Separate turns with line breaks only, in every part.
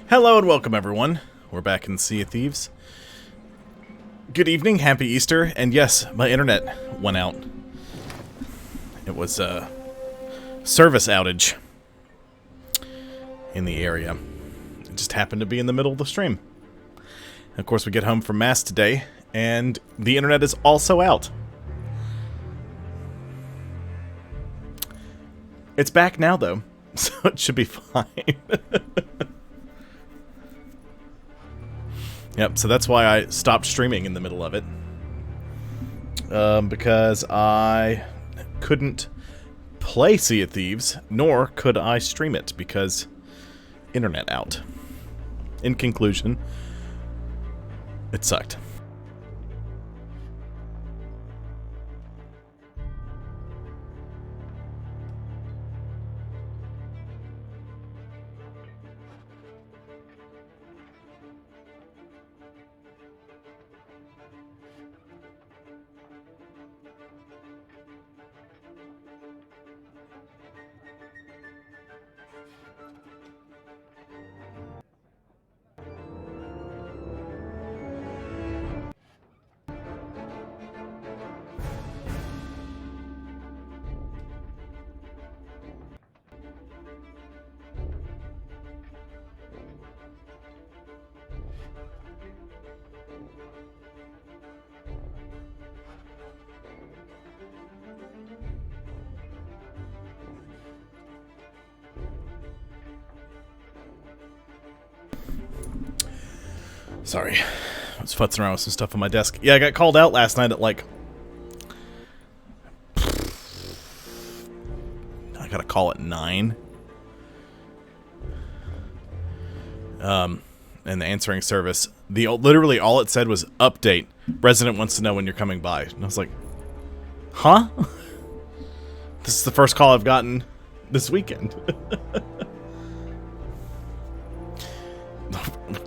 Hello and welcome, everyone. We're back in Sea of Thieves. Good evening, happy Easter, and yes, my internet went out. It was a service outage in the area. It just happened to be in the middle of the stream. And of course, we get home from Mass today, and the internet is also out. It's back now, though, so it should be fine. Yep, so that's why I stopped streaming in the middle of it. Because I couldn't play Sea of Thieves, nor could I stream it, because internet out. In conclusion, it sucked. Sorry, I was futzing around with some stuff on my desk. Yeah, I got called out last night at like... I got a call at 9. And the answering service, literally all it said was, update. Resident wants to know when you're coming by. And I was like, huh? This is the first call I've gotten this weekend.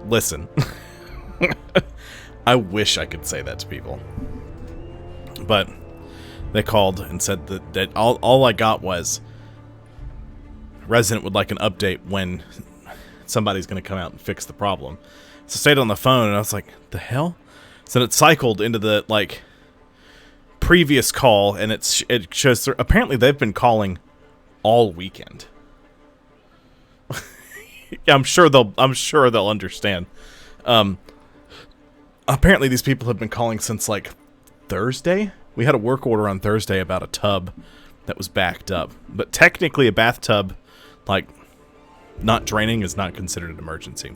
Listen. I wish I could say that to people. But they called and said that all I got was Resident would like an update when somebody's going to come out and fix the problem. So I stayed on the phone and I was like, the hell? So it cycled into the like previous call, and it shows apparently they've been calling all weekend. I'm sure they'll understand. Apparently these people have been calling since like Thursday. We had a work order on Thursday about a tub that was backed up. But technically a bathtub, like, not draining is not considered an emergency.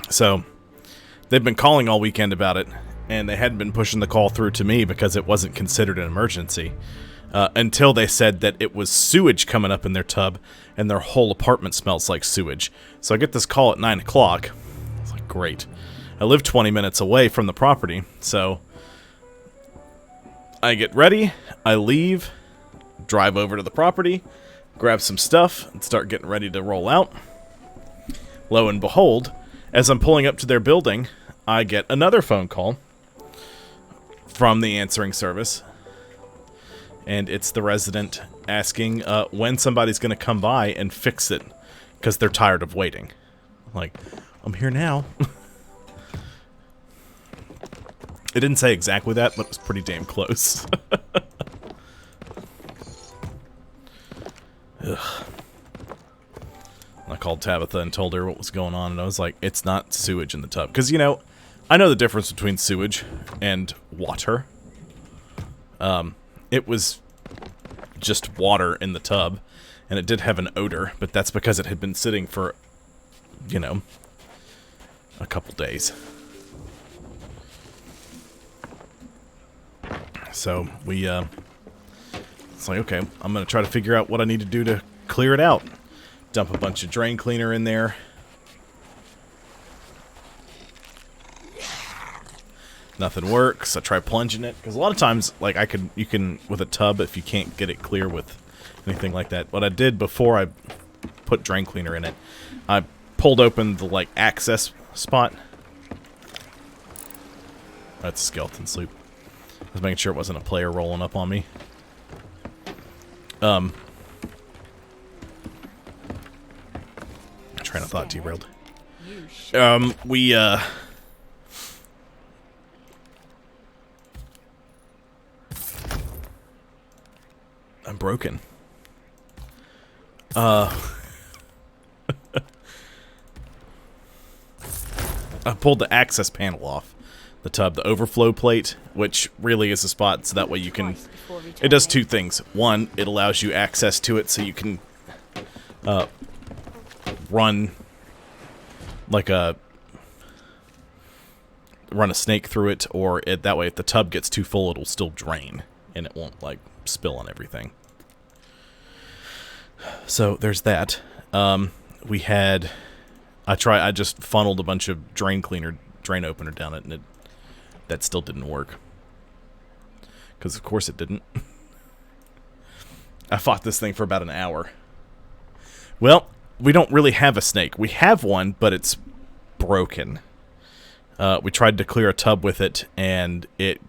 So they've been calling all weekend about it, and they hadn't been pushing the call through to me because it wasn't considered an emergency. Until they said that it was sewage coming up in their tub, and their whole apartment smells like sewage. So I get this call at 9 o'clock. It's like, great. I live 20 minutes away from the property, so I get ready, I leave, drive over to the property, grab some stuff, and start getting ready to roll out. Lo and behold, as I'm pulling up to their building, I get another phone call from the answering service. And it's the resident asking when somebody's going to come by and fix it, because they're tired of waiting. Like, I'm here now. It didn't say exactly that, but it was pretty damn close. Ugh. I called Tabitha and told her what was going on, and I was like, it's not sewage in the tub. Because, you know, I know the difference between sewage and water. It was just water in the tub, and it did have an odor, but that's because it had been sitting for, you know, a couple days. So we, it's like, okay, I'm going to try to figure out what I need to do to clear it out. Dump a bunch of drain cleaner in there. Nothing works. I try plunging it, because a lot of times, like, you can, with a tub, if you can't get it clear with anything like that. What I did before I put drain cleaner in it, I pulled open the, like, access spot. That's skeleton sleep. I was making sure it wasn't a player rolling up on me. train of thought derailed.
You
We, I'm broken. I pulled the access panel off the tub, the overflow plate, which really is a spot so that way you can... It does two things. One, it allows you access to it so you can run like a snake through it, or that way if the tub gets too full it'll still drain and it won't like spill on everything. So there's that. We had... I just funneled a bunch of drain opener down it, and that still didn't work. Because of course it didn't. I fought this thing for about an hour. Well, we don't really have a snake. We have one, but it's broken. We tried to clear a tub with it, and it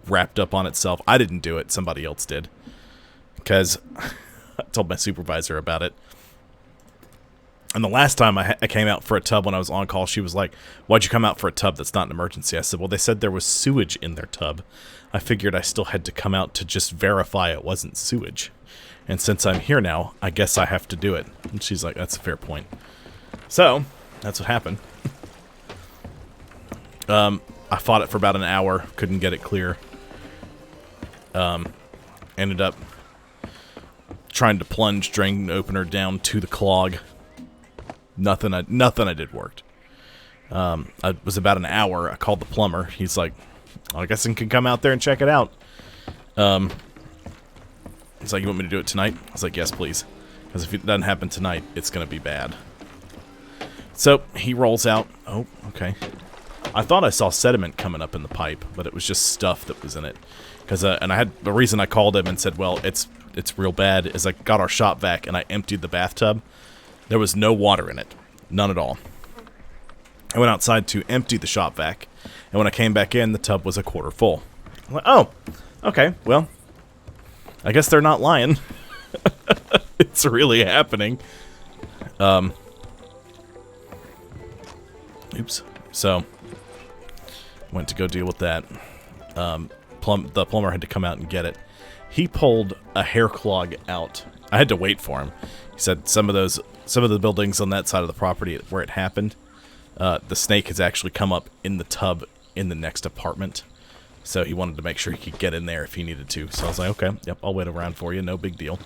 wrapped up on itself. I didn't do it. Somebody else did. Because I told my supervisor about it. And the last time I came out for a tub when I was on call, she was like, "Why'd you come out for a tub that's not an emergency?" I said, "Well, they said there was sewage in their tub. I figured I still had to come out to just verify it wasn't sewage. And since I'm here now, I guess I have to do it." And she's like, "That's a fair point." So, that's what happened. I fought it for about an hour, couldn't get it clear. Ended up trying to plunge drain opener down to the clog. Nothing I did worked. It was about an hour. I called the plumber. He's like, "I guess I can come out there and check it out." He's like, "You want me to do it tonight?" I was like, "Yes, please." Because if it doesn't happen tonight, it's going to be bad. So he rolls out. Oh, okay. I thought I saw sediment coming up in the pipe, but it was just stuff that was in it. And I had the reason I called him and said, "Well, it's real bad," is I got our shop vac and I emptied the bathtub. There was no water in it. None at all. I went outside to empty the shop vac, and when I came back in, the tub was a quarter full. I'm like, oh, okay, well, I guess they're not lying. It's really happening. Oops. So, went to go deal with that. The plumber had to come out and get it. He pulled a hair clog out. I had to wait for him. He said some of the buildings on that side of the property where it happened, the snake has actually come up in the tub in the next apartment. So he wanted to make sure he could get in there if he needed to. So I was like, okay, yep, I'll wait around for you. No big deal.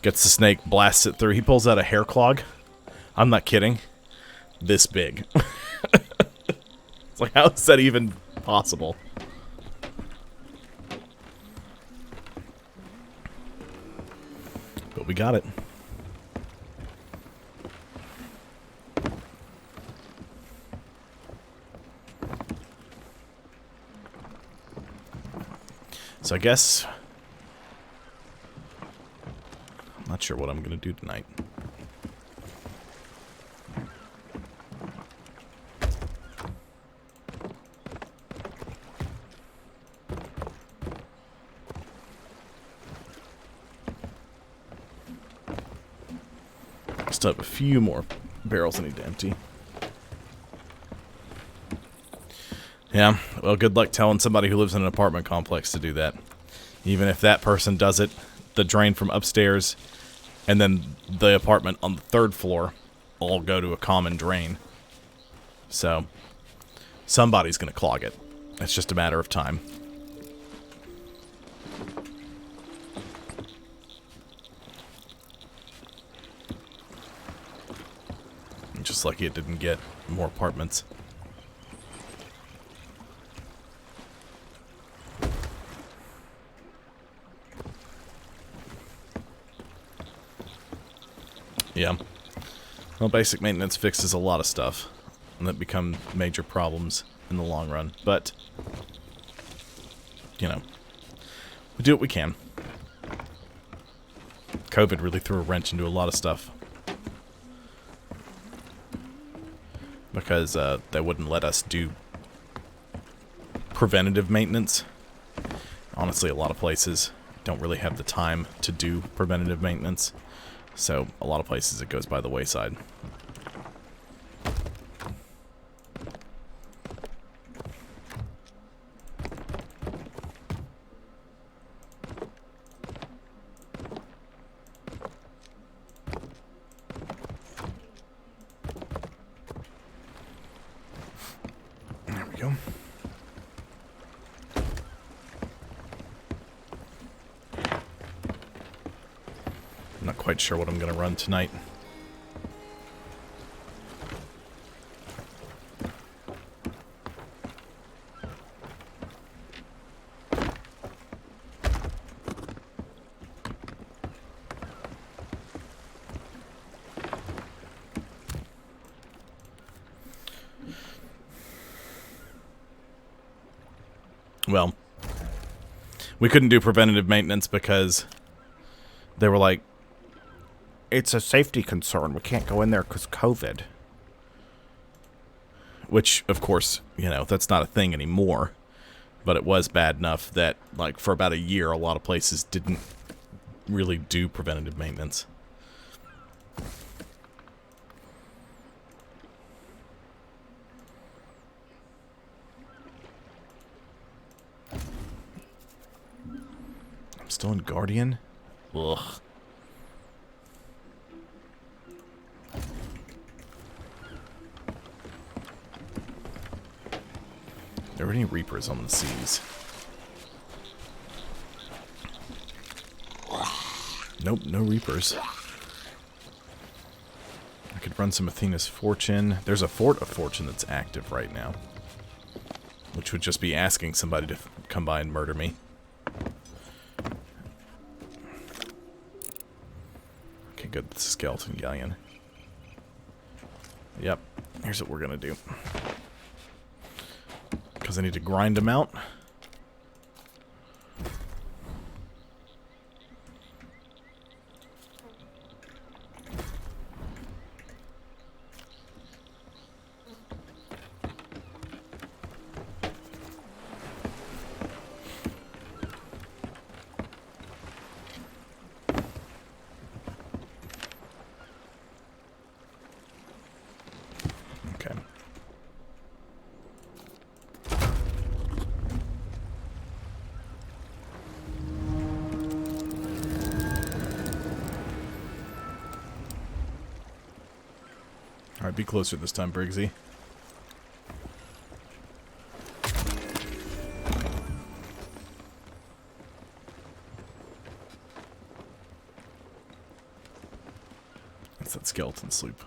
Gets the snake, blasts it through. He pulls out a hair clog. I'm not kidding. This big. It's like, how is that even possible? But we got it. So I guess... I'm not sure what I'm going to do tonight. Still have a few more barrels I need to empty. Yeah, well, good luck telling somebody who lives in an apartment complex to do that. Even if that person does it, the drain from upstairs and then the apartment on the third floor all go to a common drain. So, somebody's going to clog it. It's just a matter of time. Just lucky it didn't get more apartments. Yeah. Well, basic maintenance fixes a lot of stuff, and that become major problems in the long run. But, you know, we do what we can. COVID really threw a wrench into a lot of stuff. Because they wouldn't let us do preventative maintenance. Honestly, a lot of places don't really have the time to do preventative maintenance. So a lot of places it goes by the wayside. There we go. I'm not quite sure what I'm going to run tonight. Well, we couldn't do preventative maintenance because they were like, it's a safety concern. We can't go in there because COVID. Which, of course, you know, that's not a thing anymore. But it was bad enough that, like, for about a year, a lot of places didn't really do preventative maintenance. I'm still in Guardian? Ugh. Are there any Reapers on the seas? Nope, no Reapers. I could run some Athena's Fortune. There's a Fort of Fortune that's active right now. Which would just be asking somebody to come by and murder me. Okay, good. This is Skeleton Galleon. Yep. Here's what we're gonna do. Because I need to grind them out. Okay. Alright, be closer this time, Briggsy. That's that skeleton sloop.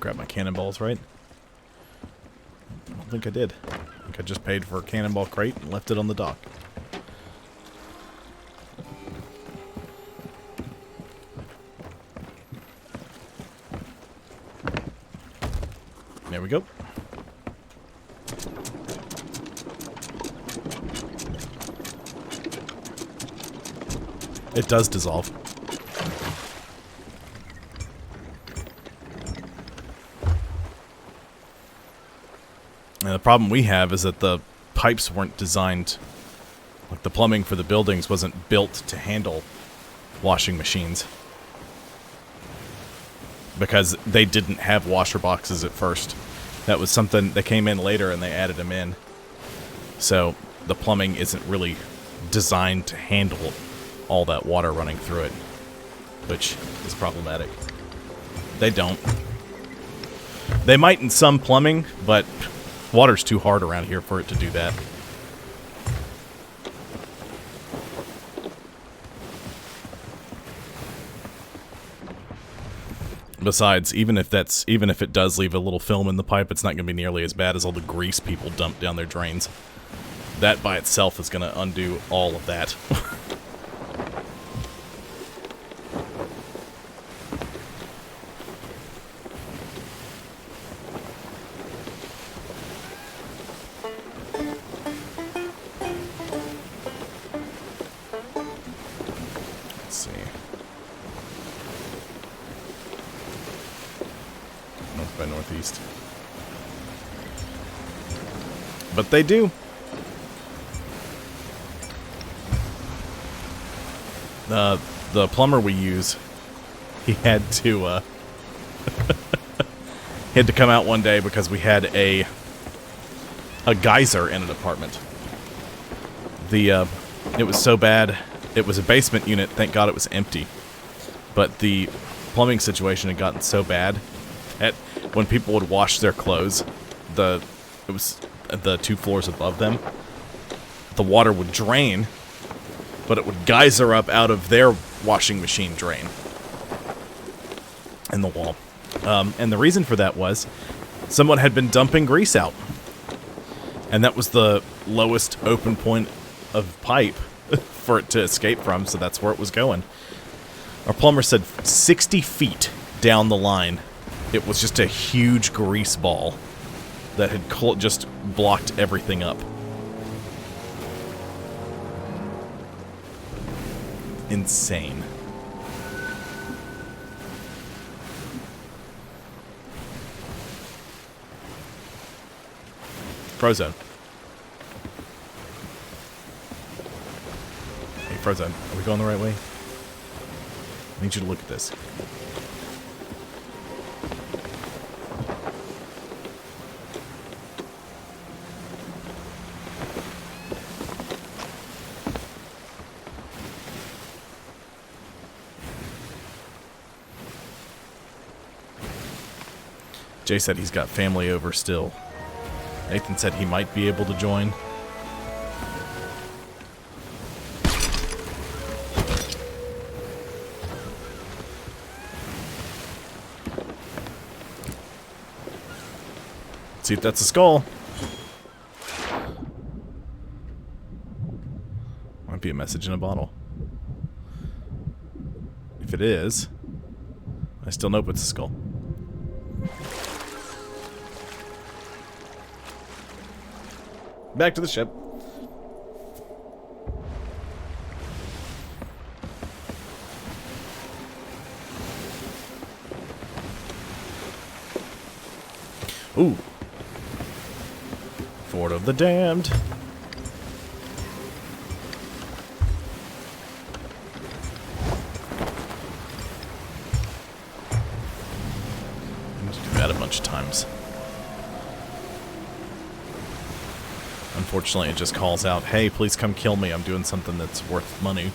Grab my cannonballs, right? I don't think I did. I think I just paid for a cannonball crate and left it on the dock. There we go. It does dissolve. And the problem we have is that the pipes weren't designed, like the plumbing for the buildings wasn't built to handle washing machines. Because they didn't have washer boxes at first. That was something that came in later and they added them in. So the plumbing isn't really designed to handle all that water running through it, which is problematic. They don't. They might in some plumbing, but water's too hard around here for it to do that. Besides, even if it does leave a little film in the pipe, it's not going to be nearly as bad as all the grease people dump down their drains. That by itself is going to undo all of that. see. North by northeast. But they do. The plumber we use, he had to he had to come out one day because we had a geyser in an apartment. It was so bad. It was a basement unit. Thank God it was empty. But the plumbing situation had gotten so bad that when people would wash their clothes, it was the 2 floors above them, the water would drain, but it would geyser up out of their washing machine drain in the wall. And the reason for that was someone had been dumping grease out. And that was the lowest open point of pipe for it to escape from, so that's where it was going. Our plumber said 60 feet down the line, it was just a huge grease ball that had just blocked everything up. Insane. Frozone. Hey, Frozone, are we going the right way? I need you to look at this. Jay said he's got family over still. Nathan said he might be able to join. See if that's a skull. Might be a message in a bottle. If it is, I still know it's a skull. Back to the ship. Ooh. Fort of the Damned. I need to do that a bunch of times. Unfortunately, it just calls out, hey, please come kill me. I'm doing something that's worth money.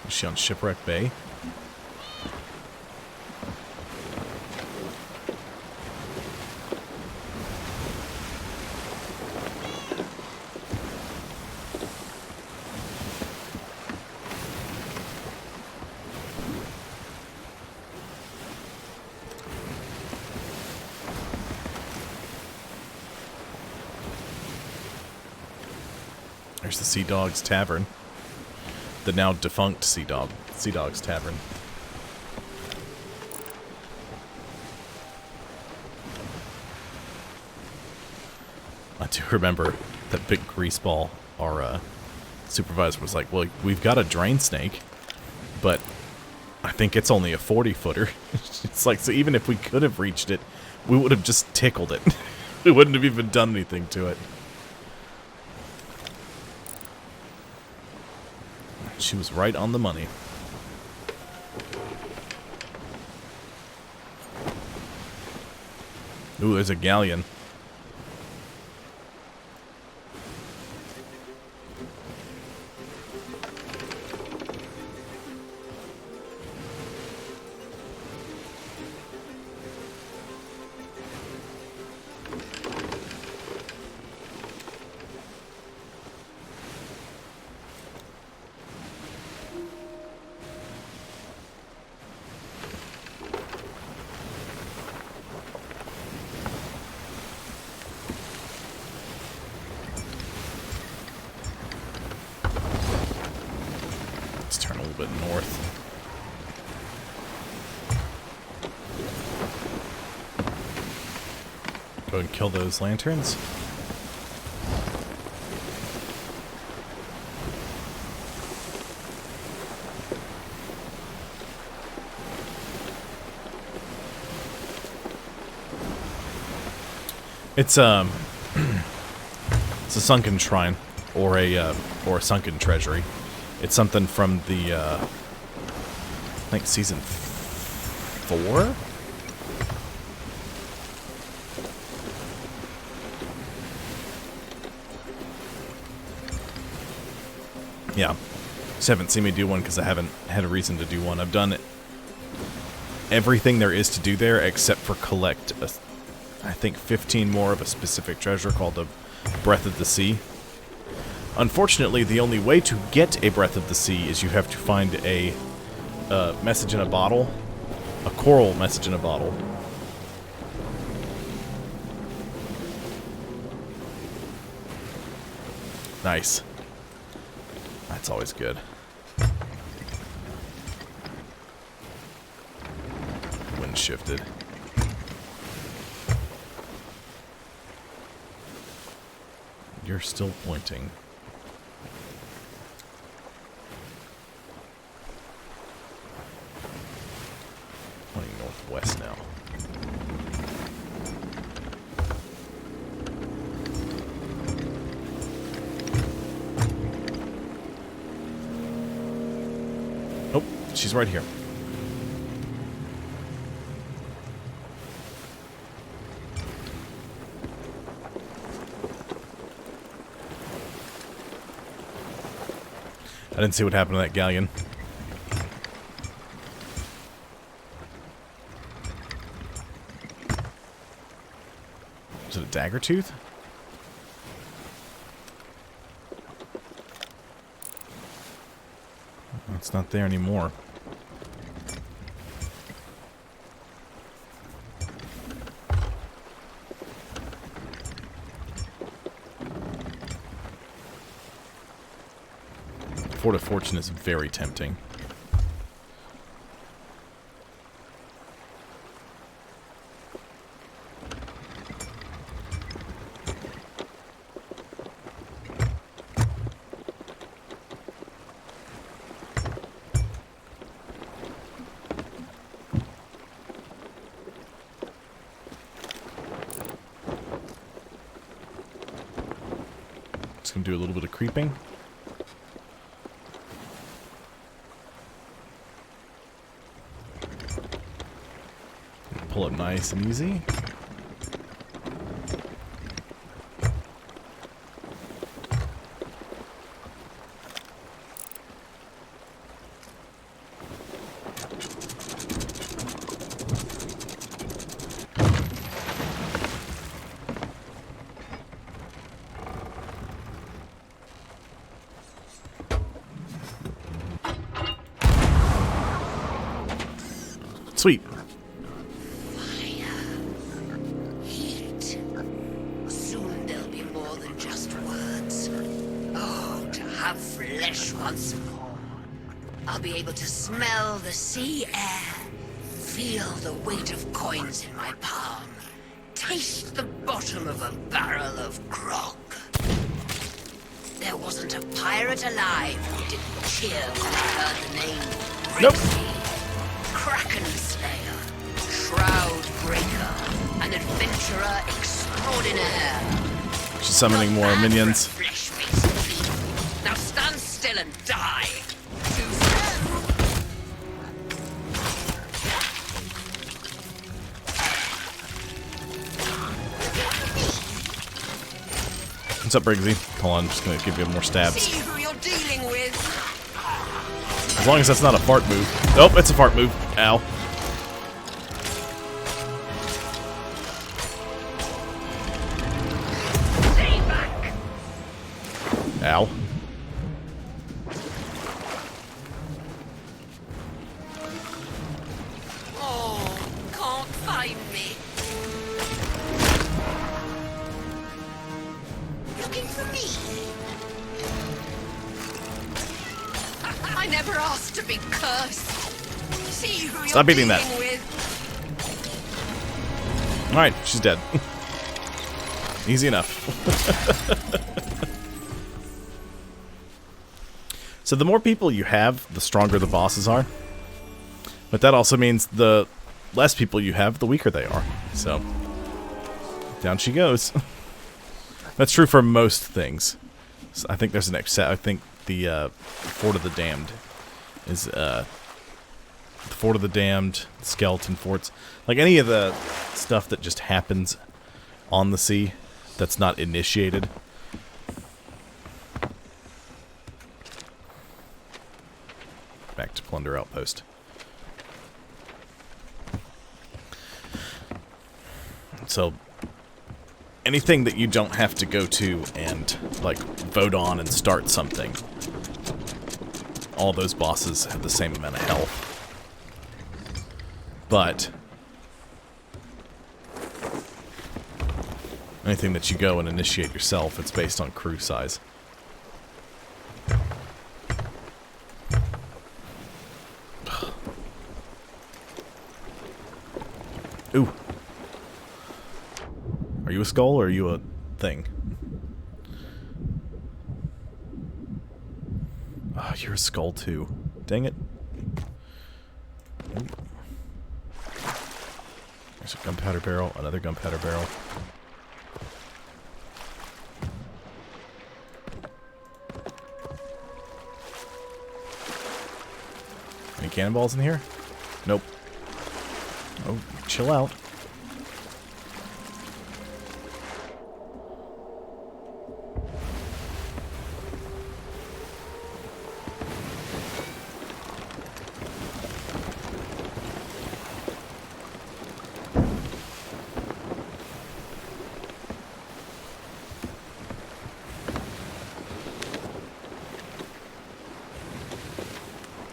Is she on Shipwreck Bay? There's the Sea Dogs Tavern. The now defunct Sea Dogs Tavern. I do remember that big grease ball. Our supervisor was like, well, we've got a drain snake, but I think it's only a 40-footer. It's like, so even if we could have reached it, we would have just tickled it. We wouldn't have even done anything to it. She was right on the money. Ooh, there's a galleon. little bit north. Go and kill those lanterns. It's it's a sunken shrine, or a sunken treasury. It's something from the I think season 4. Yeah, just haven't seen me do one because I haven't had a reason to do one. I've done everything there is to do there except for collect I think 15 more of a specific treasure called the Breath of the Sea. Unfortunately, the only way to get a Breath of the Sea is you have to find a message in a bottle, a coral message in a bottle. Nice. That's always good. Wind shifted. You're still pointing. Pointing northwest now. Oh, she's right here. I didn't see what happened to that galleon. Is it a dagger tooth? It's not there anymore. Fort of Fortune is very tempting. Just gonna do a little bit of creeping. Pull up nice and easy. Sweet.
Once more, I'll be able to smell the sea air, feel the weight of coins in my palm, taste the bottom of a barrel of grog. There wasn't a pirate alive who didn't cheer when I heard the name Grigsby, Kraken Slayer, Shroud Breaker, an adventurer extraordinaire.
She's summoning more minions.
Now stand still and die.
What's up, Briggsy? Hold on, I'm just gonna give you more stabs.
See who you're dealing with.
As long as that's not a fart move. Nope, it's a fart move. Ow.
Stay back.
Ow.
Oh, can't find me. Looking for me? I never never asked to be cursed. See who
Stop
you're
eating that.
dealing with.
Alright, she's dead. Easy enough. So the more people you have, the stronger the bosses are. But that also means the less people you have, the weaker they are. So, down she goes. That's true for most things. So I think there's an I think the Fort of the Damned is the Fort of the Damned, skeleton forts, like any of the stuff that just happens on the sea that's not initiated. Back to Plunder Outpost. So anything that you don't have to go to and like vote on and start something, all those bosses have the same amount of health. But anything that you go and initiate yourself, it's based on crew size. Ooh. Are you a skull or are you a thing? Oh, you're a skull too. Dang it. Ooh. There's a gunpowder barrel, another gunpowder barrel. Any cannonballs in here? Nope. Oh, chill out.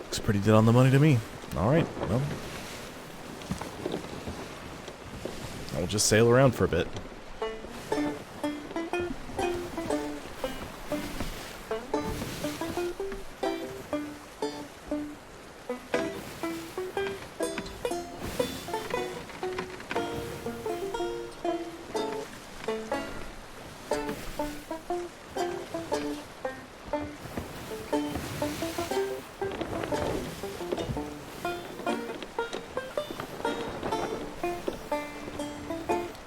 Looks pretty dead on the money to me. Alright, well. I'll just sail around for a bit.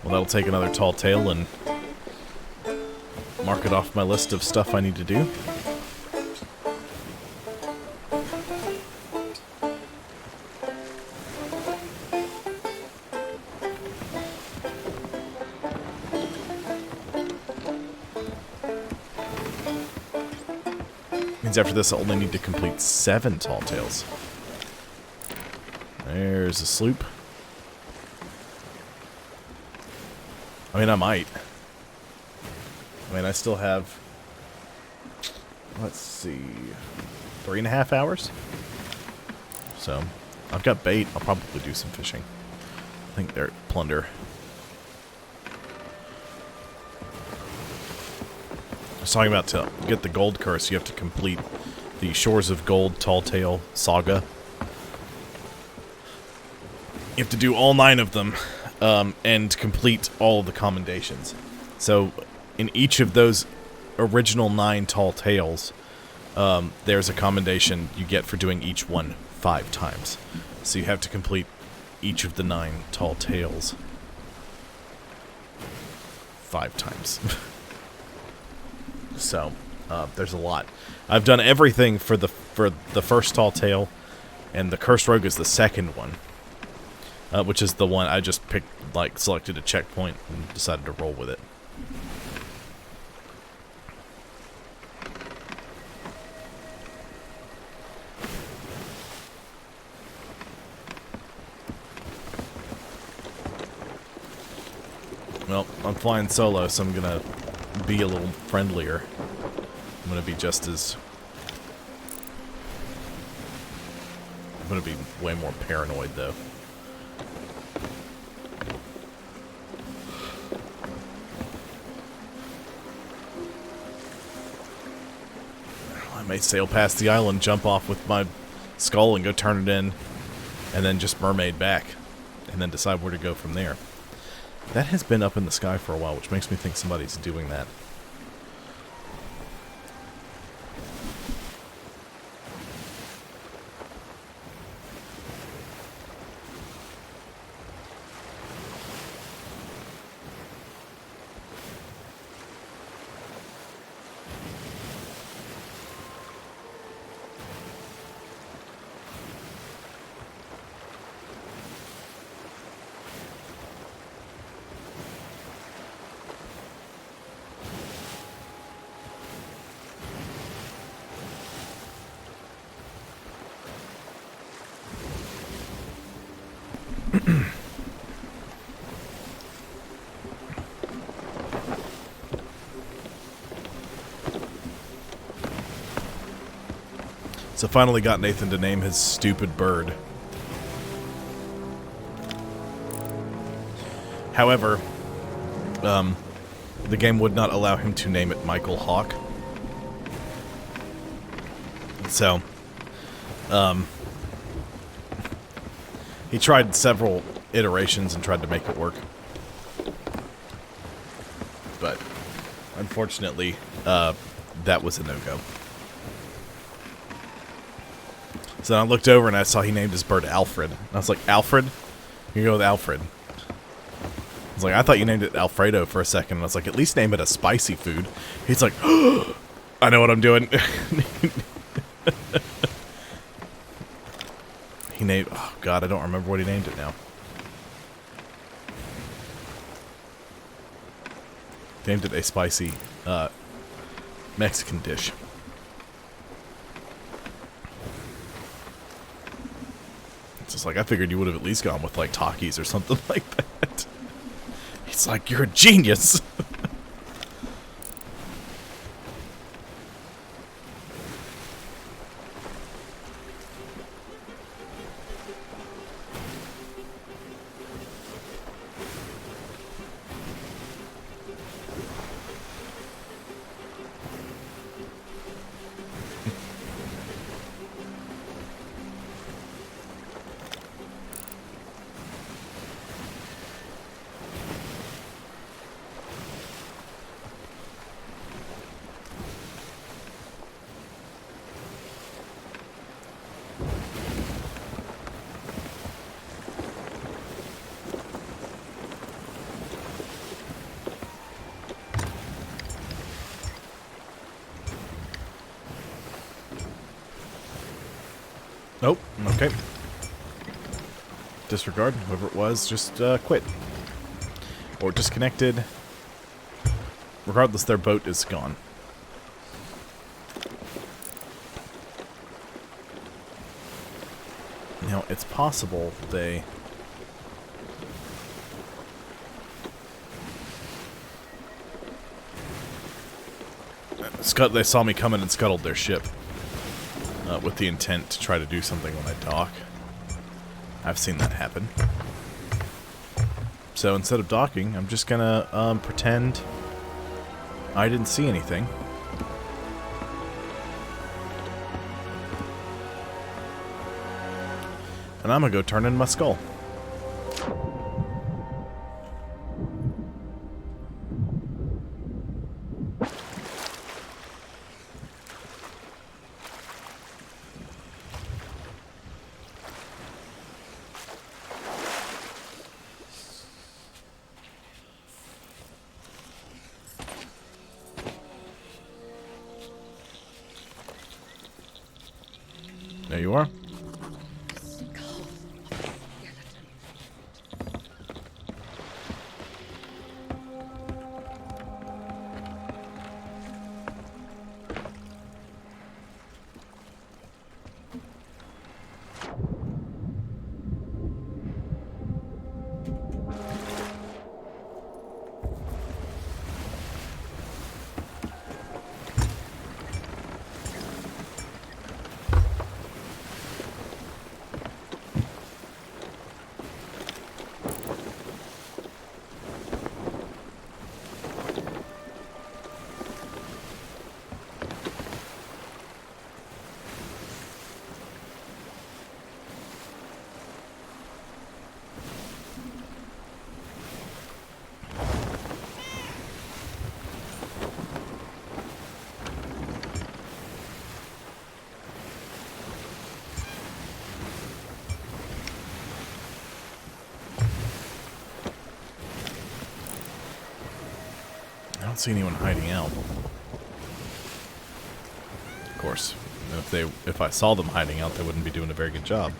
That'll take another tall tale and mark it off my list of stuff I need to do. Means after this I only need to complete 7 tall tales. There's a sloop. I mean, I might. I mean, I still have, let's see, 3.5 hours? So, I've got bait. I'll probably do some fishing. I think they're at Plunder. I was talking about to get the gold curse, you have to complete the Shores of Gold Tall Tale Saga. You have to do all 9 of them. And complete all of the commendations. So, in each of those original 9 tall tales, there's a commendation you get for doing each one 5 times. So you have to complete each of the 9 tall tales 5 times. So, there's a lot. I've done everything for the first tall tale, and the Cursed Rogue is the second one. Which is the one I just picked, like, selected a checkpoint and decided to roll with it. Well, I'm flying solo, so I'm gonna be a little friendlier. I'm gonna be just as... I'm gonna be way more paranoid, though. may sail past the island, jump off with my skull and go turn it in, and then just mermaid back, and then decide where to go from there. That has been up in the sky for a while, which makes me think somebody's doing that. So finally got Nathan to name his stupid bird. However, the game would not allow him to name it Michael Hawk. So, he tried several iterations and tried to make it work. But, unfortunately, that was a no-go. So I looked over and I saw he named his bird Alfred. And I was like, Alfred? You go with Alfred. I was like, I thought you named it Alfredo for a second. And I was like, at least name it a spicy food. He's like, oh, I know what I'm doing. He named, oh god, I don't remember what he named it now. He named it a spicy Mexican dish. It's like, I figured you would have at least gone with, like, Takis or something like that. He's like, you're a genius! Nope. Okay. Disregard. Whoever it was, just quit. Or disconnected. Regardless, their boat is gone. Now, it's possible they... They saw me coming and scuttled their ship. With the intent to try to do something when I dock. I've seen that happen. So instead of docking, I'm just gonna pretend I didn't see anything. And I'm gonna go turn in my skull. There you are. see anyone hiding out. Of course, if I saw them hiding out, they wouldn't be doing a very good job.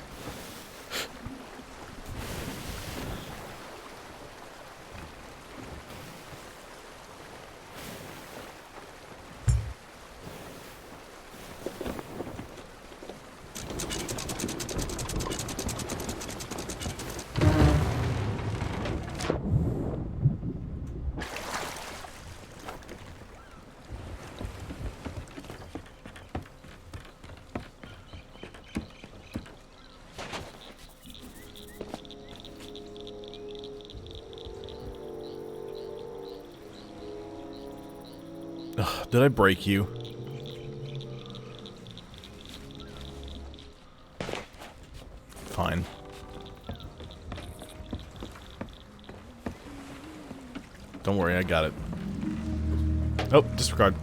Ugh, did I break you? Fine. Don't worry, I got it. Oh, disregard.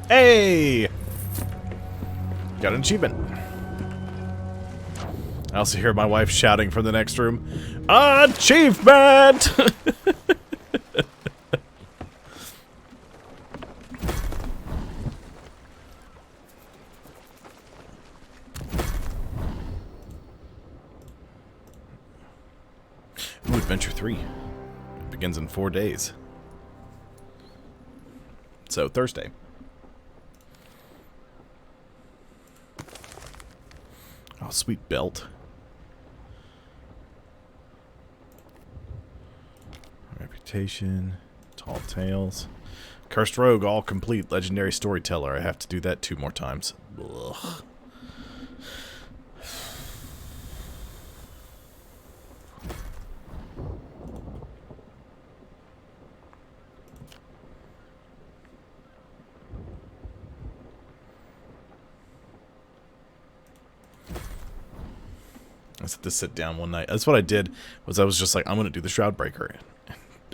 Hey! Got an achievement. I also hear my wife shouting from the next room, "Achievement!" Ooh, Adventure 3. It begins in 4 days. So, Thursday. Oh, sweet belt. Reputation. Tall Tales. Cursed Rogue, all complete. Legendary Storyteller. I have to do that 2 more times. Ugh. I had to sit down one night. That's what I did. Was I was just like, I'm gonna do the Shroudbreaker.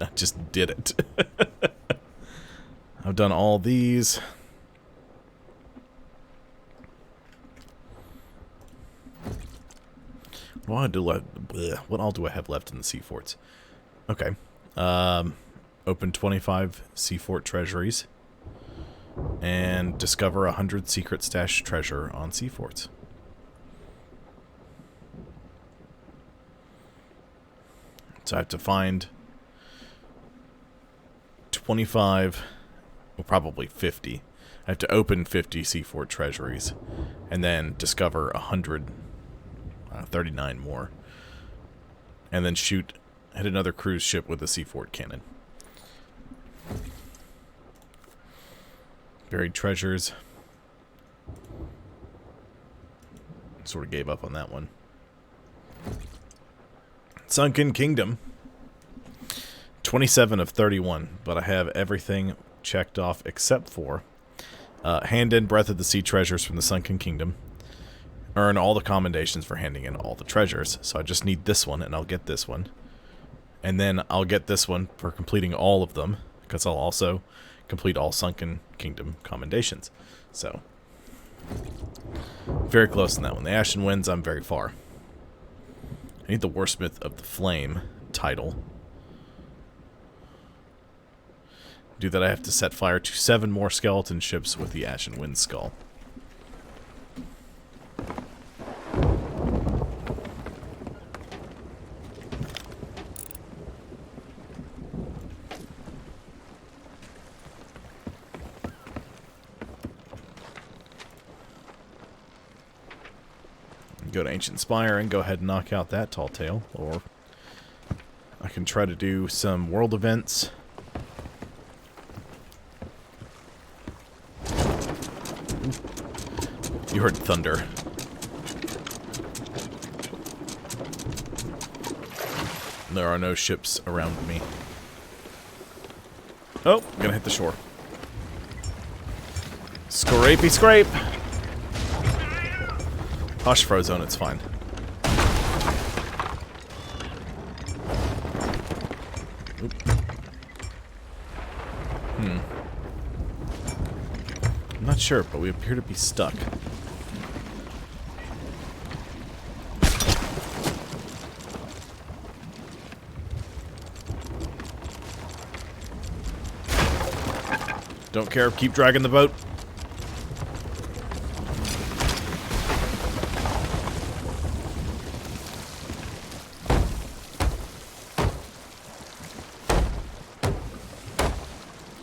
I just did it. I've done all these. What all do I have left in the Sea Forts? Okay. Open 25 Sea Fort treasuries. And discover 100 secret stash treasure on Sea Forts. So I have to find 25, well, probably 50. I have to open 50 Sea Fort treasuries and then discover 139 more. And then hit another cruise ship with a Sea Fort cannon. Buried treasures. Sort of gave up on that one. Sunken Kingdom. 27 of 31, but I have everything checked off except for hand in Breath of the Sea treasures from the Sunken Kingdom. Earn all the commendations for handing in all the treasures. So I just need this one, and I'll get this one. And then I'll get this one for completing all of them, because I'll also complete all Sunken Kingdom commendations. So, very close on that one. The Ashen Winds, I'm very far. I need the Warsmith of the Flame title. To do that, I have to set fire to 7 more skeleton ships with the Ashen Wind skull. Go to Ancient Spire and go ahead and knock out that Tall Tale, or I can try to do some world events. You heard thunder. There are no ships around me. Oh, I'm gonna hit the shore. Scrapey scrape! Hush, Frozone, it's fine. Oop. I'm not sure, but we appear to be stuck. Don't care. Keep dragging the boat.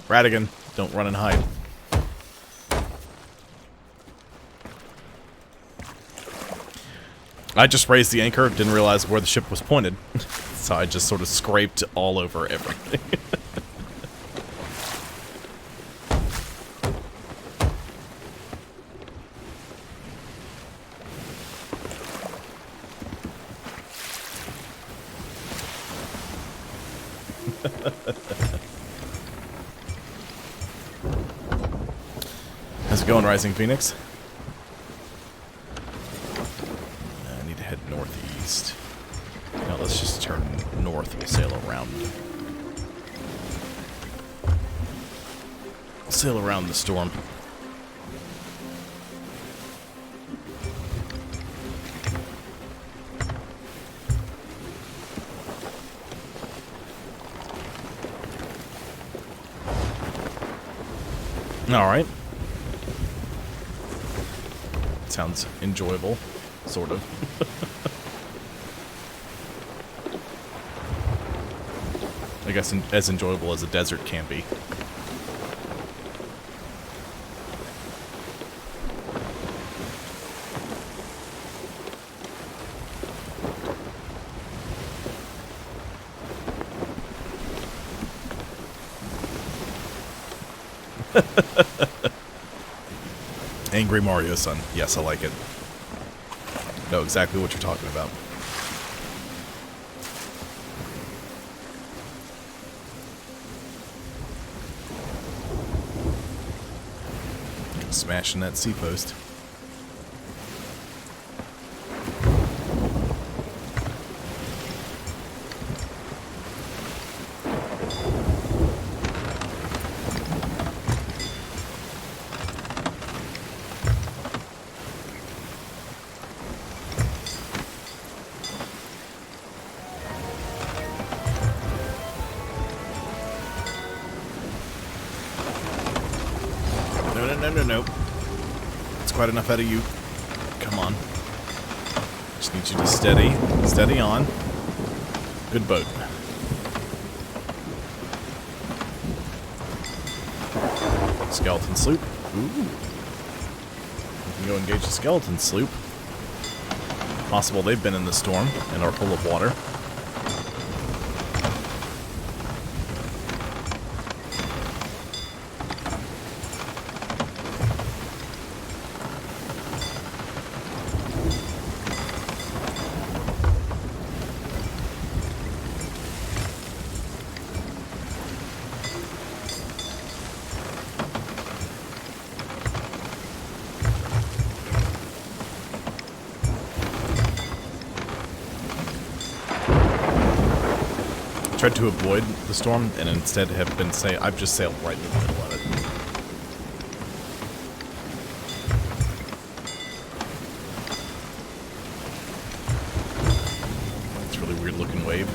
Radigan, don't run and hide. I just raised the anchor, didn't realize where the ship was pointed. So I just sort of scraped all over everything. How's it going, Rising Phoenix? I need to head northeast. No, let's just turn north. We'll sail around. Sail around the storm. Alright. Sounds enjoyable. Sort of. I guess as enjoyable as a desert can be. Angry Mario son. Yes, I like it. Know exactly what you're talking about. Smashing that sea post. No. That's quite enough out of you. Come on. Just need you to steady on. Good boat. Skeleton sloop. Ooh. We can go engage the skeleton sloop. Possible they've been in the storm and are full of water. Tried to avoid the storm and instead I've just sailed right in the middle of it. It's a really weird looking wave.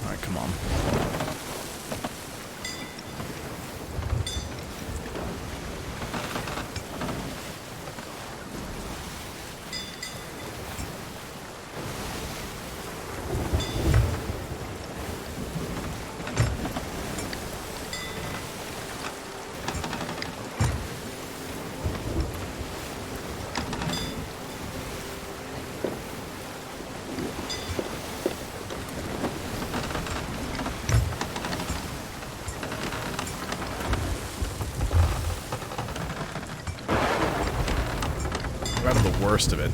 Alright, come on. Out of the worst of it.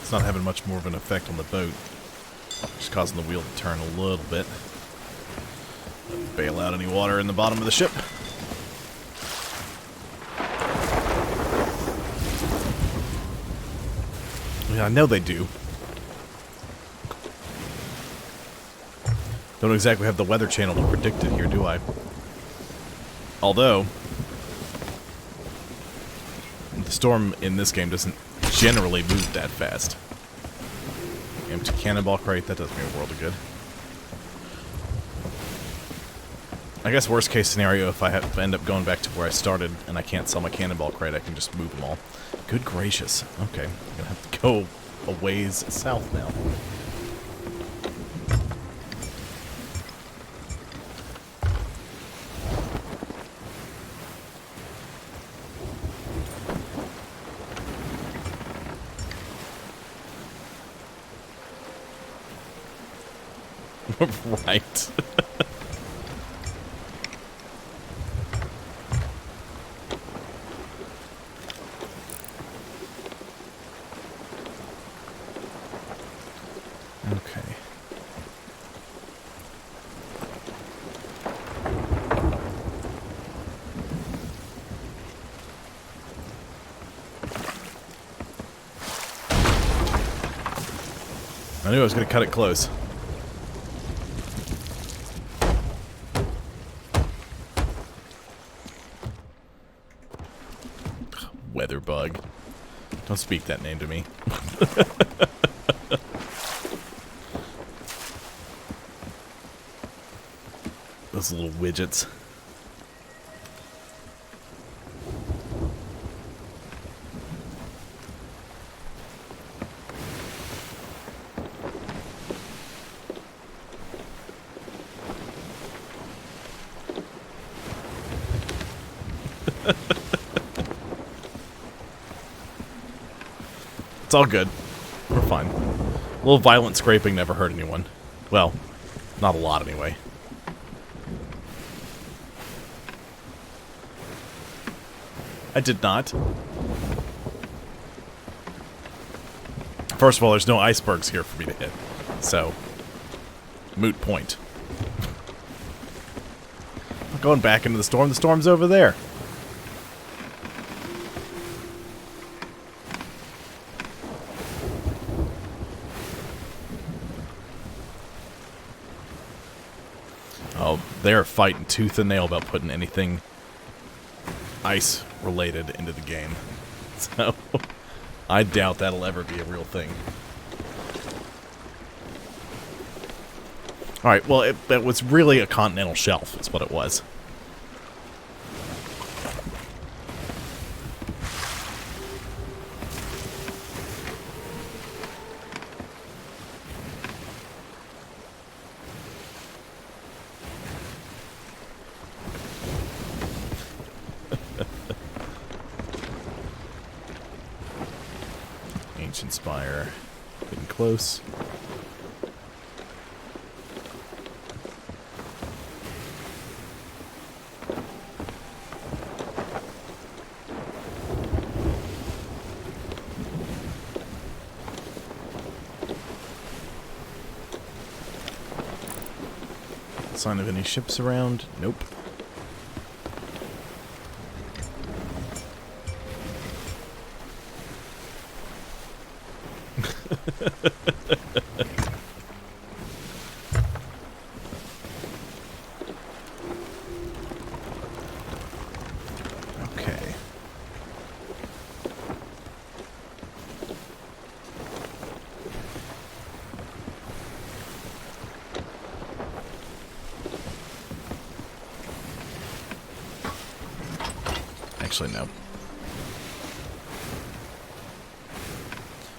It's not having much more of an effect on the boat. Just causing the wheel to turn a little bit. Bail out any water in the bottom of the ship. Yeah, I know they do. Don't exactly have the Weather Channel to predict it here, do I? Although, the storm in this game doesn't generally move that fast. Empty cannonball crate, that does me a world of good. I guess worst case scenario, if I end up going back to where I started and I can't sell my cannonball crate, I can just move them all. Good gracious. Okay, I'm gonna have to go a ways south now. Right. Okay. I knew I was going to cut it close. Weather bug. Don't speak that name to me. Those little widgets. It's all good. We're fine. A little violent scraping never hurt anyone. Well, not a lot anyway. I did not. First of all, there's no icebergs here for me to hit. So, moot point. I'm going back into the storm. The storm's over there. Oh, they're fighting tooth and nail about putting anything ice related into the game. So, I doubt that'll ever be a real thing. Alright, well, it was really a continental shelf, is what it was. Ancient Spire. Getting close. Sign of any ships around? Nope. Okay. Actually, no.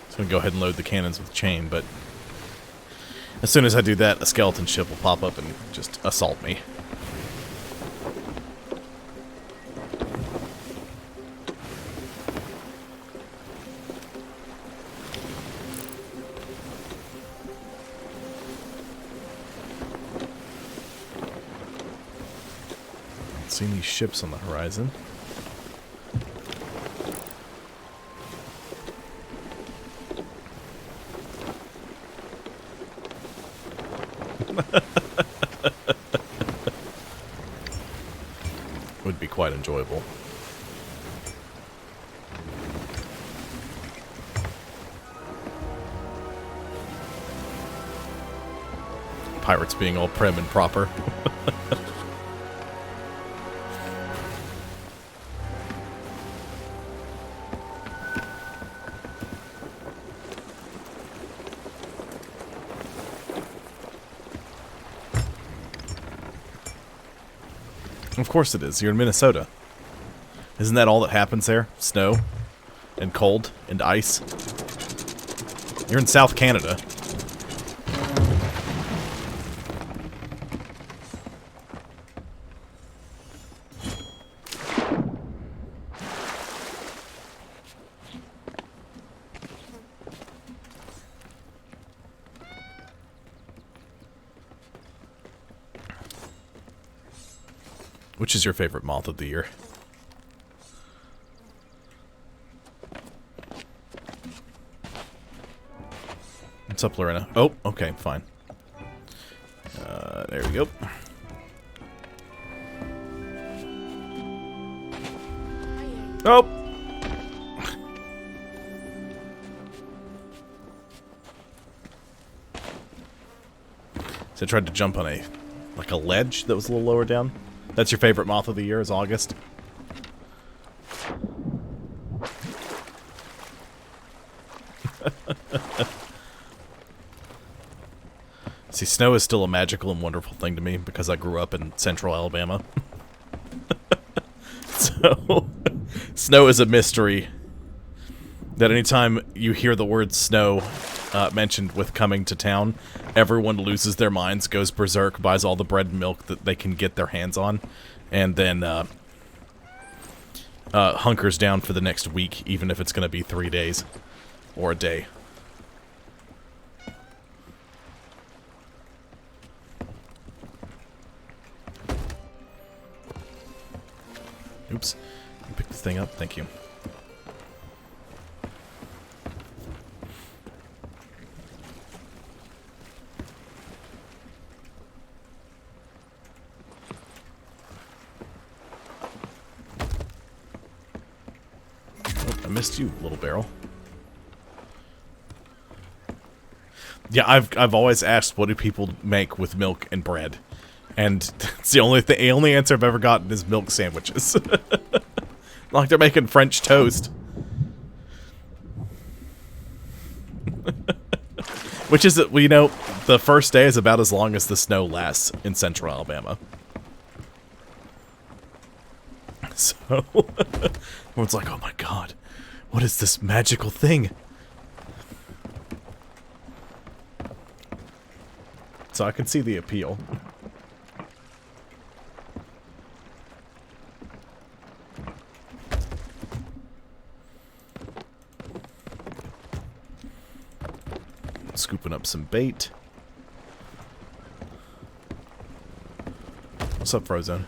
So I'm going to go ahead and load the cannons with chain, but as soon as I do that, a skeleton ship will pop up and just assault me. Not seeing any ships on the horizon. Would be quite enjoyable. pirates being all prim and proper. Of course it is. You're in Minnesota. Isn't that all that happens there? Snow and cold and ice. You're in South Canada. Which is your favorite moth of the year? What's up, Lorena? Oh, okay, fine. There we go. Oh! So I tried to jump on like a ledge that was a little lower down. That's your favorite moth of the year, is August? See, snow is still a magical and wonderful thing to me because I grew up in central Alabama. So, snow is a mystery that anytime you hear the word snow mentioned with coming to town, everyone loses their minds, goes berserk, buys all the bread and milk that they can get their hands on, and then hunkers down for the next week, even if it's going to be 3 days or a day. Oops. Pick this thing up. Thank you. Oh, I missed you, little barrel. Yeah, I've always asked, what do people make with milk and bread? And it's the only answer I've ever gotten is milk sandwiches. Like they're making French toast. Which is, well, you know, the first day is about as long as the snow lasts in central Alabama. So, everyone's like, oh my god, what is this magical thing? So I can see the appeal. Scooping up some bait. What's up, Frozone?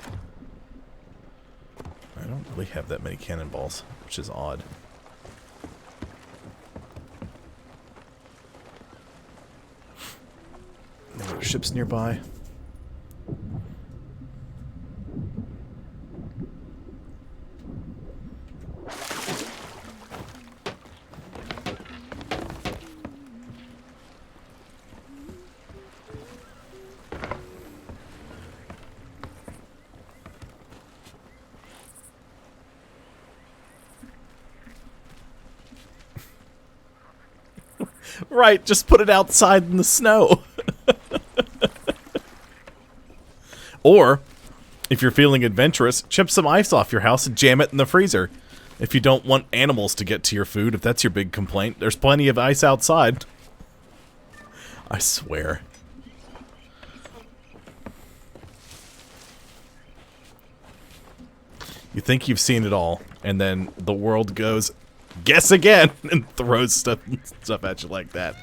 I don't really have that many cannonballs, which is odd. There are ships nearby. Right, just put it outside in the snow. Or, if you're feeling adventurous, chip some ice off your house and jam it in the freezer. If you don't want animals to get to your food, if that's your big complaint, there's plenty of ice outside. I swear. You think you've seen it all, and then the world goes, guess again, and throws stuff at you like that.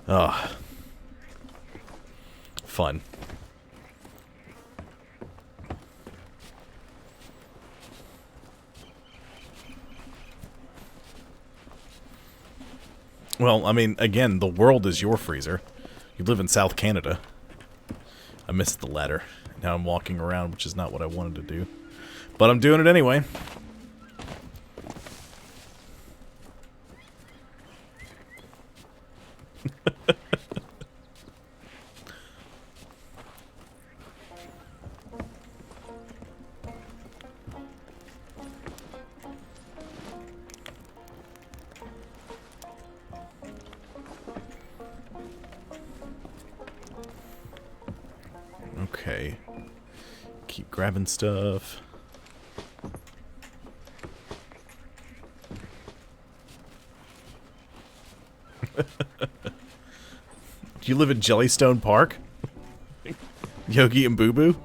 Ugh. Fun. Well, I mean, again, the world is your freezer. You live in South Canada. I missed the ladder. Now I'm walking around, which is not what I wanted to do. But I'm doing it anyway. grabbing stuff. Do you live in Jellystone Park? Yogi and Boo Boo?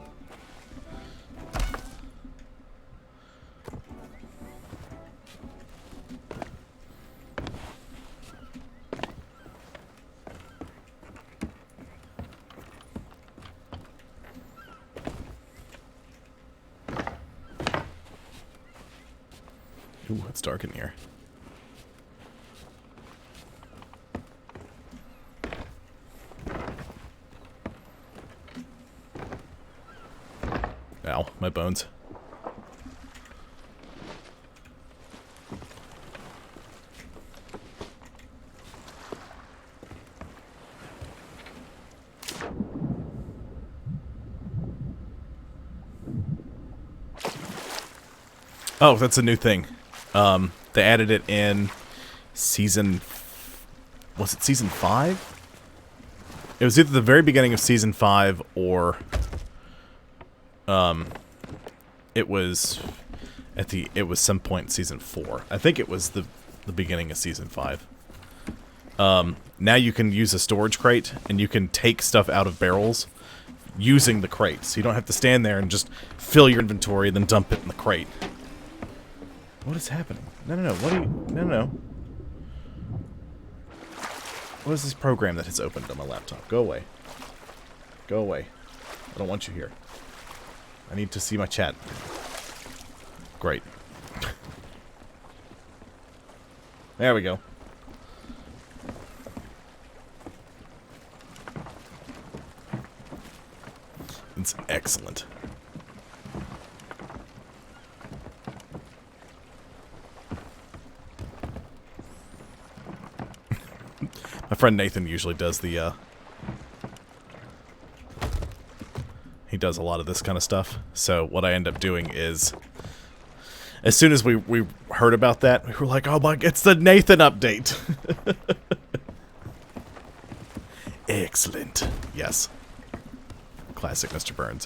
Ooh, it's dark in here. Ow, my bones. Oh, that's a new thing. They added it in season... Was it season 5? It was either the very beginning of season 5 or... it was some point in season 4. I think it was the beginning of season 5. Now you can use a storage crate, and you can take stuff out of barrels using the crate. So you don't have to stand there and just fill your inventory and then dump it in the crate. What is happening? No. What are you... No. What is this program that has opened on my laptop? Go away. Go away. I don't want you here. I need to see my chat. Great. There we go. It's excellent. My friend Nathan usually does the, he does a lot of this kind of stuff. So what I end up doing is, as soon as we heard about that, we were like, oh my, it's the Nathan update. Excellent. Yes. Classic Mr. Burns.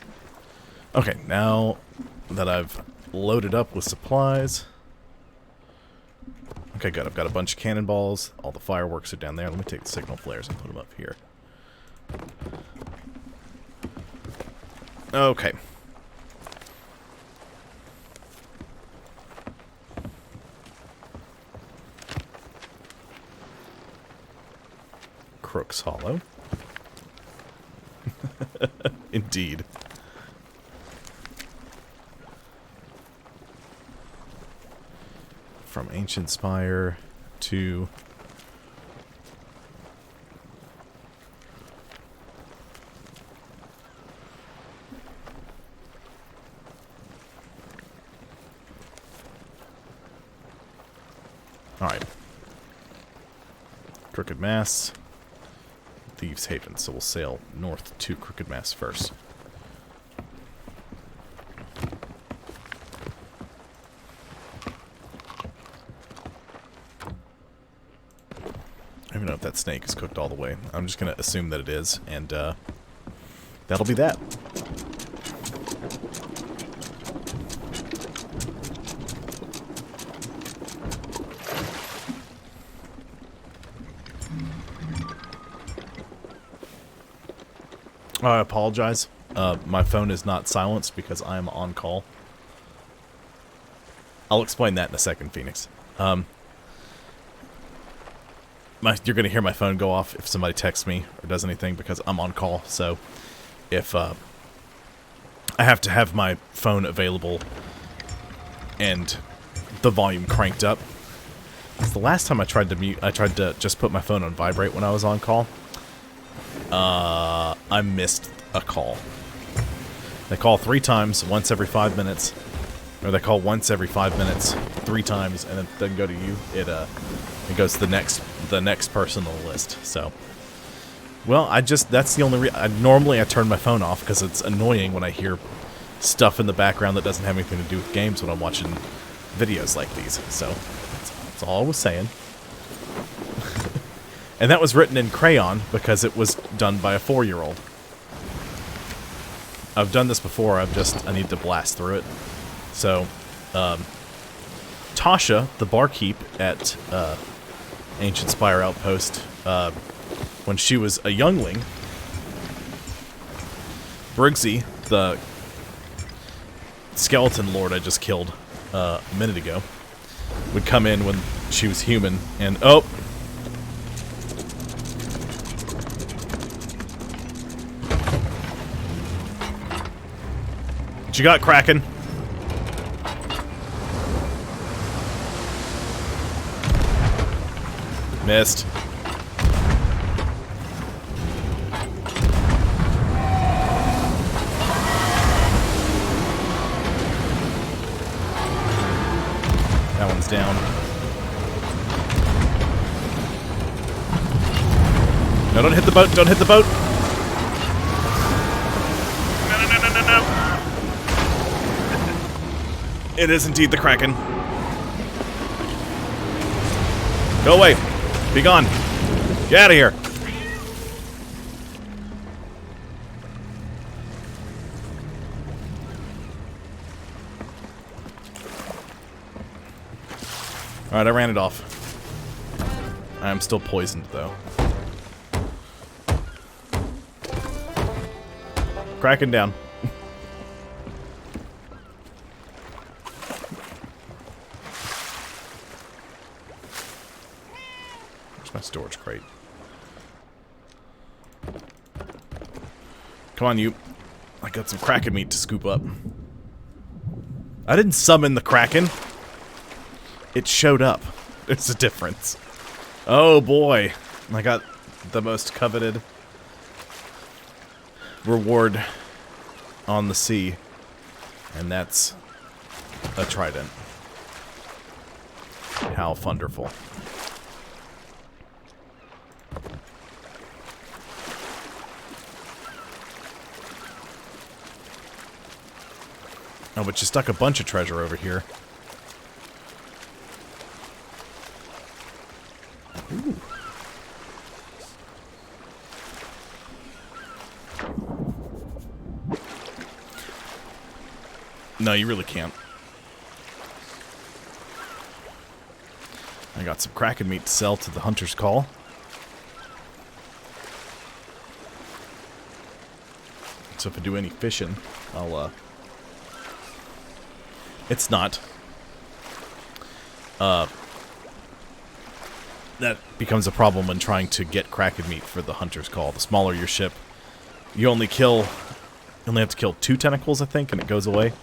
Okay, now that I've loaded up with supplies... Okay, good. I've got a bunch of cannonballs. All the fireworks are down there. Let me take the signal flares and put them up here. Okay. Crook's Hollow. Indeed. From Ancient Spire to... Alright. Crooked Mass. Thieves' Haven, so we'll sail north to Crooked Mass first. I don't even know if that snake is cooked all the way. I'm just going to assume that it is, and that'll be that. I apologize. My phone is not silenced because I am on call. I'll explain that in a second, Phoenix. You're going to hear my phone go off if somebody texts me or does anything because I'm on call. So if I have to have my phone available and the volume cranked up. It's the last time I tried to mute. I tried to just put my phone on vibrate when I was on call. I missed a call. They call 3 times, once every 5 minutes. Or they call once every 5 minutes, 3 times, and then doesn't go to you. It goes to the next person on the list. So, well, that's the only normally I turn my phone off because it's annoying when I hear stuff in the background that doesn't have anything to do with games when I'm watching videos like these. So, that's all I was saying. And that was written in crayon because it was done by a 4-year-old. I've done this before. I need to blast through it. So, Tasha, the barkeep at Ancient Spire Outpost, when she was a youngling, Briggsy, the skeleton lord I just killed a minute ago, would come in when she was human, and oh! What you got, Kraken? Missed. That one's down. No, don't hit the boat. Don't hit the boat. No, no, no, no, no, no. It is indeed the Kraken. Go away. Be gone. Get out of here. Alright, I ran it off. I am still poisoned, though. Kraken down. Where's my storage crate? Come on, you. I got some Kraken meat to scoop up. I didn't summon the Kraken. It showed up. There's a difference. Oh boy. I got the most coveted reward on the sea. And that's a trident. How wonderful. Oh, but you stuck a bunch of treasure over here. Ooh. No, you really can't. I got some Kraken meat to sell to the Hunter's Call. So if I do any fishing, I'll, It's not. That becomes a problem when trying to get Kraken meat for the Hunter's Call. The smaller your ship, you only have to kill 2 tentacles, I think, and it goes away.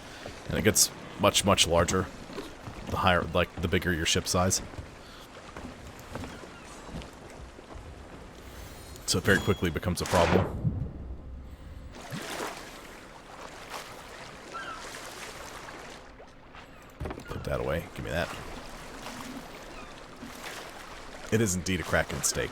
And it gets much, much larger the higher, like, the bigger your ship size. So it very quickly becomes a problem. Put that away. Give me that. It is indeed a Kraken steak.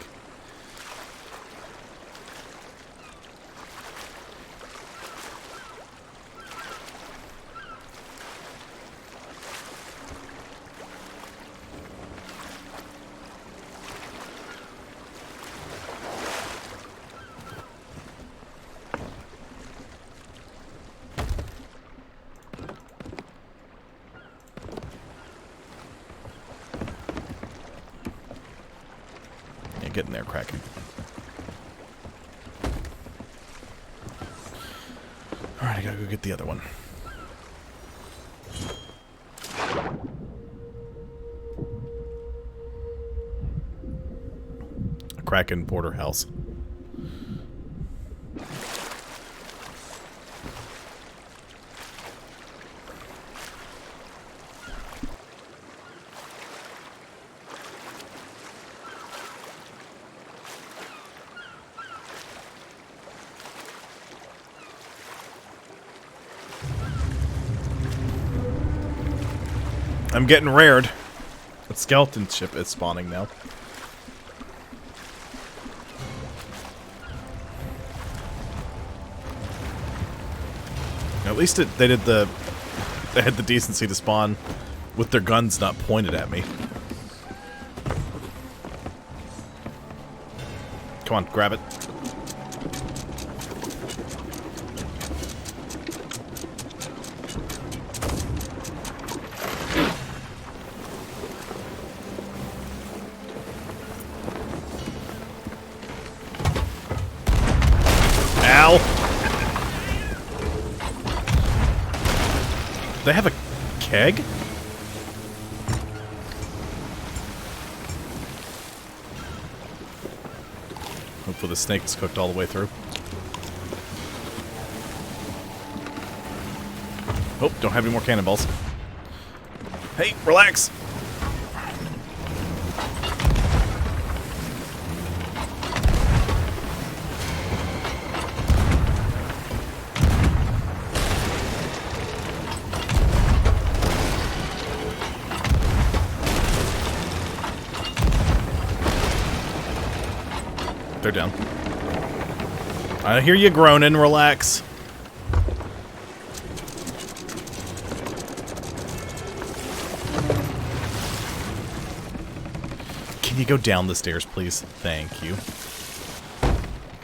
Get in there, Kraken. Alright, I gotta go get the other one. A Kraken porterhouse. I'm getting rared. A skeleton ship is spawning now. At least they had the decency to spawn with their guns not pointed at me. Come on, grab it. They have a keg? Hopefully the snake is cooked all the way through. Oh, don't have any more cannonballs. Hey, relax! They're down. I hear you groaning. Relax. Can you go down the stairs, please? Thank you.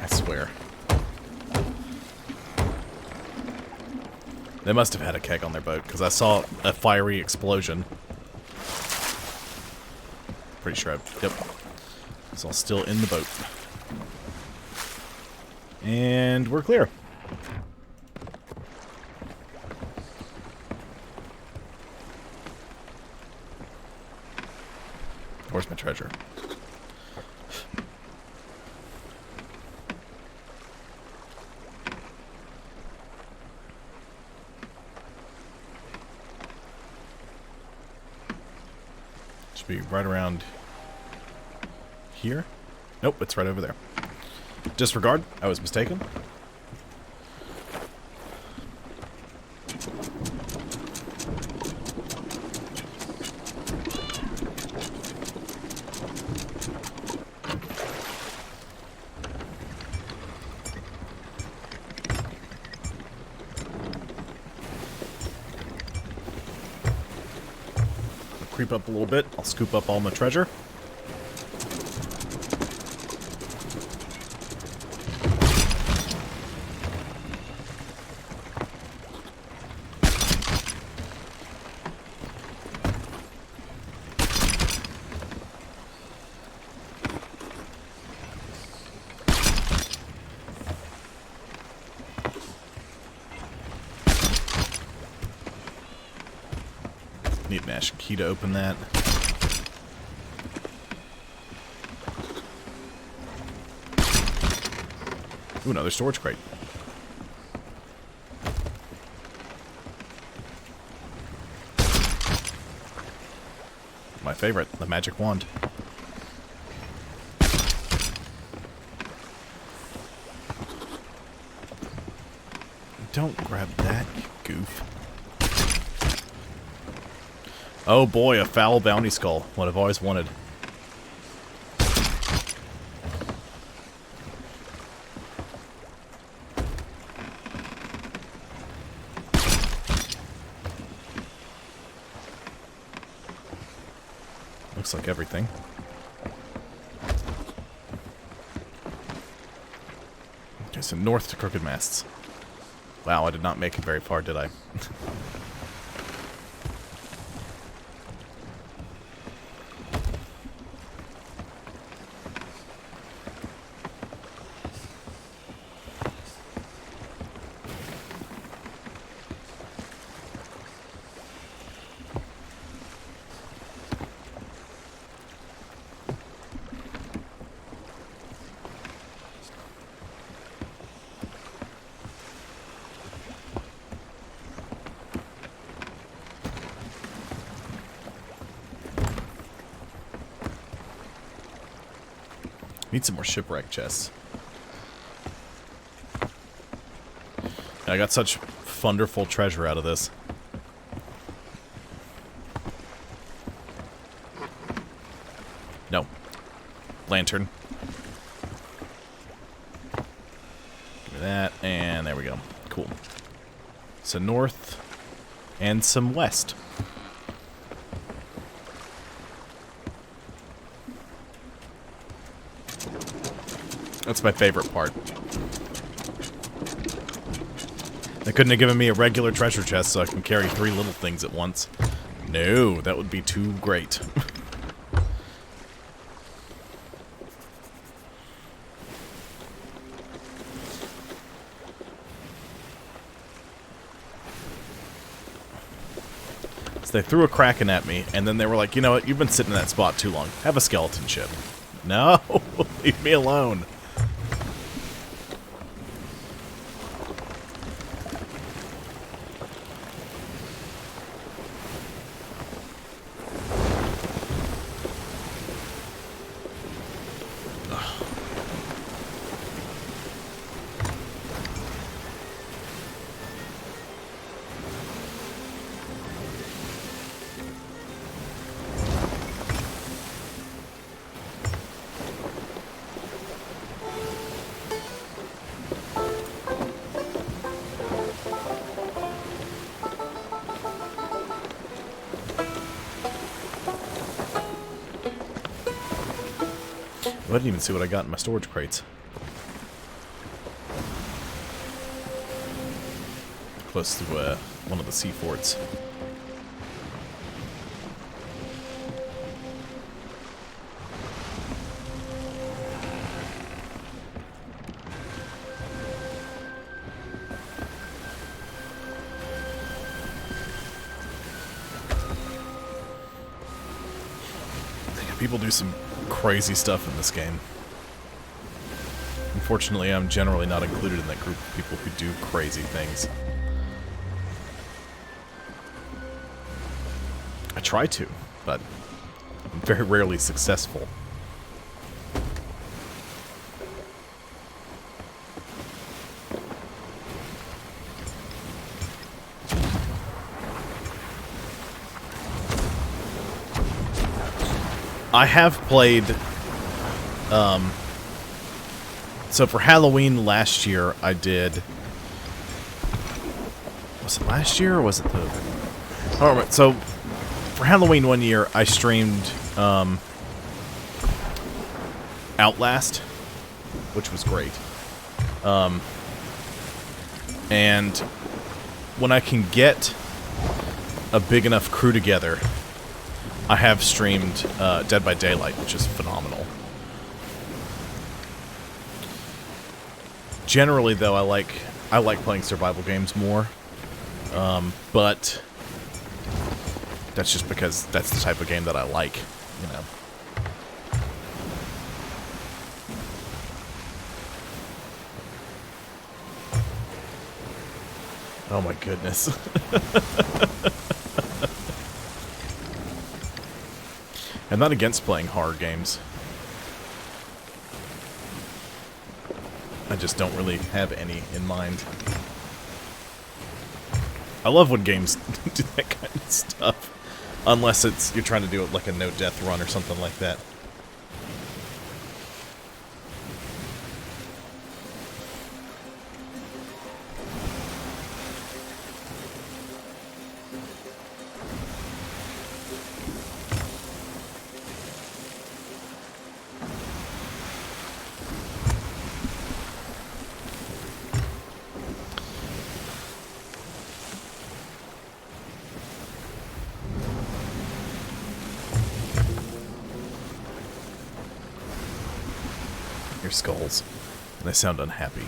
I swear. They must have had a keg on their boat, because I saw a fiery explosion. Pretty sure yep. It's all still in the boat. And we're clear. Where's my treasure? Should be right around here. Nope, it's right over there. Disregard. I was mistaken. Creep up a little bit. I'll scoop up all my treasure. Need mash key to open that. Ooh, another storage crate. My favorite, the magic wand. Don't grab that, you goof. Oh boy, a foul bounty skull. What I've always wanted. Looks like everything. Okay, so north to Crooked Masts. Wow, I did not make it very far, did I? Need some more shipwreck chests. I got such wonderful treasure out of this. No. Lantern. Give me that, and there we go. Cool. So north and some west. That's my favorite part. They couldn't have given me a regular treasure chest so I can carry 3 little things at once. No, that would be too great. they threw a Kraken at me, and then they were like, you know what, you've been sitting in that spot too long. Have a skeleton ship. No, leave me alone. I didn't even see what I got in my storage crates. Close to one of the sea forts. People do some crazy stuff in this game. Unfortunately, I'm generally not included in that group of people who do crazy things. I try to, but I'm very rarely successful. I have played, so for Halloween last year, I did, was it last year or was it the, I don't remember. So for Halloween one year, I streamed, Outlast, which was great. And when I can get a big enough crew together, I have streamed Dead by Daylight, which is phenomenal. Generally, though, I like playing survival games more, but that's just because that's the type of game that I like, you know. Oh my goodness. I'm not against playing horror games. I just don't really have any in mind. I love when games do that kind of stuff. Unless it's you're trying to do it like a no-death run or something like that. Skulls, and they sound unhappy.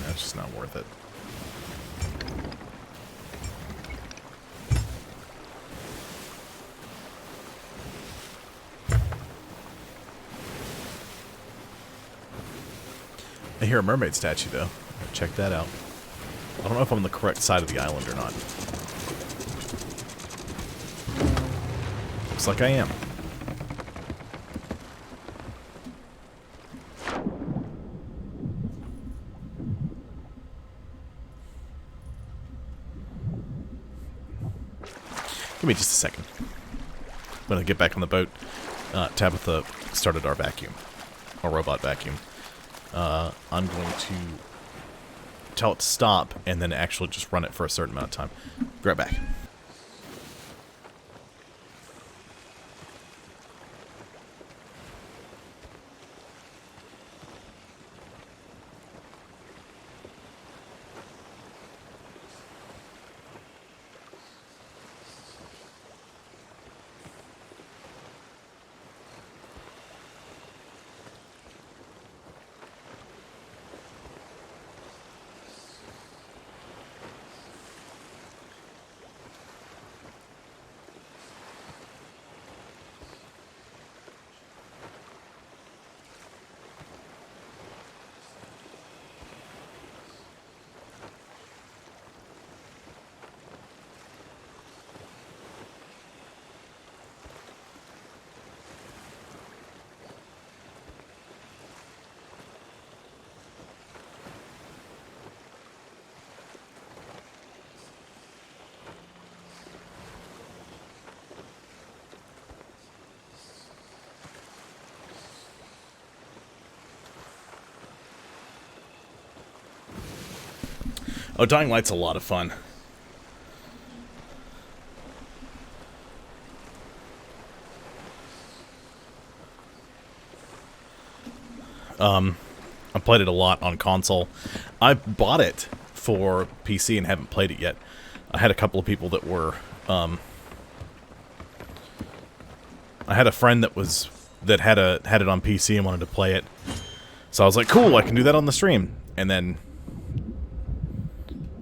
It's just not worth it. I hear a mermaid statue, though. Check that out. I don't know if I'm on the correct side of the island or not. Looks like I am. Give me just a second. When I get back on the boat, Tabitha started our vacuum. Our robot vacuum. I'm going to tell it to stop and then actually just run it for a certain amount of time. Be right back. Oh, Dying Light's a lot of fun. I played it a lot on console. I bought it for PC and haven't played it yet. I had a couple of people that were, I had a friend that had it on PC and wanted to play it. So I was like, cool, I can do that on the stream. And then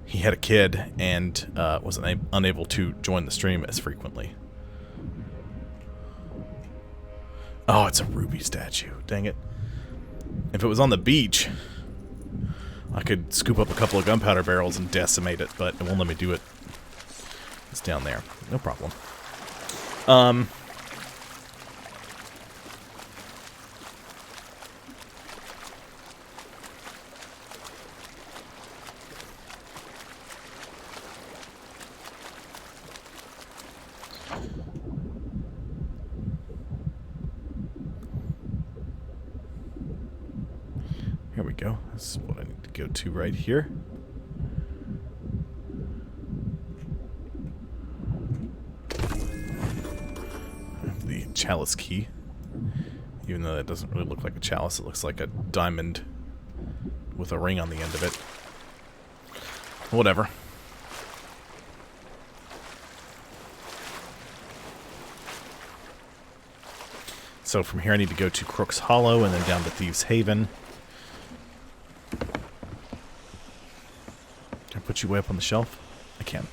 he had a kid and was unable to join the stream as frequently. Oh, it's a ruby statue. Dang it. If it was on the beach, I could scoop up a couple of gunpowder barrels and decimate it, but it won't let me do it. It's down there. No problem. Here we go. This is what I need to go to right here. I have the chalice key. Even though that doesn't really look like a chalice, it looks like a diamond with a ring on the end of it. Whatever. So from here I need to go to Crook's Hollow and then down to Thieves Haven. Can I put you way up on the shelf? I can.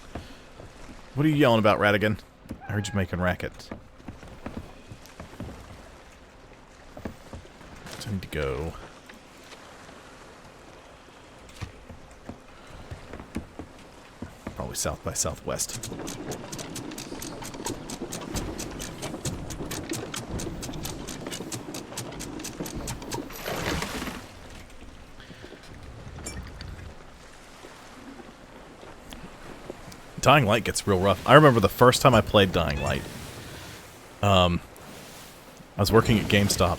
What are you yelling about, Radigan? I heard you making racket. So I need to go... probably south by southwest. Dying Light gets real rough. I remember the first time I played Dying Light. I was working at GameStop.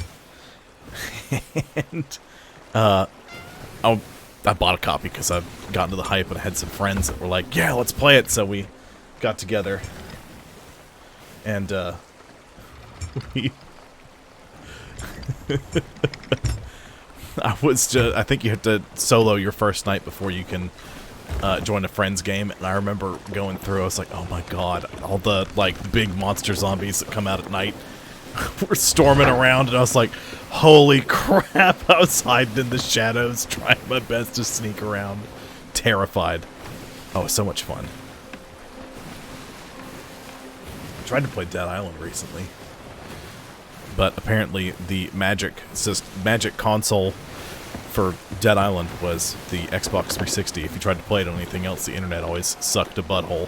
And I bought a copy because I've gotten to the hype and I had some friends that were like, yeah, let's play it. So we got together. And we... I think you have to solo your first night before you can join a friend's game, and I remember going through, I was like, oh my god, all the, like, big monster zombies that come out at night were storming around, and I was like, holy crap, I was hiding in the shadows, trying my best to sneak around, terrified. Oh, it was so much fun. I tried to play Dead Island recently, but apparently the magic console for Dead Island was the Xbox 360. If you tried to play it on anything else, the internet always sucked a butthole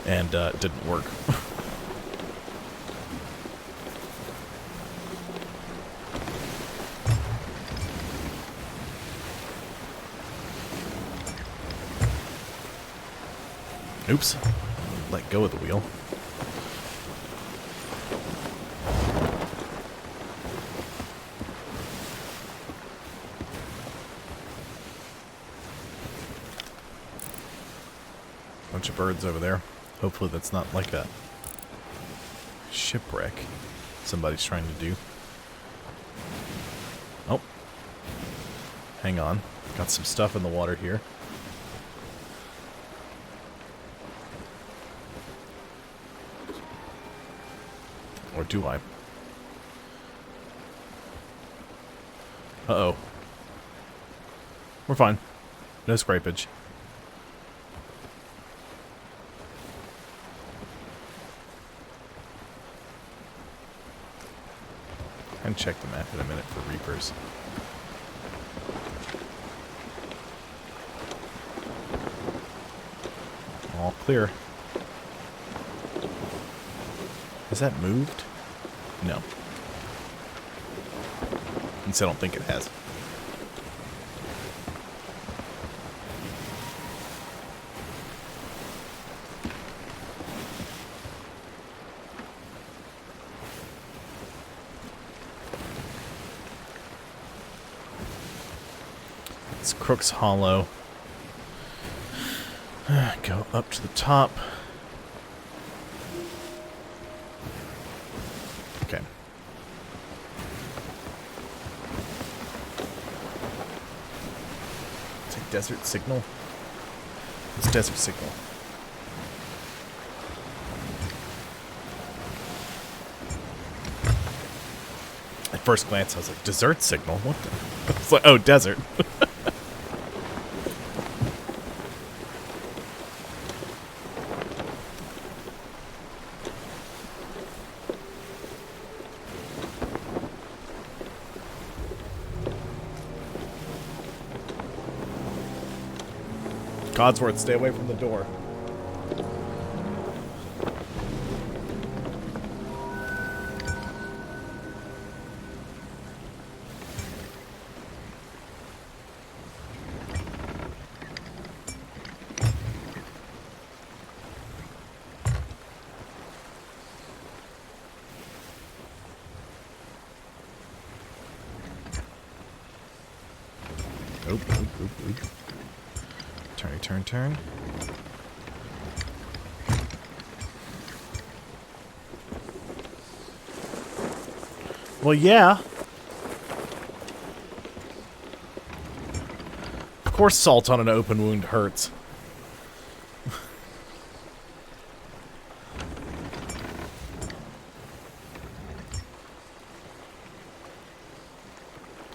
and didn't work. Oops. Let go of the wheel. Bunch of birds over there. Hopefully that's not like a shipwreck somebody's trying to do. Oh. Hang on. Got some stuff in the water here. Or do I? Uh-oh. We're fine. No scrapage. And check the map in a minute for Reapers. All clear. Has that moved? No. At least I don't think it has. It's Crook's Hollow. Go up to the top. Okay. Take desert signal. It's desert signal. At first glance, I was like, desert signal? What the? It's like, oh, desert. Codsworth, stay away from the door. Oop, oop, oop, oop. Turn, turn, turn. Well, yeah. Of course salt on an open wound hurts.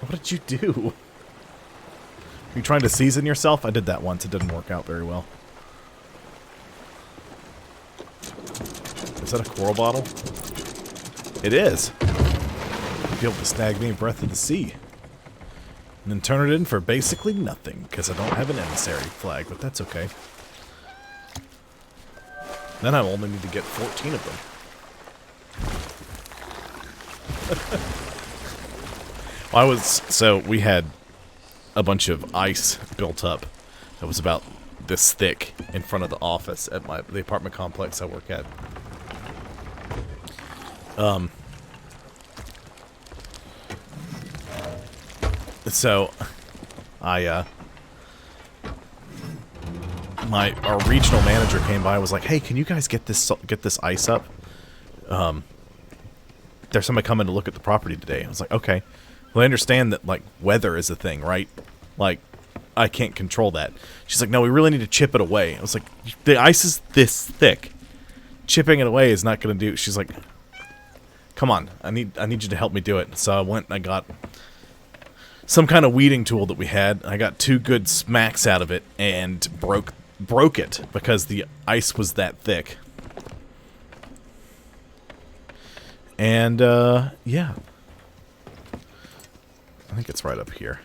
What did you do? Are you trying to season yourself? I did that once. It didn't work out very well. Is that a coral bottle? It is. You'll be able to snag me Breath of the Sea. And then turn it in for basically nothing, because I don't have an emissary flag, but that's okay. Then I only need to get 14 of them. So we had a bunch of ice built up that was about this thick in front of the office at the apartment complex I work at. So our regional manager came by and was like, "Hey, can you guys get this ice up? There's somebody coming to look at the property today." I was like, "Okay." Well, I understand that, like, weather is a thing, right? Like, I can't control that. She's like, "No, we really need to chip it away." I was like, "The ice is this thick. Chipping it away is not going to do." She's like, "Come on, I need you to help me do it." So I went and I got some kind of weeding tool that we had. I got 2 good smacks out of it and broke it because the ice was that thick. And yeah. I think it's right up here.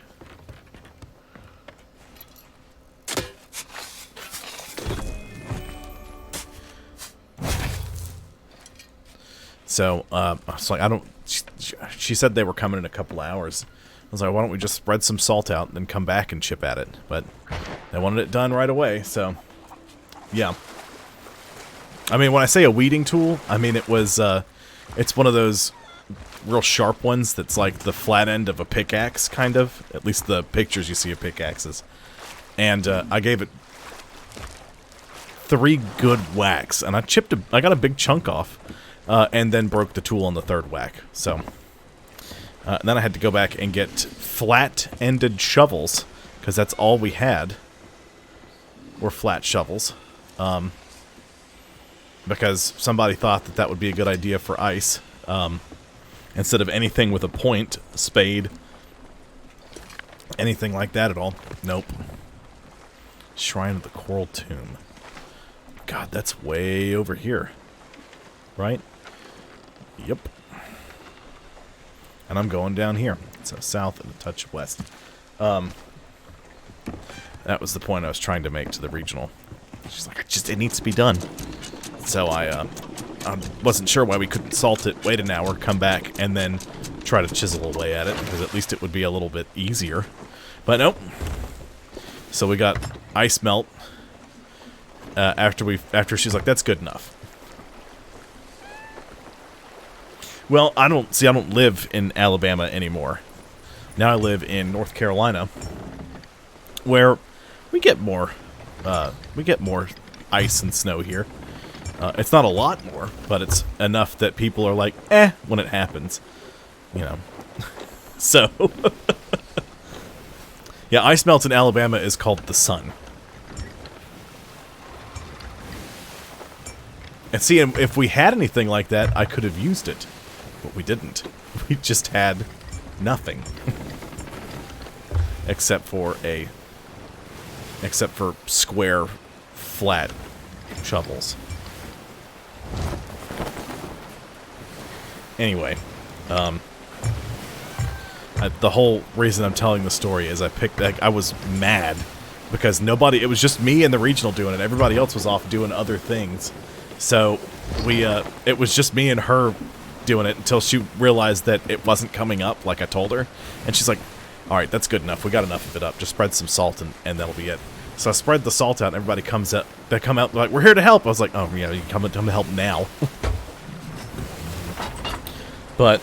So, I was like, she said they were coming in a couple hours. I was like, why don't we just spread some salt out and then come back and chip at it? But they wanted it done right away, so, yeah. I mean, when I say a weeding tool, I mean it was, it's one of those real sharp ones that's like the flat end of a pickaxe, kind of. At least the pictures you see of pickaxes. And I gave it 3 good whacks, and I got a big chunk off, and then broke the tool on the 3rd whack. So then I had to go back and get flat-ended shovels, because that's all we had were flat shovels. Because somebody thought that would be a good idea for ice. Instead of anything with a point, spade, anything like that at all. Nope. Shrine of the Coral Tomb. God, that's way over here. Right? Yep. And I'm going down here. So south and a touch west. That was the point I was trying to make to the regional. She's like, it needs to be done. So I wasn't sure why we couldn't salt it, wait an hour, come back, and then try to chisel away at it, because at least it would be a little bit easier. But nope. So we got ice melt after she's like, that's good enough. Well, I don't live in Alabama anymore. Now I live in North Carolina, where we get more We get more ice and snow here. It's not a lot more, but it's enough that people are like, eh, when it happens. You know. So, yeah, ice melt in Alabama is called the sun. And see, if we had anything like that, I could have used it. But we didn't. We just had nothing. Except for square, flat shovels. Anyway, the whole reason I'm telling the story is I was mad because it was just me and the regional doing it. Everybody else was off doing other things. So it was just me and her doing it until she realized that it wasn't coming up like I told her. And she's like, all right, that's good enough. We got enough of it up. Just spread some salt and that'll be it. So I spread the salt out and everybody comes up. They come out like, we're here to help. I was like, oh, yeah, you can come to help now. But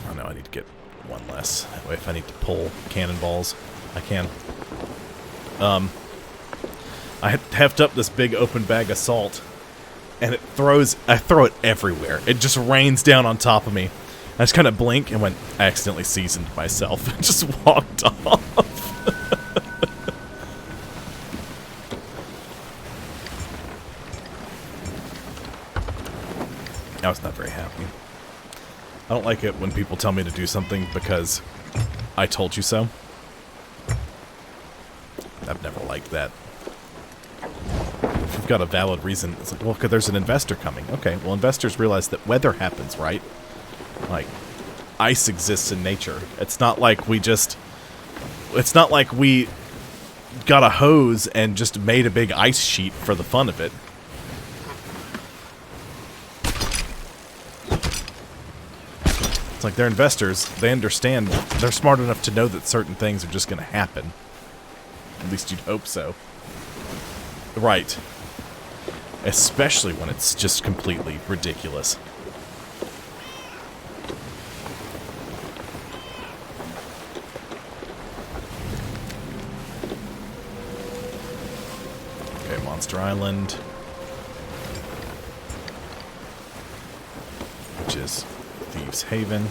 oh no, I need to get one less. That way if I need to pull cannonballs, I can. I heft up this big open bag of salt, and I throw it everywhere. It just rains down on top of me. I just kind of blink and went, I accidentally seasoned myself and just walked off. I was not very happy. I don't like it when people tell me to do something because I told you so. I've never liked that. If you've got a valid reason, it's like, well, because there's an investor coming. Okay, well, investors realize that weather happens, right? Like, ice exists in nature. It's not like we got a hose and just made a big ice sheet for the fun of it. It's like they're investors. They understand. They're smart enough to know that certain things are just going to happen. At least you'd hope so. Right. Especially when it's just completely ridiculous. Okay, Monster Island. Which is Thieves' Haven.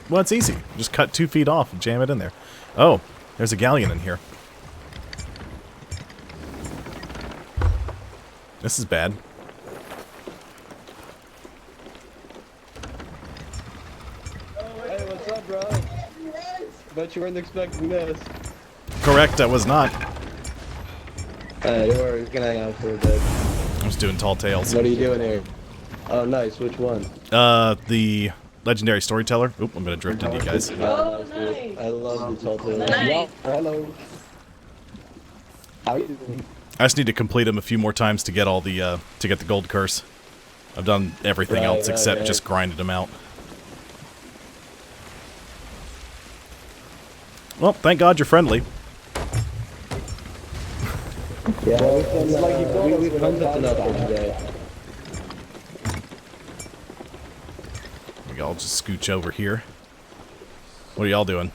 Well, it's easy. Just cut 2 feet off and jam it in there. Oh, there's a galleon in here. This is bad.
Hey, what's up, bro? Bet you weren't expecting this.
Correct, I was not.
Hey, don't worry, we can hang out for a bit.
I was doing Tall Tales.
What are you doing here? Oh, nice. Which one?
The Legendary Storyteller. Oop, I'm gonna drift into you guys.
Oh, nice. I love the Tall Tales. Yeah, hello. How you doing?
I just need to complete them a few more times to get all the to get the gold curse. I've done everything else except just grinded them out. Well, thank God you're friendly.
Yeah, we've done something up for today.
I'll just scooch over here. What are y'all doing?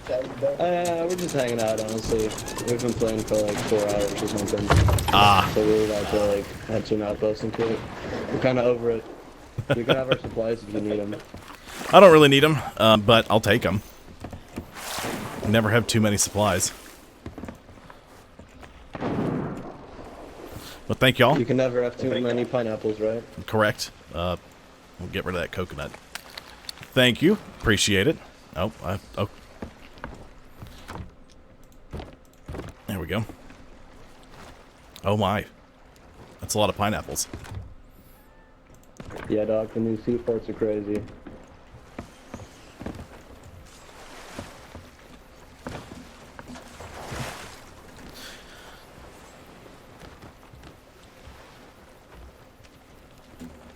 We're just hanging out, honestly. We've been playing for like 4 hours or something.
Ah.
So we were about to like head to an outpost and quit. We're kind of over it. We can have our supplies if you need them.
I don't really need them, but I'll take them. Never have too many supplies. But thank y'all.
You can never have too many pineapples, right?
Correct. We'll get rid of that coconut. Thank you. Appreciate it. Oh, there we go. Oh my. That's a lot of pineapples.
Yeah, Doc, the new seaports are crazy.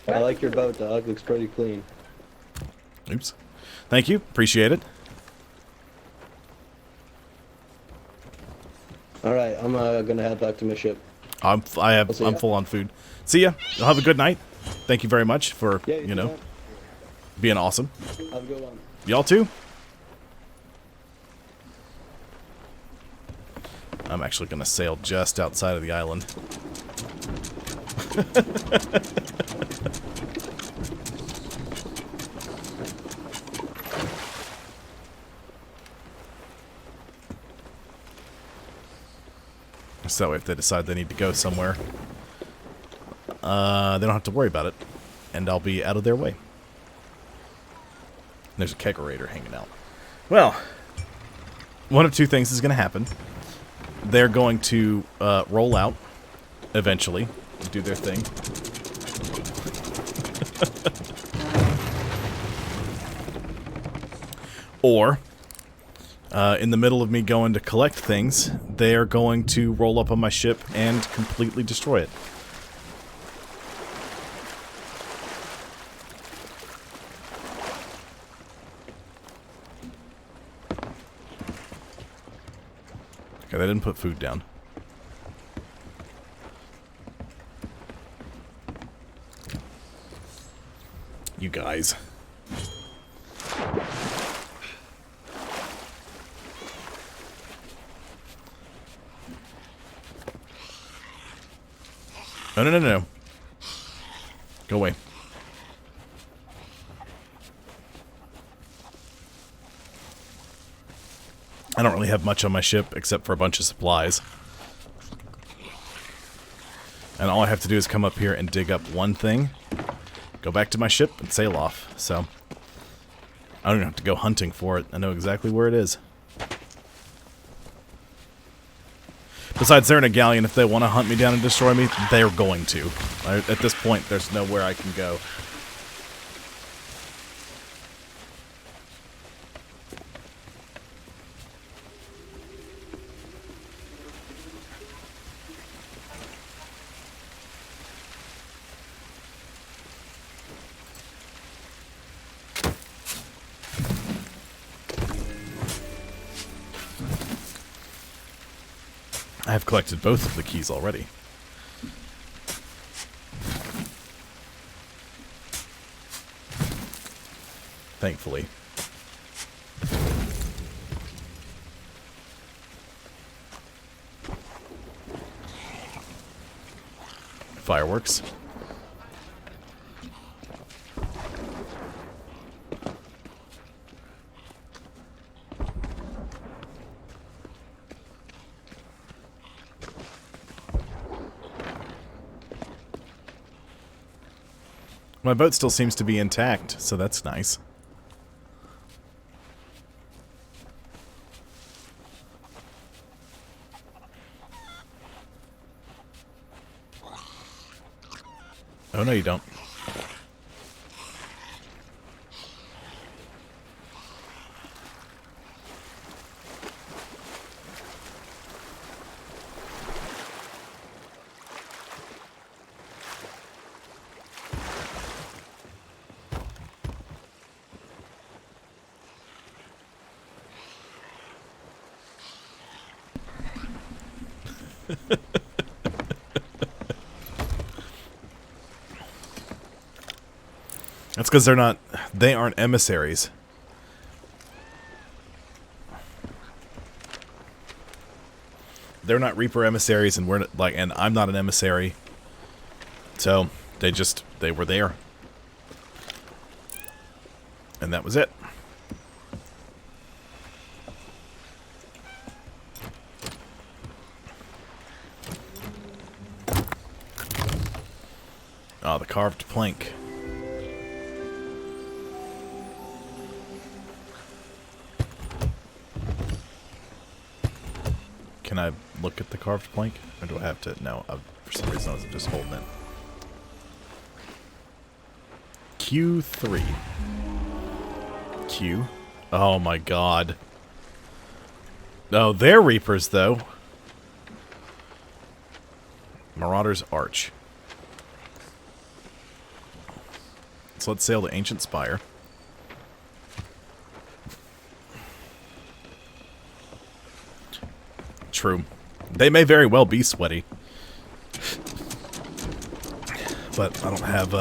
I like your boat, dog. Looks pretty clean.
Oops. Thank you. Appreciate it.
All right, I'm gonna head back to my ship.
I'm
see ya.
full on food. See ya. You'll have a good night. Thank you very much for,
Yeah,
you know, being awesome.
Have a good one.
Y'all too. I'm actually going to sail just outside of the island. So that way if they decide they need to go somewhere, they don't have to worry about it. And I'll be out of their way. There's a kegerator hanging out. Well, one of two things is going to happen. They're going to roll out eventually, do their thing. Or, in the middle of me going to collect things, they are going to roll up on my ship and completely destroy it. Okay, they didn't put food down. You guys. No, no, no, no. Go away. I don't really have much on my ship except for a bunch of supplies. And all I have to do is come up here and dig up one thing, go back to my ship, and sail off. So, I don't even have to go hunting for it. I know exactly where it is. Besides, they're in a galleon. If they want to hunt me down and destroy me, they're going to. At this point, there's nowhere I can go. I have collected both of the keys already. Thankfully. Fireworks. My boat still seems to be intact, so that's nice. Oh, no, you don't. That's because they aren't emissaries. They're not Reaper emissaries, and and I'm not an emissary. So they were there. And that was it. Oh, the carved plank. Can I look at the carved plank? Or do I have to? No, for some reason I was just holding it. Q3. Q. Oh my god. No, they're Reapers though. Marauder's Arch. so let's sail to Ancient Spire. True. They may very well be sweaty. But I don't have,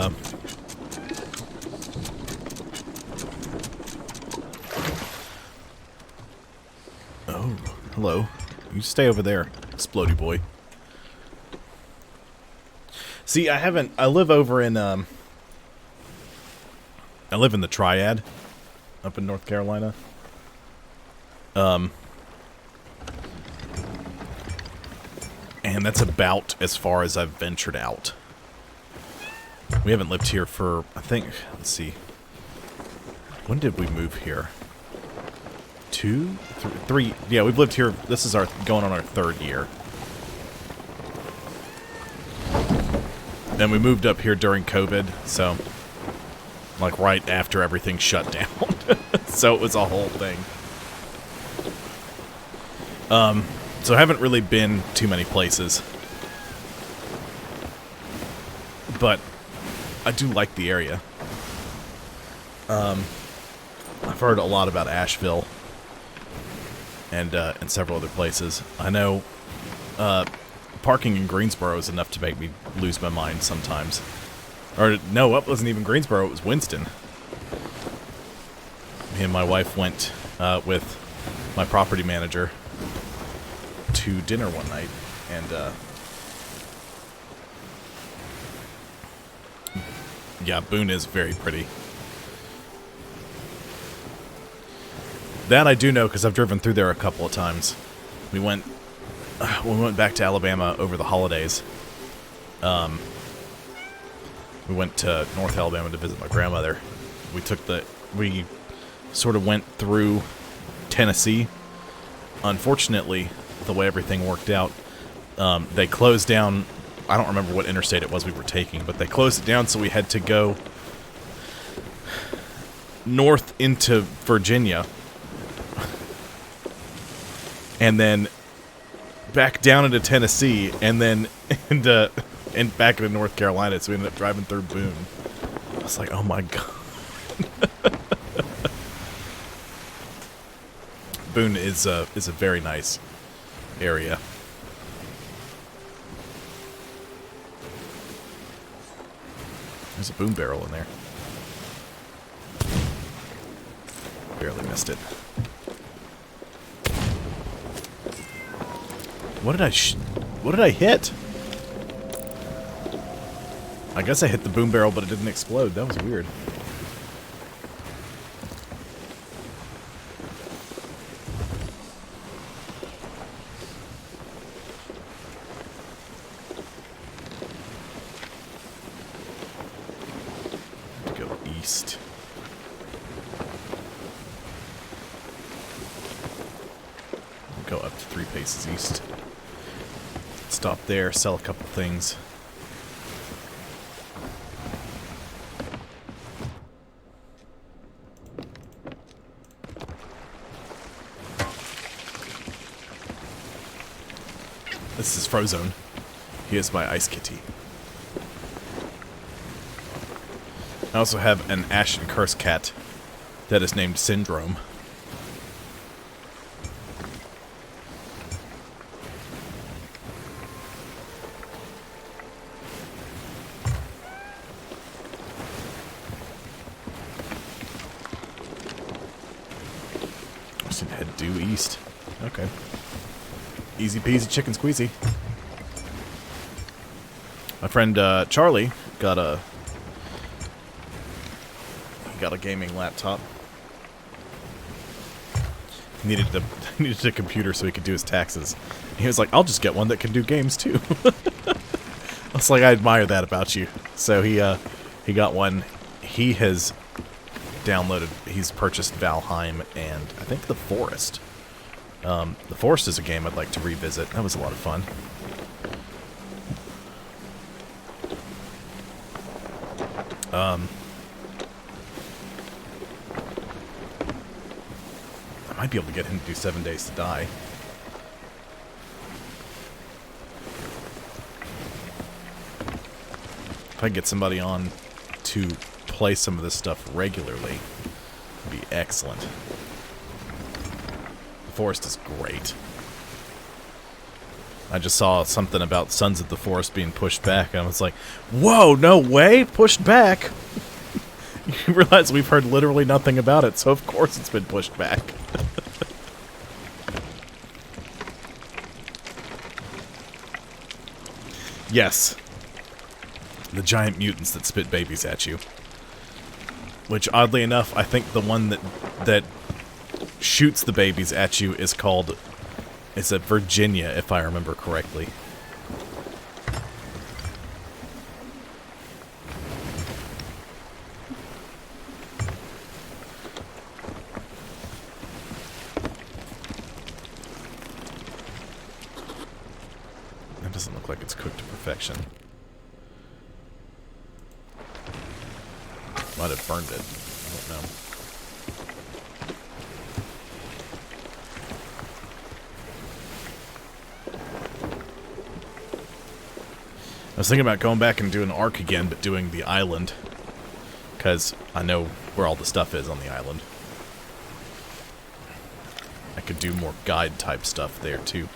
Oh, hello. You stay over there, Explodey boy. See, I live over in, I live in the Triad, up in North Carolina. And that's about as far as I've ventured out. We haven't lived here for, I think, let's see. When did we move here? 2? 3? Yeah, we've lived here, this is going on our 3rd year. And we moved up here during COVID, so, like, right after everything shut down. So it was a whole thing. So I haven't really been too many places. But I do like the area. I've heard a lot about Asheville and several other places. I know parking in Greensboro is enough to make me lose my mind sometimes. Or, no, it wasn't even Greensboro, it was Winston. Me and my wife went with my property manager to dinner one night, and yeah, Boone is very pretty. That I do know because I've driven through there a couple of times. We went back to Alabama over the holidays. We went to North Alabama to visit my grandmother. We sort of went through Tennessee. Unfortunately, the way everything worked out, they closed down. I don't remember what interstate it was we were taking, but they closed it down, so we had to go north into Virginia and then back down into Tennessee and then and back into North Carolina, so we ended up driving through Boone. I was like, oh my god. Boone is a very nice area. There's a boom barrel in there. Barely missed it. What did I hit? I guess I hit the boom barrel, but it didn't explode. That was weird. Go east. Go up to 3 paces east. Stop there, sell a couple things. This is Frozone. He is my ice kitty. I also have an Ashen Curse cat that is named Syndrome. Just gonna head due east. Okay. Easy peasy chicken squeezy. My friend Charlie got a gaming laptop. He needed a computer so he could do his taxes. He was like, "I'll just get one that can do games too." I was like, "I admire that about you." So he got one. He has he's purchased Valheim and I think The Forest. The Forest is a game I'd like to revisit. That was a lot of fun. I might be able to get him to do 7 Days to Die. If I can get somebody on to play some of this stuff regularly, it'd be excellent. The Forest is great. I just saw something about Sons of the Forest being pushed back, and I was like, whoa, no way, pushed back? You realize we've heard literally nothing about it, so of course it's been pushed back. Yes. The giant mutants that spit babies at you. Which, oddly enough, I think the one that shoots the babies at you is called... It's at Virginia, if I remember correctly. That doesn't look like it's cooked to perfection. Might have burned it. I don't know. I was thinking about going back and doing Ark again, but doing the island. Because I know where all the stuff is on the island. I could do more guide type stuff there too.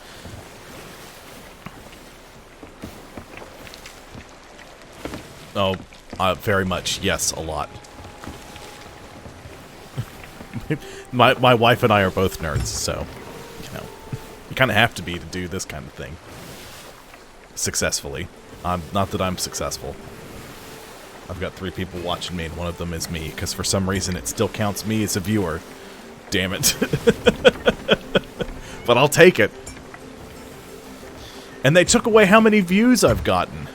Oh, very much. Yes, a lot. my wife and I are both nerds, so, you know, you kind of have to be to do this kind of thing. Successfully. Not that I'm successful. I've got 3 people watching me, and one of them is me, because for some reason it still counts me as a viewer. Damn it. But I'll take it. And they took away how many views I've gotten.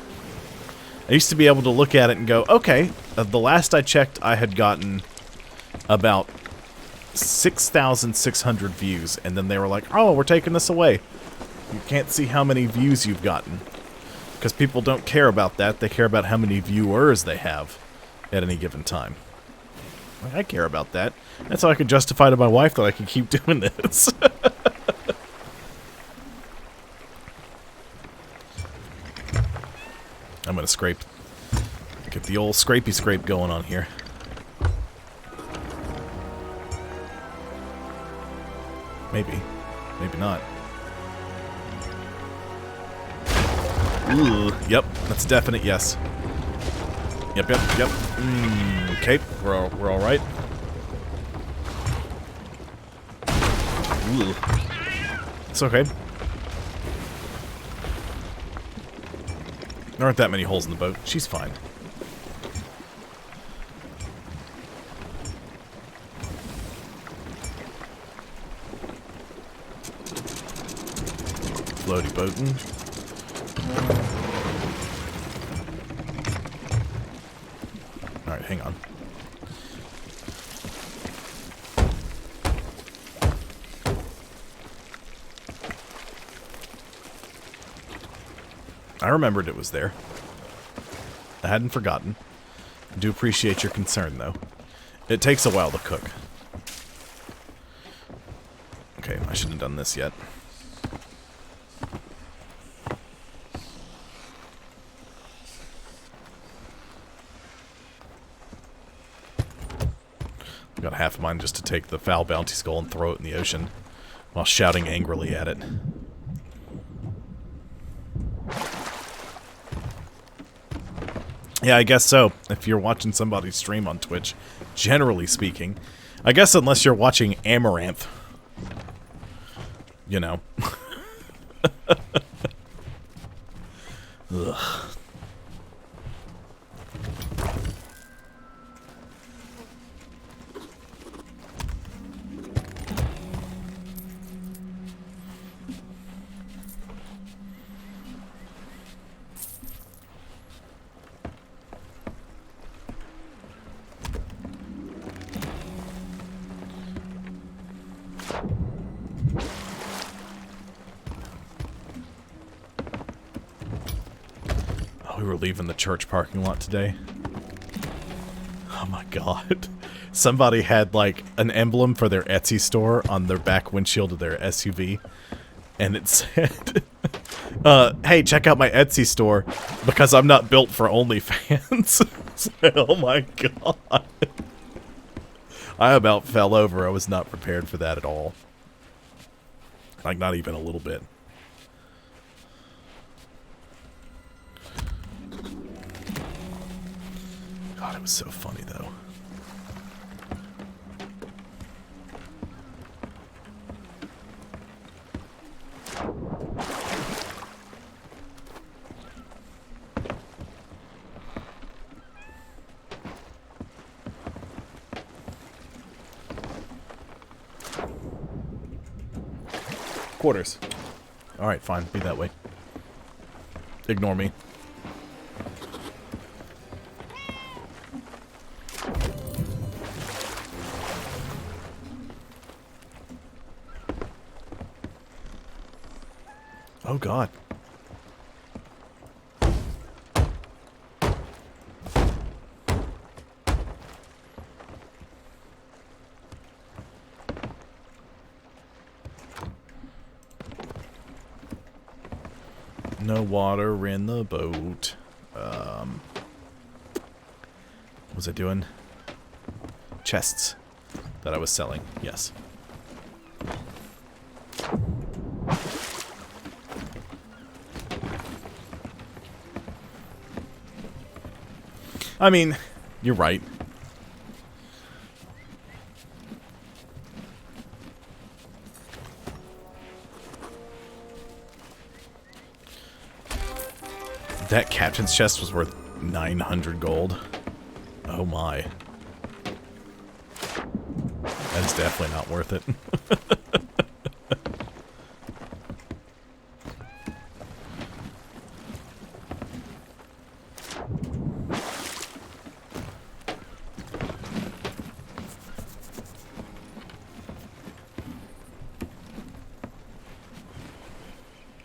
I used to be able to look at it and go, okay, the last I checked, I had gotten about 6,600 views, and then they were like, oh, we're taking this away. You can't see how many views you've gotten. Because people don't care about that, they care about how many viewers they have at any given time. I care about that. That's how I can justify to my wife that I can keep doing this. I'm gonna scrape. Get the old scrapey scrape going on here. Maybe. Maybe not. Ooh, yep, that's a definite yes. Yep. Okay, we're all right. Ooh. It's okay. There aren't that many holes in the boat. She's fine. Floaty boatin'. Alright, hang on. I remembered it was there. I hadn't forgotten. I do appreciate your concern, though. It takes a while to cook. Okay, I shouldn't have done this yet. I got half of mine just to take the foul bounty skull and throw it in the ocean while shouting angrily at it. Yeah, I guess so. If you're watching somebody stream on Twitch, generally speaking. I guess unless you're watching Amaranth. You know. Ugh. We were leaving the church parking lot today. Oh my god. Somebody had like an emblem for their Etsy store on their back windshield of their SUV. And it said, hey, check out my Etsy store because I'm not built for OnlyFans. Oh my god. I about fell over. I was not prepared for that at all. Like, not even a little bit. God, it was so funny, though. Quarters. Alright, fine. Be that way. Ignore me. Oh god. No water in the boat. What was I doing? Chests that I was selling. Yes. I mean, you're right. That captain's chest was worth 900 gold. Oh my. That is definitely not worth it.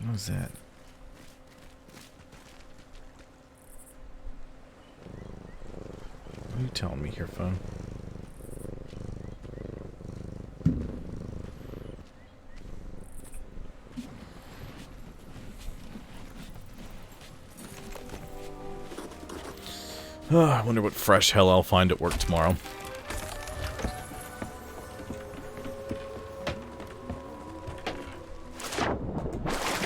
What was that? What are you telling me here, phone? I wonder what fresh hell I'll find at work tomorrow.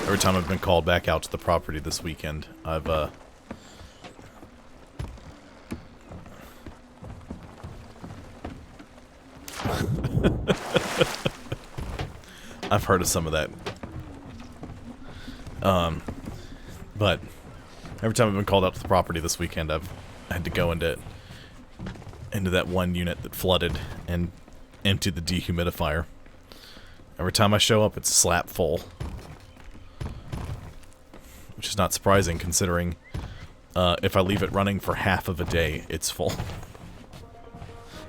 Every time I've been called back out to the property this weekend, I've I've heard of some of that. But every time I've been called out to the property this weekend, I've had to go into that one unit that flooded and empty the dehumidifier. Every time I show up, it's slap full. Which is not surprising, considering if I leave it running for half of a day, it's full.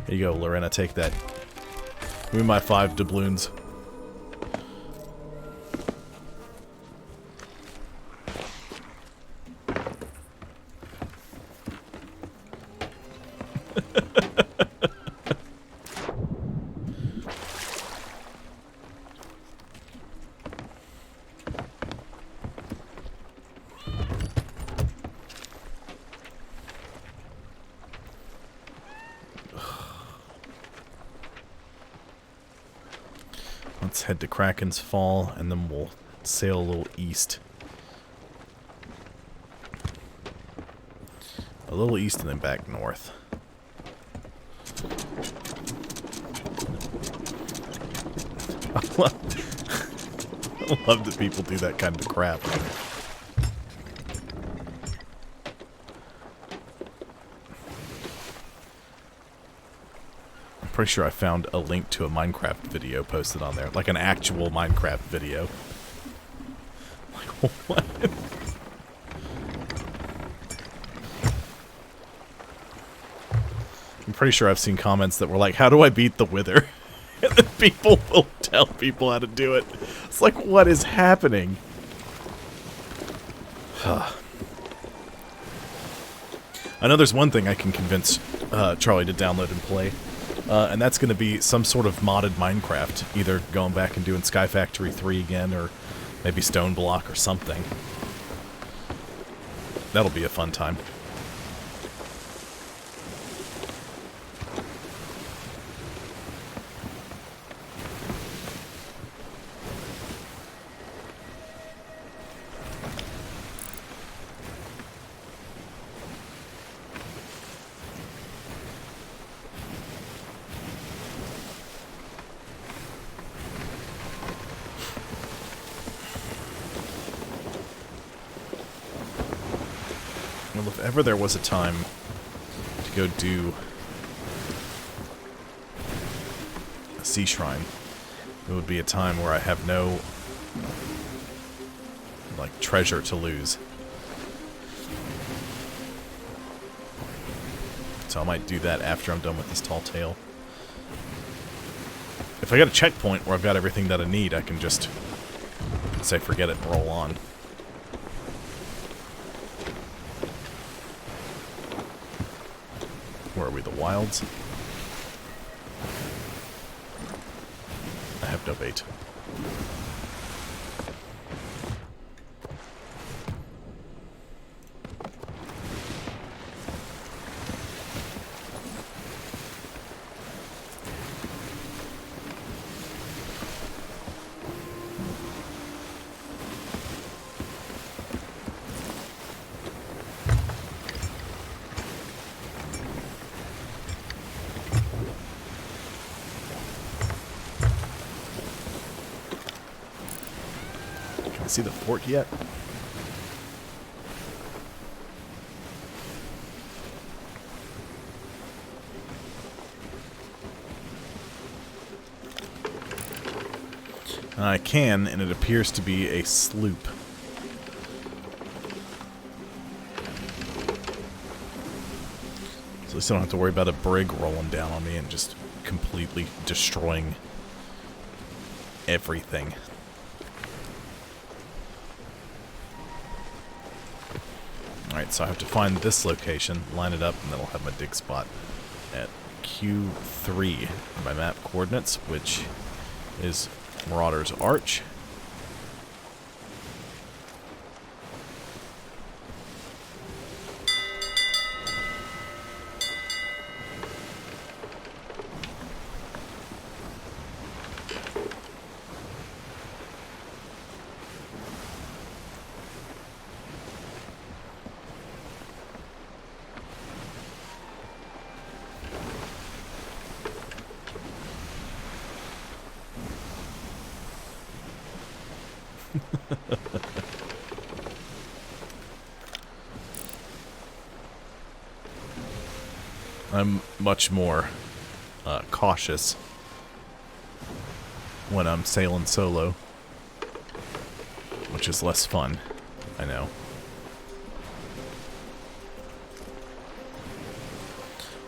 Here you go, Lorena, take that. Give me my 5 doubloons. Let's head to Kraken's Fall, and then we'll sail a little east. A little east and then back north. I love that people do that kind of crap. Pretty sure I found a link to a Minecraft video posted on there, like an actual Minecraft video. Like, what? I'm pretty sure I've seen comments that were like, how do I beat the Wither? And then people will tell people how to do it. It's like, what is happening? I know there's one thing I can convince Charlie to download and play. And that's going to be some sort of modded Minecraft. Either going back and doing Sky Factory 3 again, or maybe Stone Block or something. That'll be a fun time. If ever there was a time to go do a sea shrine, it would be a time where I have no, like, treasure to lose. So I might do that after I'm done with this tall tale. If I got a checkpoint where I've got everything that I need, I can just say forget it and roll on. Where are we, the wilds? I have no bait. See the fort yet? I can, and it appears to be a sloop. So at least I don't have to worry about a brig rolling down on me and just completely destroying everything. Alright, so I have to find this location, line it up, and then I'll have my dig spot at Q3 in my map coordinates, which is Marauder's Arch. I'm much more cautious when I'm sailing solo, which is less fun, I know.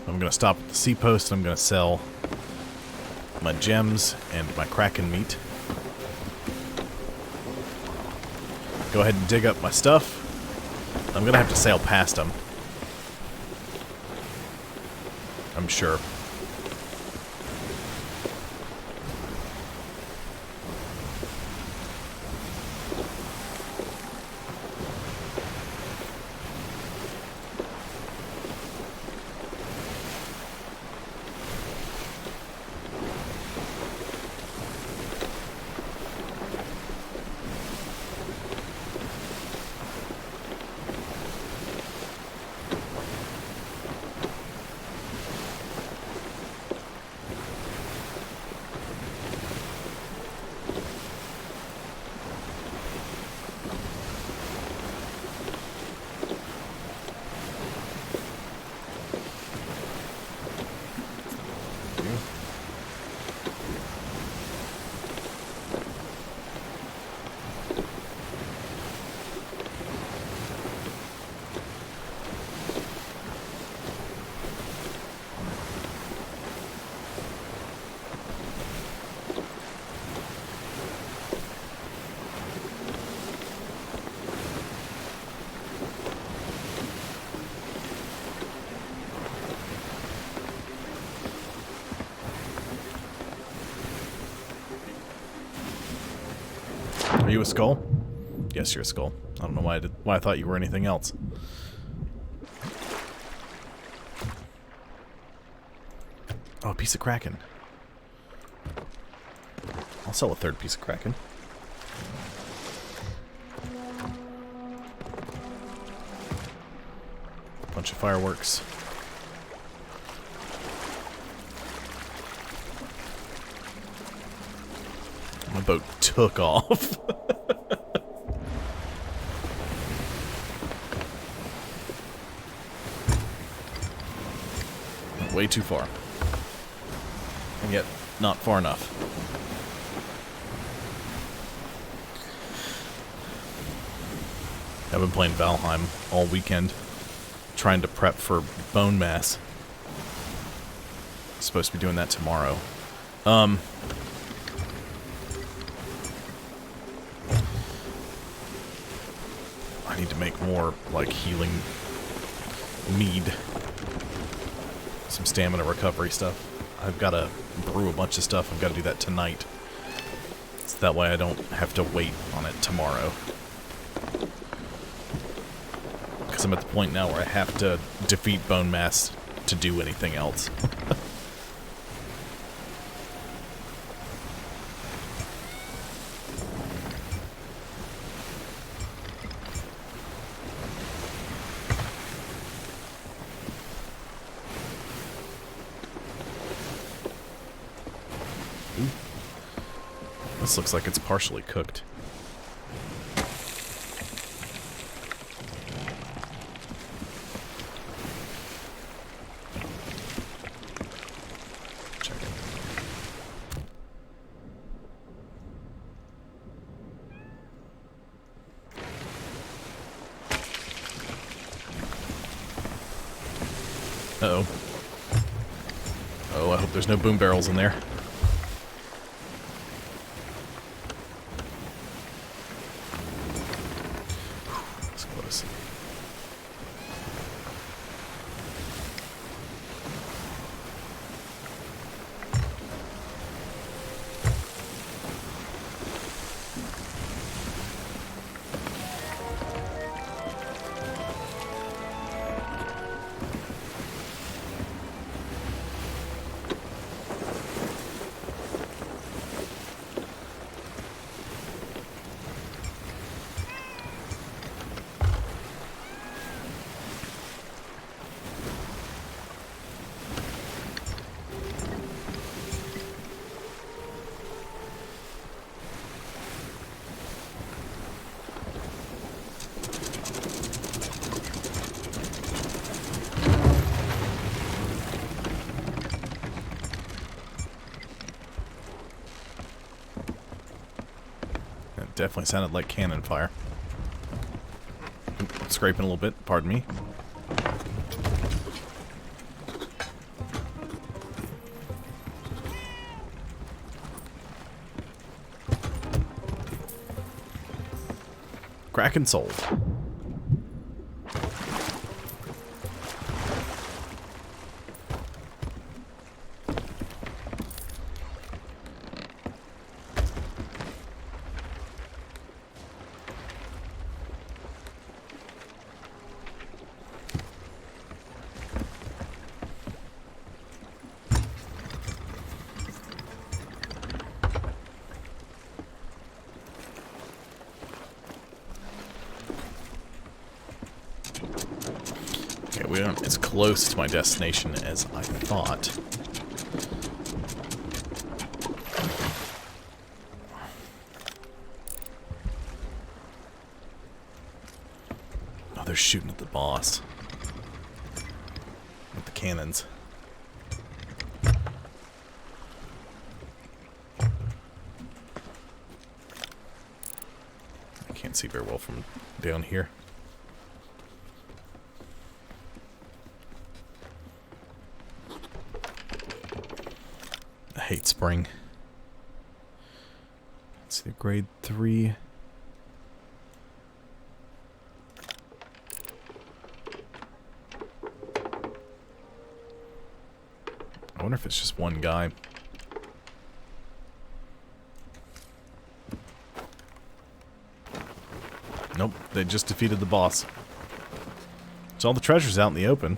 I'm going to stop at the sea post and I'm going to sell my gems and my kraken meat. Go ahead and dig up my stuff. I'm going to have to sail past them, I'm sure. Are you a skull? Yes, you're a skull. I don't know why I thought you were anything else. Oh, a piece of kraken. I'll sell a third piece of kraken. Bunch of fireworks. My boat took off. way too far. And yet, not far enough. I've been playing Valheim all weekend, trying to prep for Bone Mass. Supposed to be doing that tomorrow. I need to make more, like, healing mead. Some stamina recovery stuff. I've got to brew a bunch of stuff. I've got to do that tonight. So that way I don't have to wait on it tomorrow. Because I'm at the point now where I have to defeat Bone Mass to do anything else. This looks like it's partially cooked. Check it. Uh-oh. Oh, I hope there's no boom barrels in there. Definitely sounded like cannon fire. Scraping a little bit, pardon me. Kraken sold. We aren't as close to my destination as I thought. Oh, they're shooting at the boss. With the cannons. I can't see very well from down here. Hate spring. Let's see, grade 3. I wonder if it's just one guy. Nope, they just defeated the boss. So all the treasure's out in the open.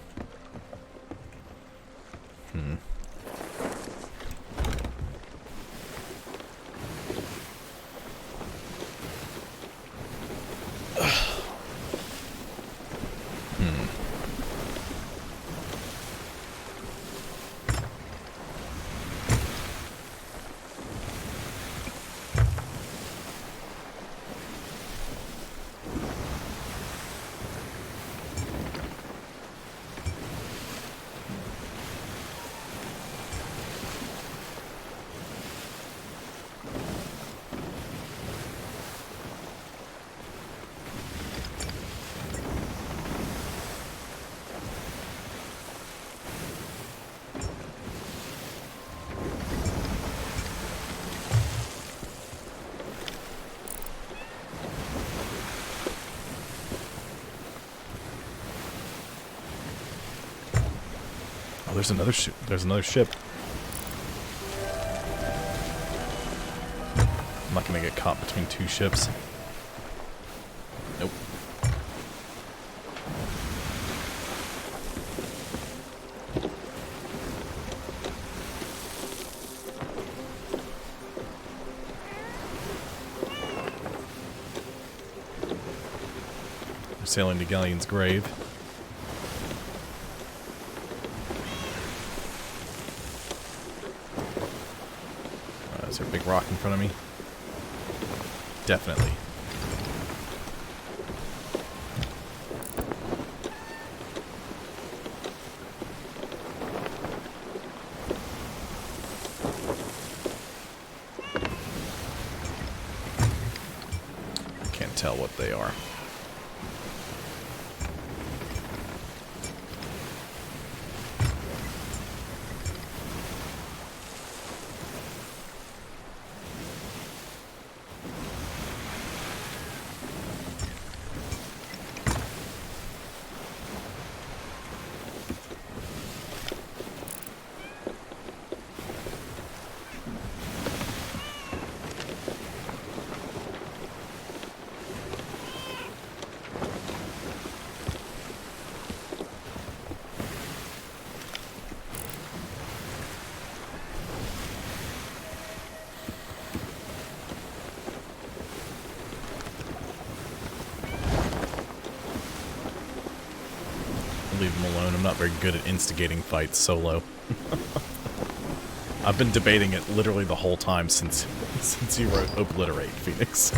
there's another ship. There's another ship. I'm not gonna get caught between two ships. Nope. We're sailing to Galleon's grave. Is there a big rock in front of me? Definitely. Can't tell what they are. Leave him alone. I'm not very good at instigating fights solo. I've been debating it literally the whole time since you wrote Obliterate, Phoenix.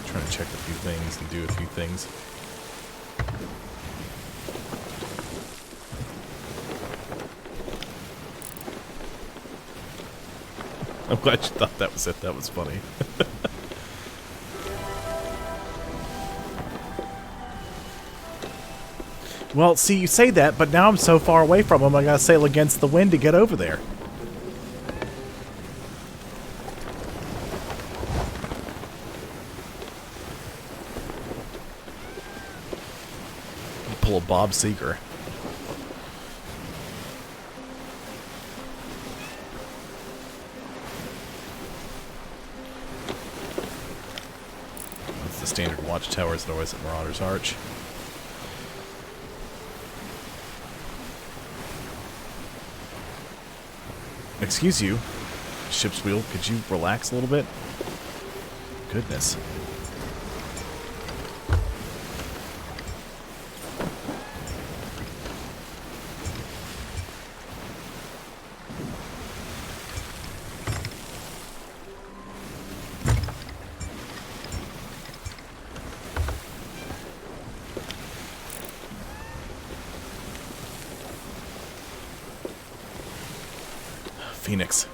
Trying to check a few things and do a few things. I'm glad you thought that was it. That was funny. Well, see, you say that, but now I'm so far away from them, I gotta sail against the wind to get over there. Pull a Bob Seeger. That's the standard watchtowers that always at Marauder's Arch. Excuse you, ship's wheel, could you relax a little bit? Goodness. Phoenix.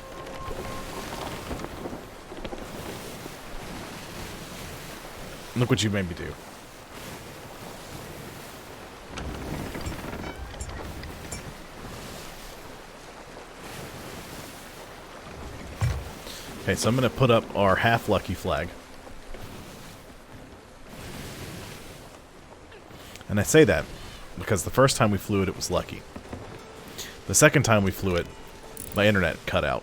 Look what you made me do. Okay, so I'm going to put up our half-lucky flag. And I say that because the first time we flew it, it was lucky. The second time we flew it, my internet cut out.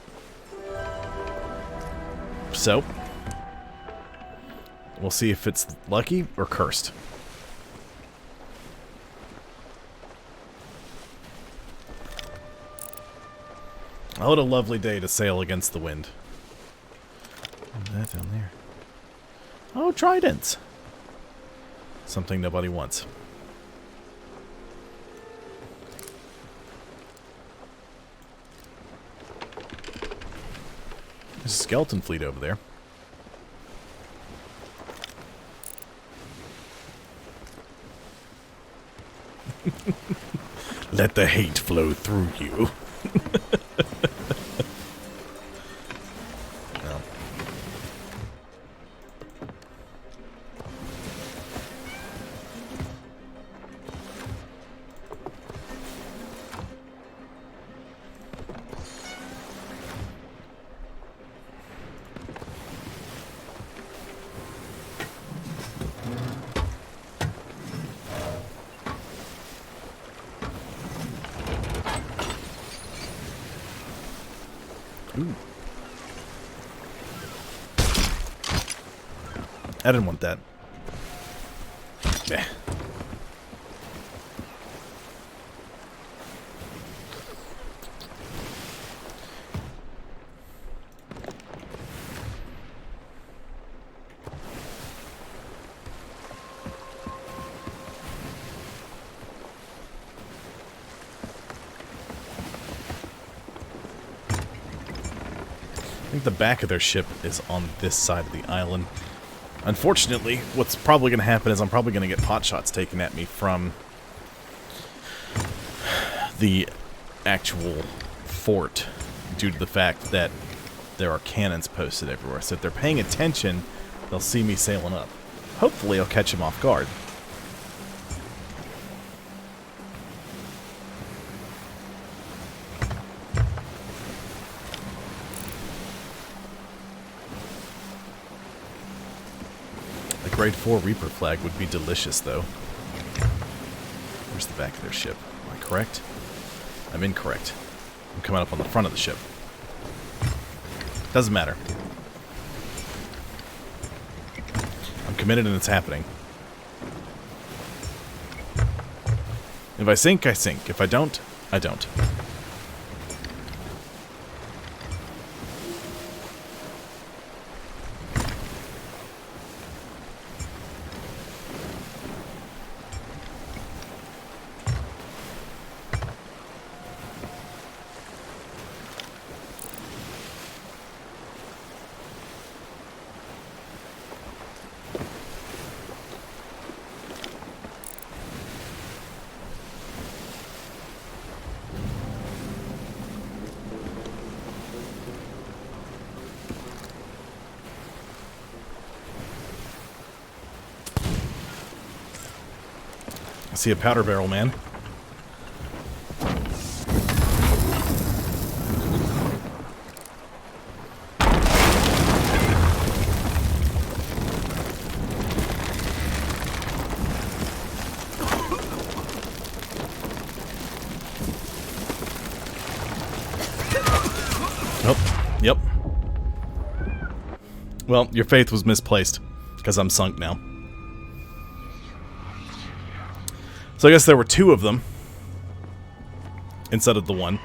So, we'll see if it's lucky or cursed. Oh, what a lovely day to sail against the wind. That down there. Oh, tridents. Something nobody wants. There's a skeleton fleet over there. Let the hate flow through you. Well. Ooh. I didn't want that. Yeah. I think the back of their ship is on this side of the island. Unfortunately, what's probably going to happen is I'm probably going to get pot shots taken at me from the actual fort due to the fact that there are cannons posted everywhere. So if they're paying attention, they'll see me sailing up. Hopefully I'll catch them off guard. Grade 4 Reaper flag would be delicious, though. Where's the back of their ship? Am I correct? I'm incorrect. I'm coming up on the front of the ship. Doesn't matter. I'm committed and it's happening. If I sink, I sink. If I don't, I don't. I see a powder barrel, man. Oh, yep. Well, your faith was misplaced, because I'm sunk now. So I guess there were two of them instead of the one.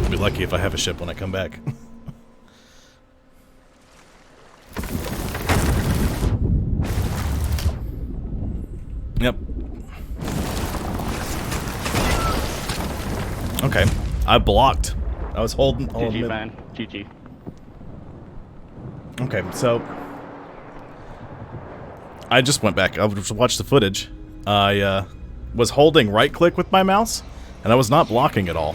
I'll be lucky if I have a ship when I come back. Yep. Okay. I blocked. I was holding.
GG, man. GG.
Okay, so I just went back. I watched the footage. I was holding right click with my mouse, and I was not blocking at all.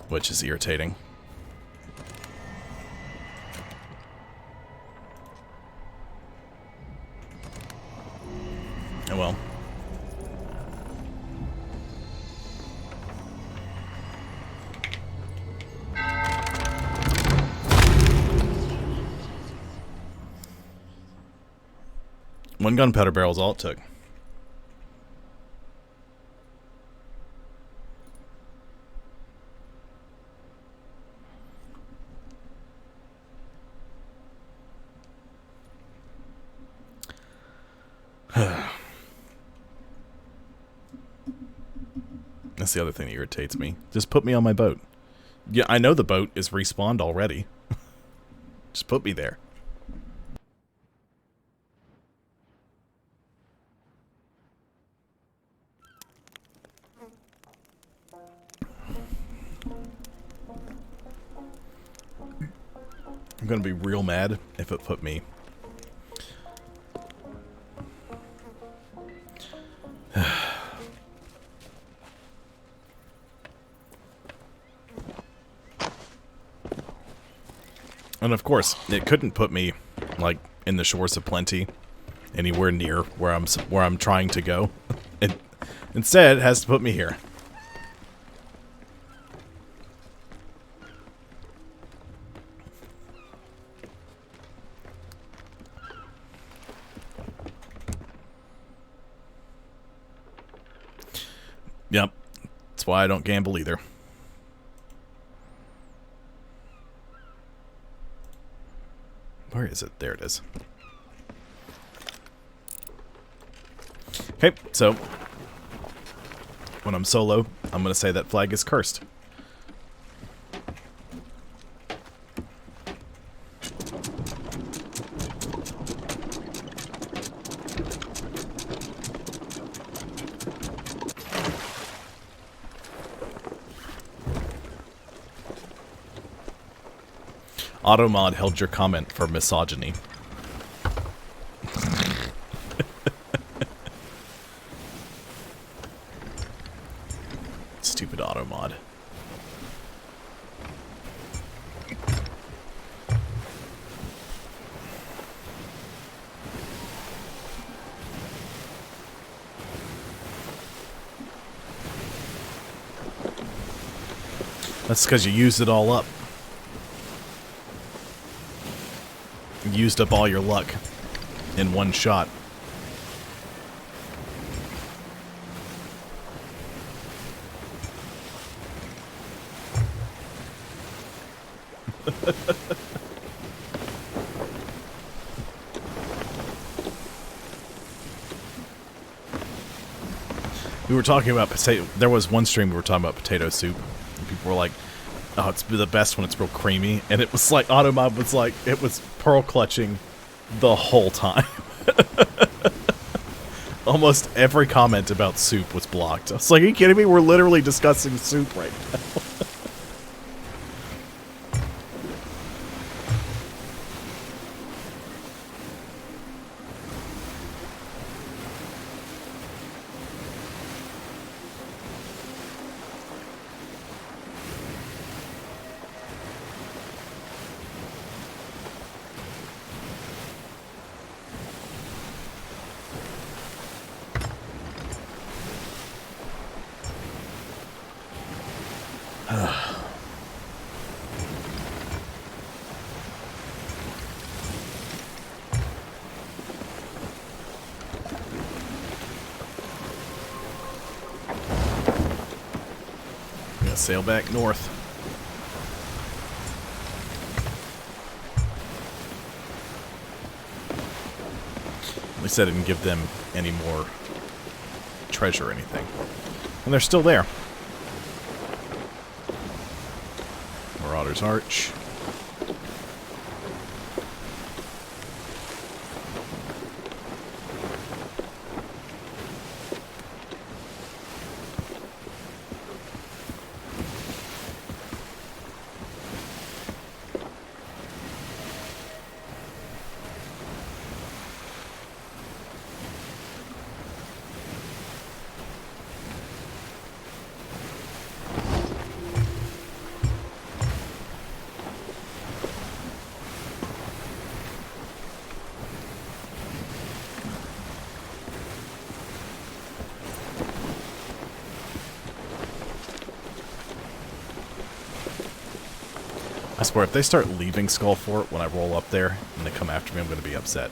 Which is irritating. Oh well. One gunpowder barrel is all it took. That's the other thing that irritates me. Just put me on my boat. Yeah, I know the boat is respawned already. Just put me there. I'm gonna be real mad if it put me. And of course, it couldn't put me, like, in the shores of plenty, anywhere near where I'm trying to go. Instead, it has to put me here. Yep, that's why I don't gamble either. Where is it? There it is. Okay, so when I'm solo, I'm going to say that flag is cursed. Automod held your comment for misogyny. Stupid Automod. That's because you used it all up. Used up all your luck in one shot. We were talking about potato. There was one stream we were talking about potato soup, and people were like, "Oh, it's the best when it's real creamy." And it was like Automob was like, it was pearl clutching the whole time. Almost every comment about soup was blocked. I was like, "Are you kidding me? We're literally discussing soup right now." Sail back north. At least I didn't give them any more treasure or anything. And they're still there. Marauder's Arch. I swear, if they start leaving Skull Fort when I roll up there and they come after me, I'm going to be upset.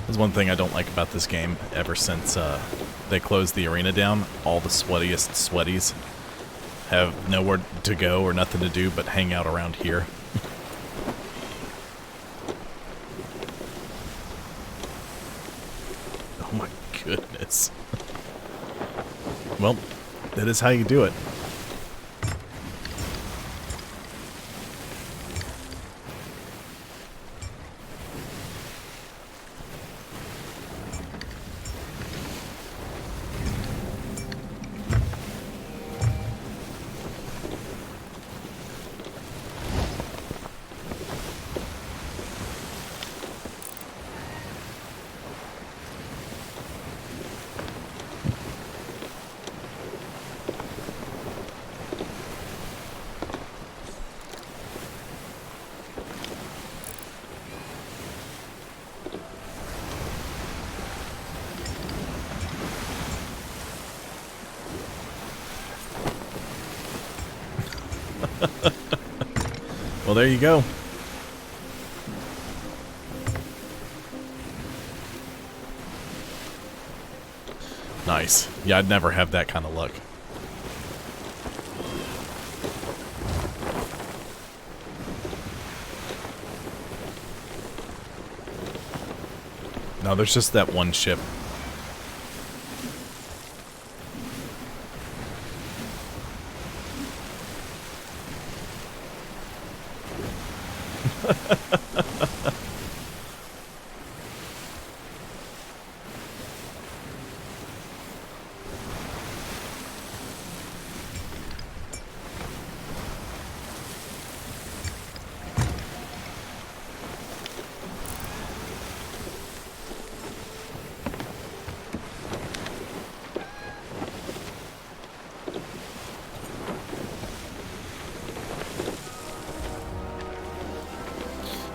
That's one thing I don't like about this game. Ever since they closed the arena down, all the sweatiest sweaties have nowhere to go or nothing to do but hang out around here. Oh my goodness. Well, that is how you do it. Well, there you go. Nice. Yeah, I'd never have that kind of luck. No, there's just that one ship.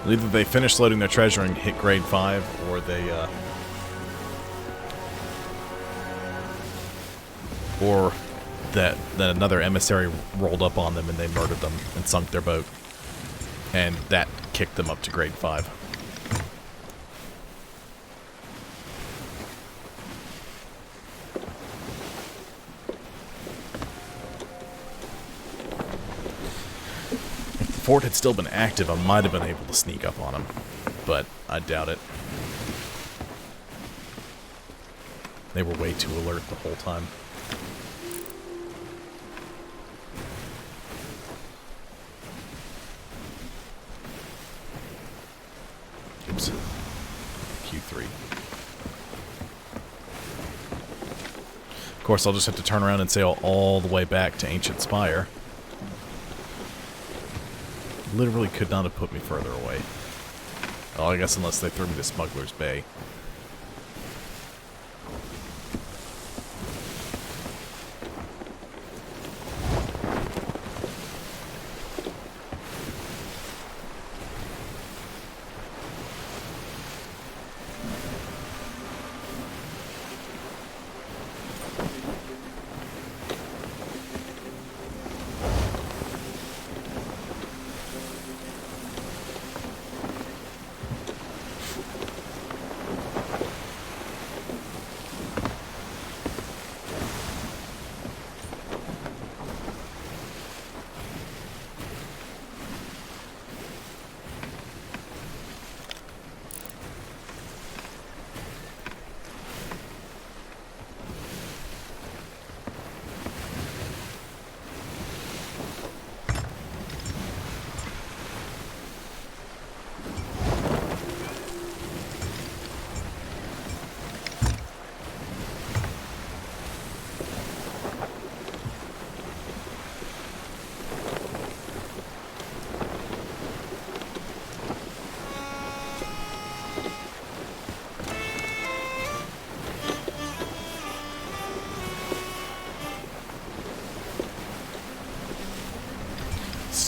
Either they finish loading their treasure and hit grade 5, or they, or that another emissary rolled up on them and they murdered them and sunk their boat. And that kicked them up to grade 5. If the fort had still been active, I might have been able to sneak up on them, but I doubt it. They were way too alert the whole time. Oops. Q3. Of course, I'll just have to turn around and sail all the way back to Ancient Spire. Literally could not have put me further away. Well, I guess unless they threw me to Smuggler's Bay.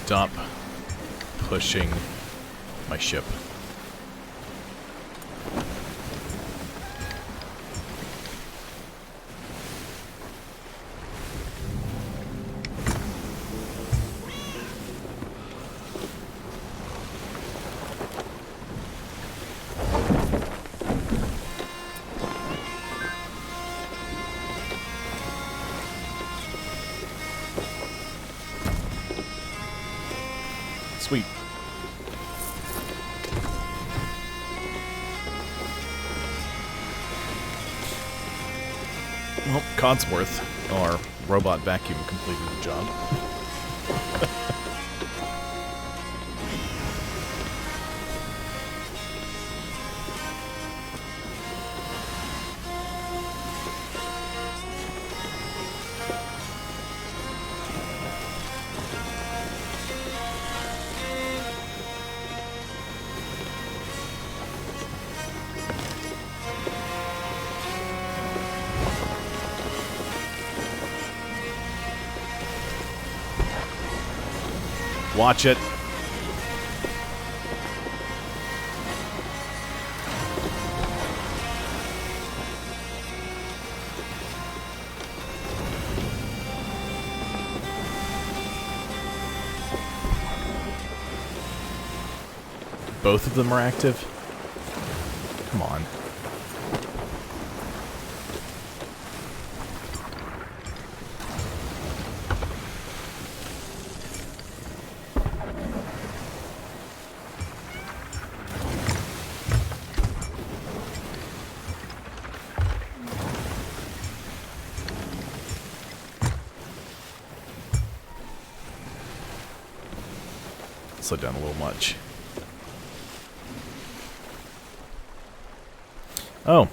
stop pushing my ship. Sweet. Well, Codsworth, our robot vacuum, completed the job. Watch it. Both of them are active? Come on. Slow down a little much. Oh.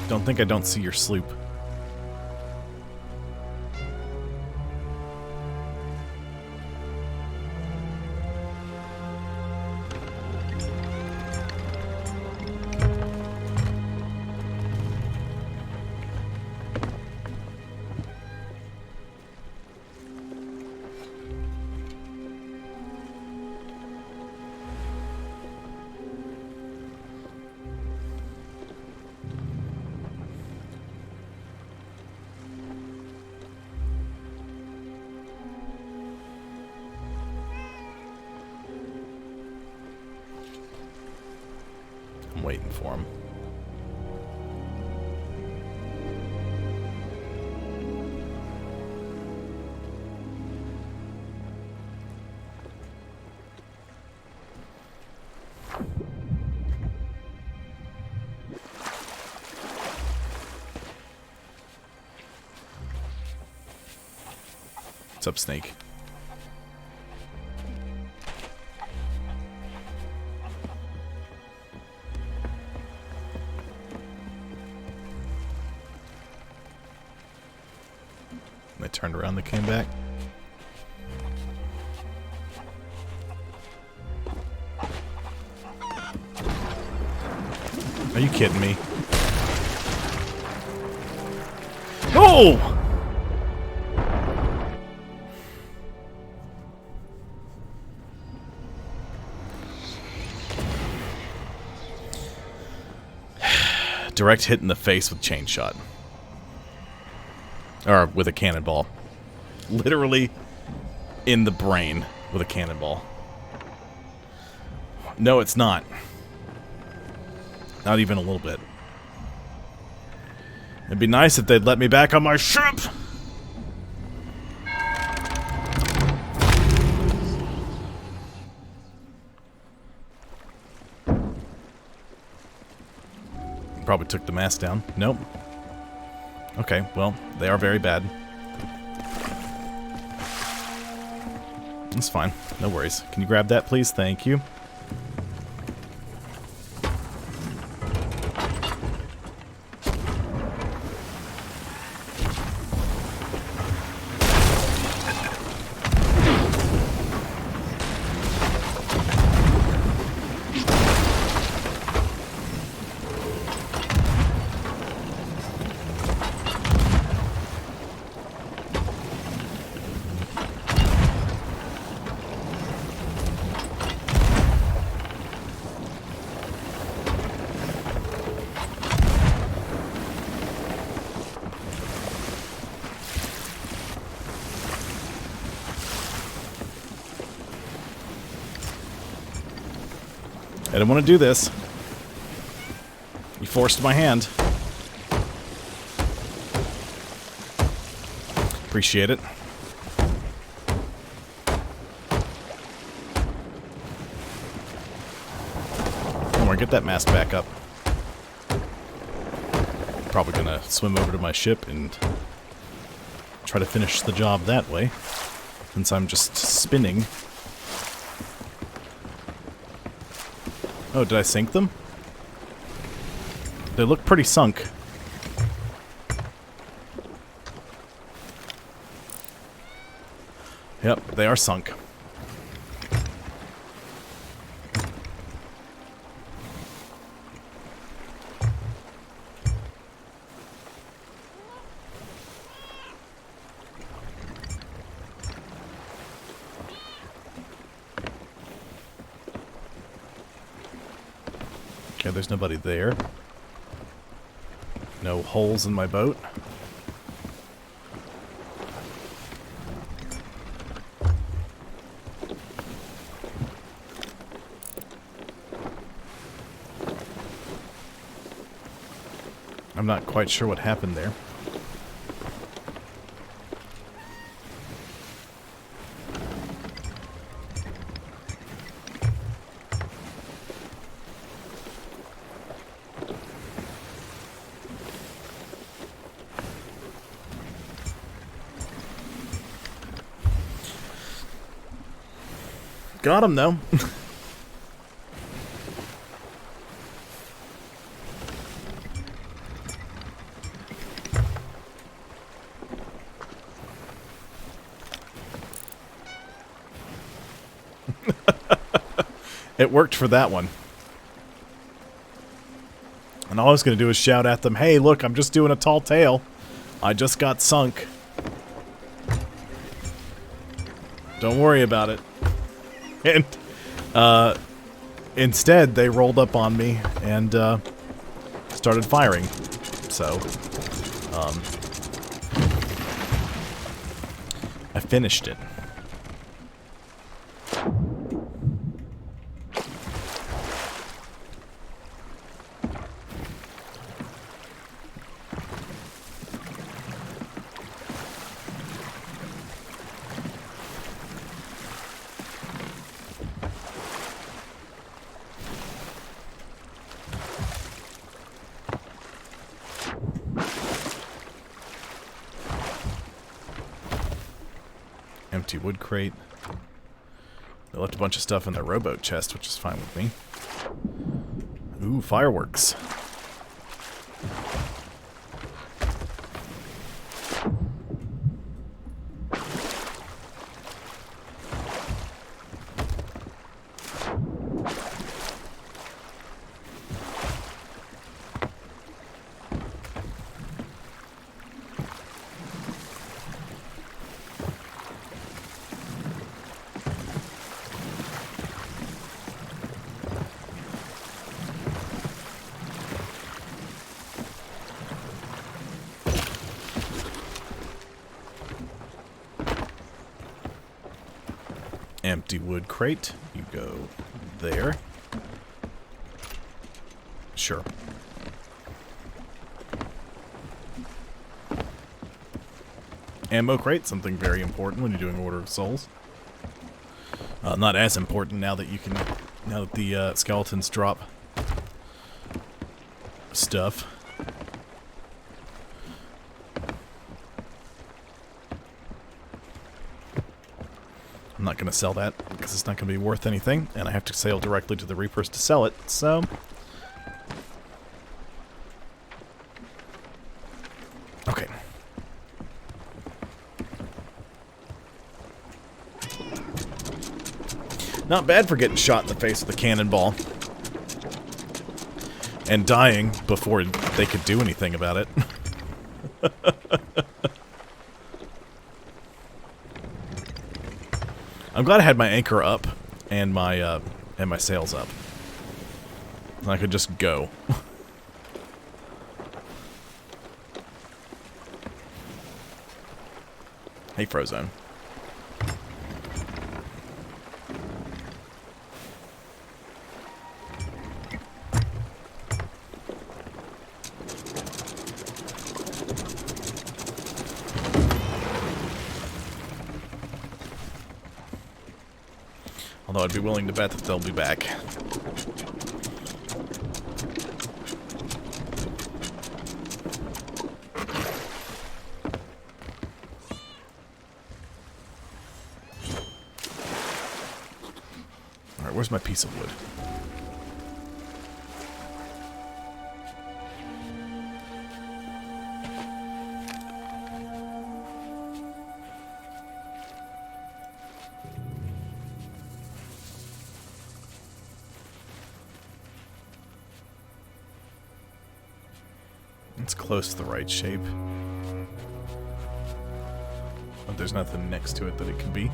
Don't think I don't see your sloop. I'm waiting for him. What's up, Snake? They turned around, they came back. Are you kidding me? Oh! Direct hit in the face with chain shot. Or with a cannonball. Literally in the brain with a cannonball. No, it's not. Not even a little bit. It'd be nice if they'd let me back on my ship! probably took the mast down. Nope. Okay, well, they are very bad. That's fine. No worries. Can you grab that, please? Thank you. I didn't want to do this. You forced my hand. Appreciate it. Don't worry, get that mast back up. Probably gonna swim over to my ship and try to finish the job that way, since I'm just spinning. Oh, did I sink them? They look pretty sunk. Yep, they are sunk. Okay, there's nobody there. No holes in my boat. I'm not quite sure what happened there. Got him, though. It worked for that one. And all I was going to do is shout at them, hey, look, I'm just doing a tall tale. I just got sunk. Don't worry about it. And instead, they rolled up on me and started firing. So, I finished it. Empty wood crate. They left a bunch of stuff in their rowboat chest, which is fine with me. Ooh, fireworks. Empty wood crate. You go there. Sure. Ammo crate, something very important when you're doing Order of Souls. Not as important now that you can, now that the skeletons drop stuff. I'm not going to sell that because it's not going to be worth anything, and I have to sail directly to the Reapers to sell it, so... Okay. Not bad for getting shot in the face with a cannonball. And dying before they could do anything about it. I'm glad I had my anchor up and my sails up. I could just go. Hey, Frozone. Although I'd be willing to bet that they'll be back. Alright, where's my piece of wood? It's close to the right shape. But there's nothing next to it that it could be.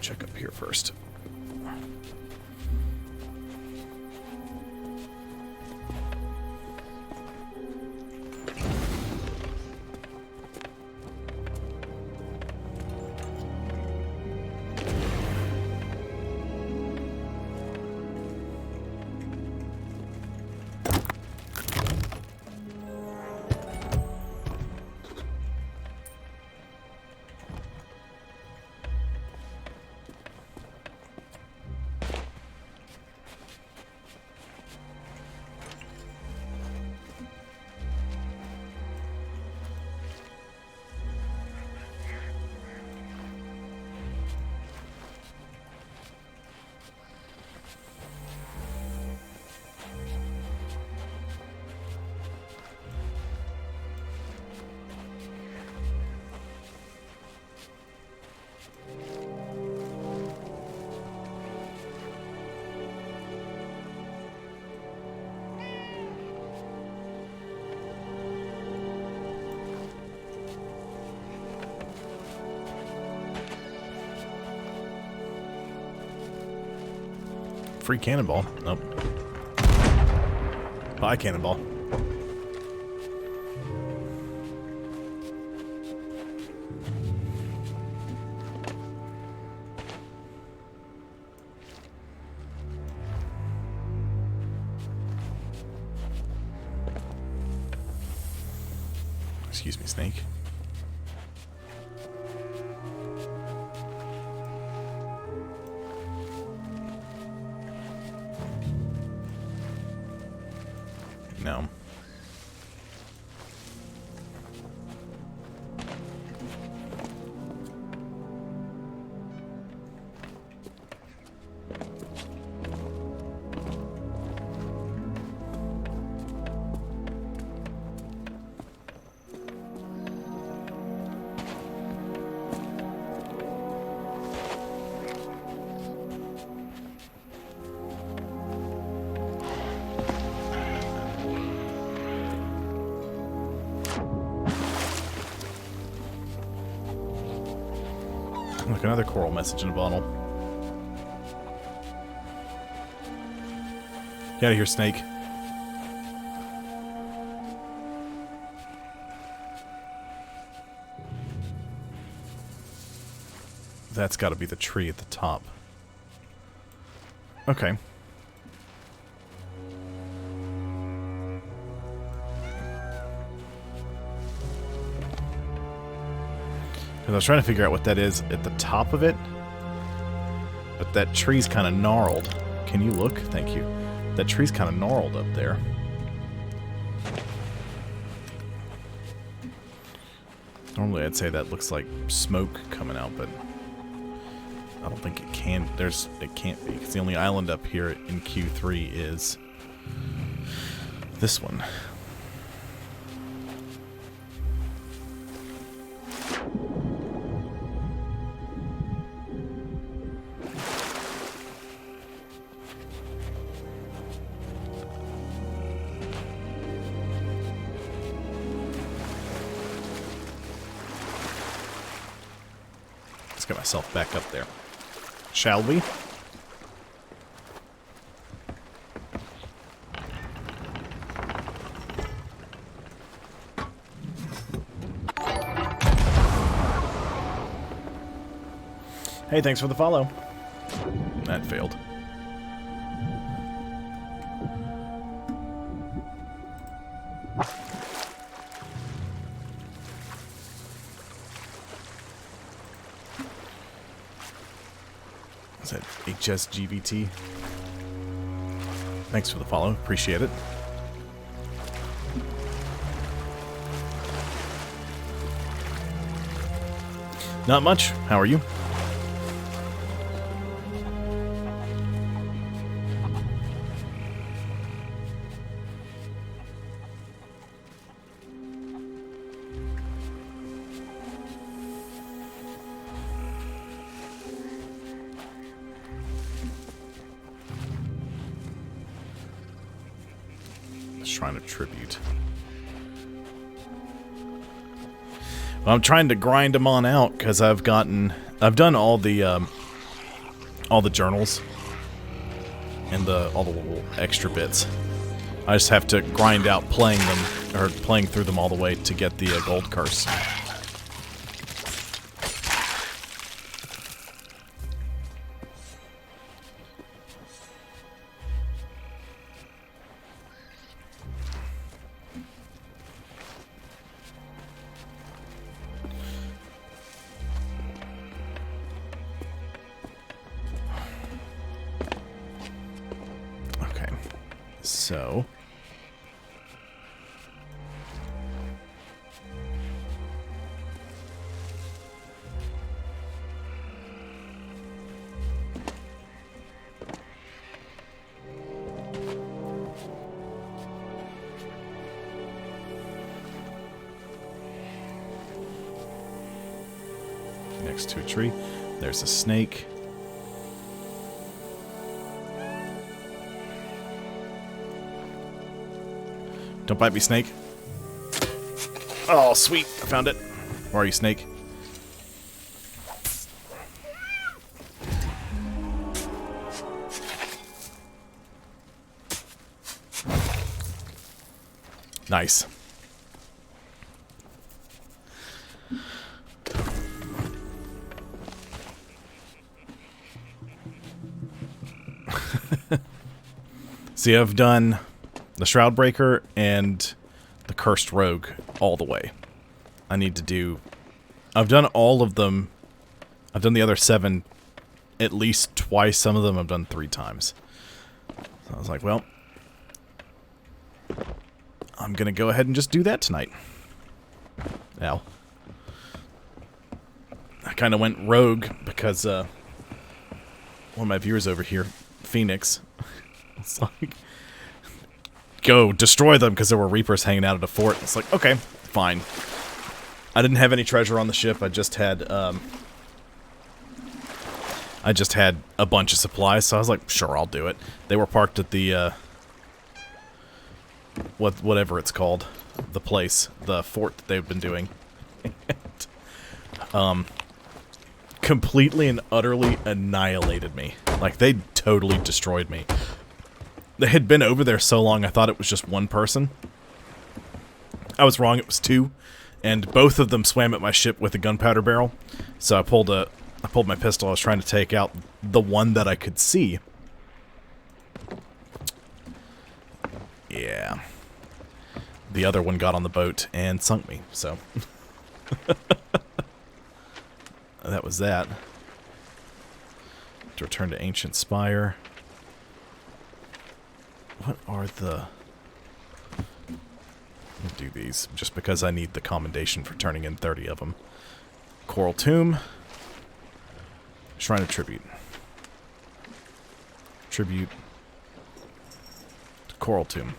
Check up here first. Free cannonball. Nope. Buy cannonball. Excuse me, Snake. No. Look, another coral message in a bottle. Get out of here, Snake. That's got to be the tree at the top. Okay. Because I was trying to figure out what that is at the top of it. But that tree's kind of gnarled. Can you look? Thank you. That tree's kind of gnarled up there. Normally I'd say that looks like smoke coming out, but I don't think it can. It can't be, because the only island up here in Q3 is this one. Let's get myself back up there. Shall we? Hey, thanks for the follow. That failed. Is that HSGVT? Thanks for the follow. Appreciate it. Not much. How are you? Shrine of Tribute. Well, I'm trying to grind them on out because I've done all the journals and all the little extra bits. I just have to grind out playing through them all the way to get the gold curse. So, next to a tree, there's a snake. Don't bite me, snake. Oh, sweet. I found it. Where are you, snake? Nice. See, I've done the Shroudbreaker and the Cursed Rogue all the way. I need to do... I've done all of them. I've done the other 7 at least twice. Some of them I've done 3 times. So I was like, well, I'm going to go ahead and just do that tonight. Now, I kind of went rogue because one of my viewers over here, Phoenix, it's like... Go destroy them because there were Reapers hanging out at a fort. It's like, okay, fine. I didn't have any treasure on the ship. I just had a bunch of supplies, so I was like, sure, I'll do it. They were parked at the whatever it's called, the place, the fort that they've been doing. Completely and utterly annihilated me. Like, they totally destroyed me. They had been over there so long, I thought it was just one person. I was wrong, it was 2. And both of them swam at my ship with a gunpowder barrel. So I pulled a I pulled my pistol. I was trying to take out the one that I could see. Yeah. The other one got on the boat and sunk me, so. That was that. To return to Ancient Spire. What are the... I'll do these, just because I need the commendation for turning in 30 of them. Coral Tomb. Shrine of Tribute. Tribute to Coral Tomb.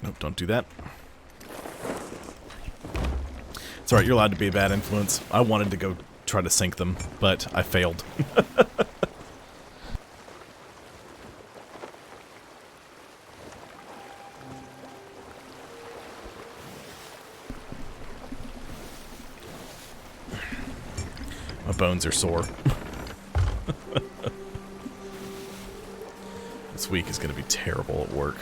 Nope, don't do that. It's alright, you're allowed to be a bad influence. I wanted to go try to sink them, but I failed. My bones are sore. This week is going to be terrible at work.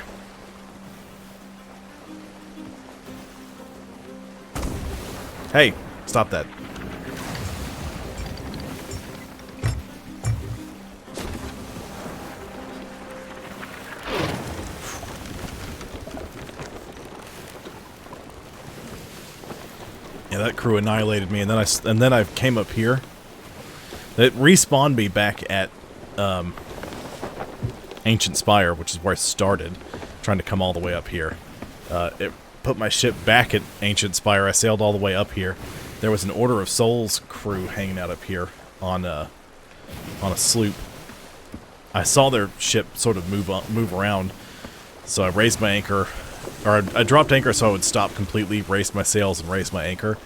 Hey, stop that. Yeah, that crew annihilated me, and then I came up here. It respawned me back at Ancient Spire, which is where I started, trying to come all the way up here. It put my ship back at Ancient Spire. I sailed all the way up here. There was an Order of Souls crew hanging out up here on a sloop. I saw their ship sort of move around, so I raised my anchor, or I dropped anchor so I would stop completely, raised my sails and raised my anchor.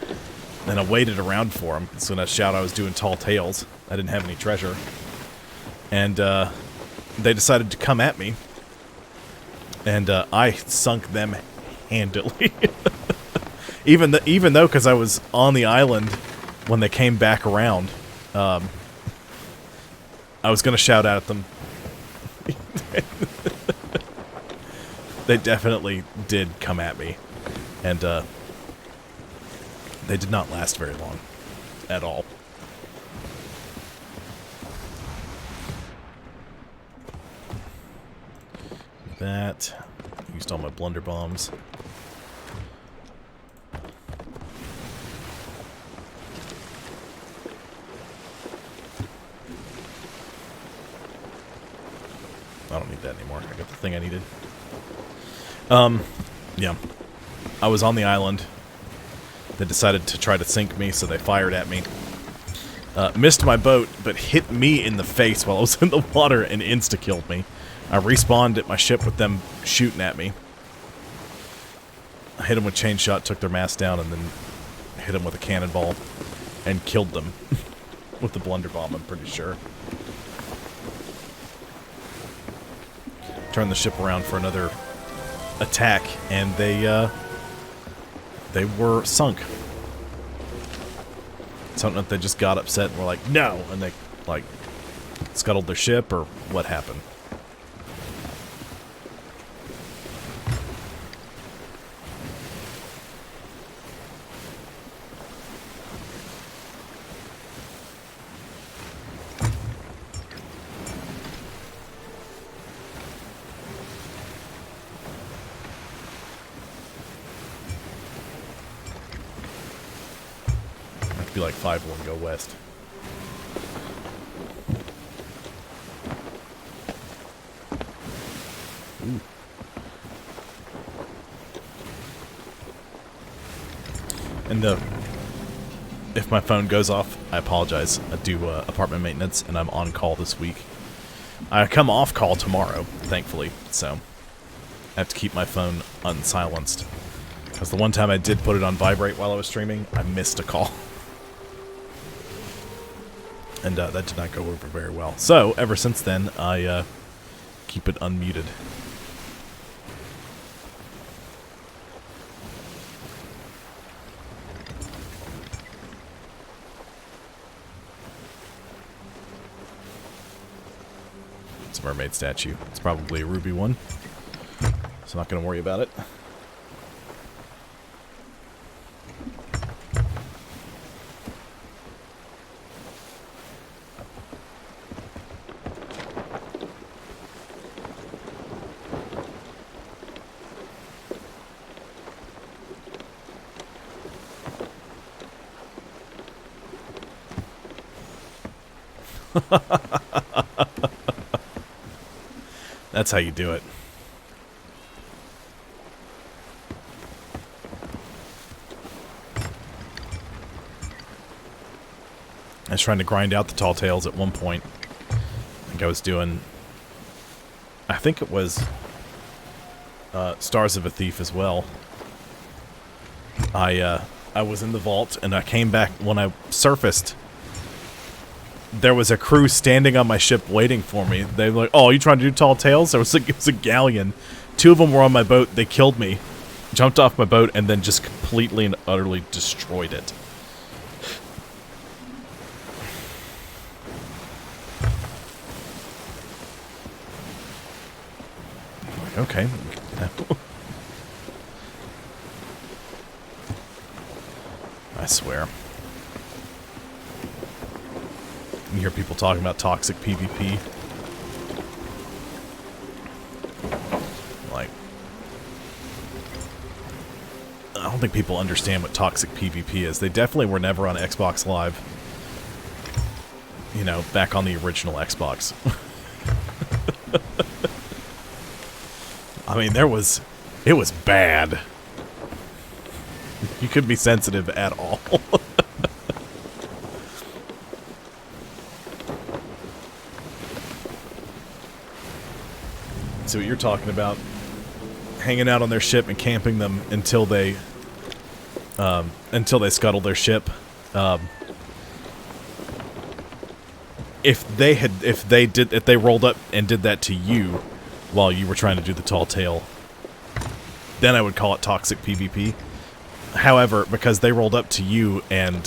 Then I waited around for them. So when I shout, I was doing tall tales. I didn't have any treasure, and they decided to come at me, and I sunk them handily. even though, because I was on the island when they came back around, I was gonna shout out at them. They definitely did come at me, and they did not last very long at all. That used all my blunder bombs. I don't need that anymore. I got the thing I needed. Yeah. I was on the island. They decided to try to sink me, so they fired at me. Missed my boat, but hit me in the face while I was in the water and insta-killed me. I respawned at my ship with them shooting at me. I hit them with chain shot, took their mast down, and then hit them with a cannonball and killed them with the blunder bomb, I'm pretty sure. Turned the ship around for another attack, and they were sunk. Something that they just got upset and were like, no! And they, like, scuttled their ship, or what happened? Be like 5-1, go west. Ooh. And if my phone goes off, I apologize. I do apartment maintenance, and I'm on call this week. I come off call tomorrow, thankfully, so I have to keep my phone unsilenced. Because the one time I did put it on vibrate while I was streaming, I missed a call. And that did not go over very well. So, ever since then, I keep it unmuted. a mermaid statue. It's probably a ruby one, so I'm not going to worry about it. That's how you do it. I was trying to grind out the tall tales at one point. I think I was doing... I think it was Stars of a Thief as well. I was in the vault, and I came back when I surfaced. There was a crew standing on my ship waiting for me. They were like, "Oh, are you trying to do tall tales?" It was a galleon. 2 of them were on my boat. They killed me, jumped off my boat, and then just completely and utterly destroyed it. Okay. I swear. You hear people talking about toxic PvP. Like, I don't think people understand what toxic PvP is. They definitely were never on Xbox Live. You know, back on the original Xbox. I mean, it was bad. You couldn't be sensitive at all. So what you're talking about, hanging out on their ship and camping them until they scuttle their ship. If they rolled up and did that to you while you were trying to do the tall tale, then I would call it toxic PvP. However, because they rolled up to you and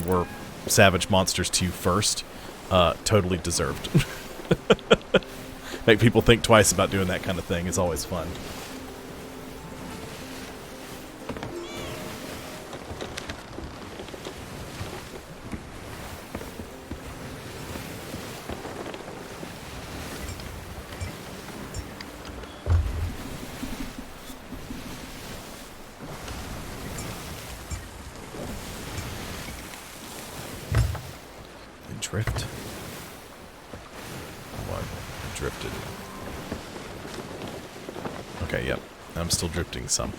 were savage monsters to you first, totally deserved. Make people think twice about doing that kind of thing is always fun. Drift. What? Drifted. Okay, yep. I'm still drifting some.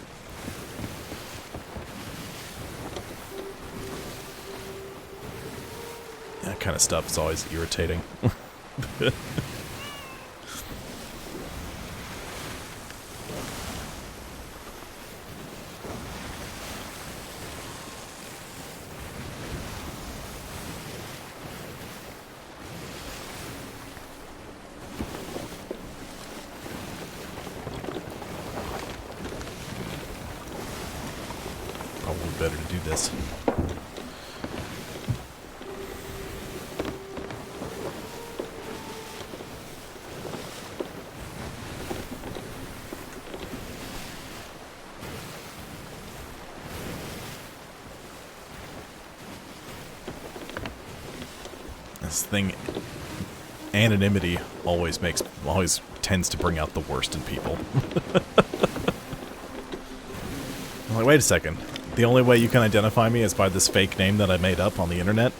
That kind of stuff is always irritating. Better to do this. This thing, anonymity always tends to bring out the worst in people. I'm like, wait a second. The only way you can identify me is by this fake name that I made up on the internet?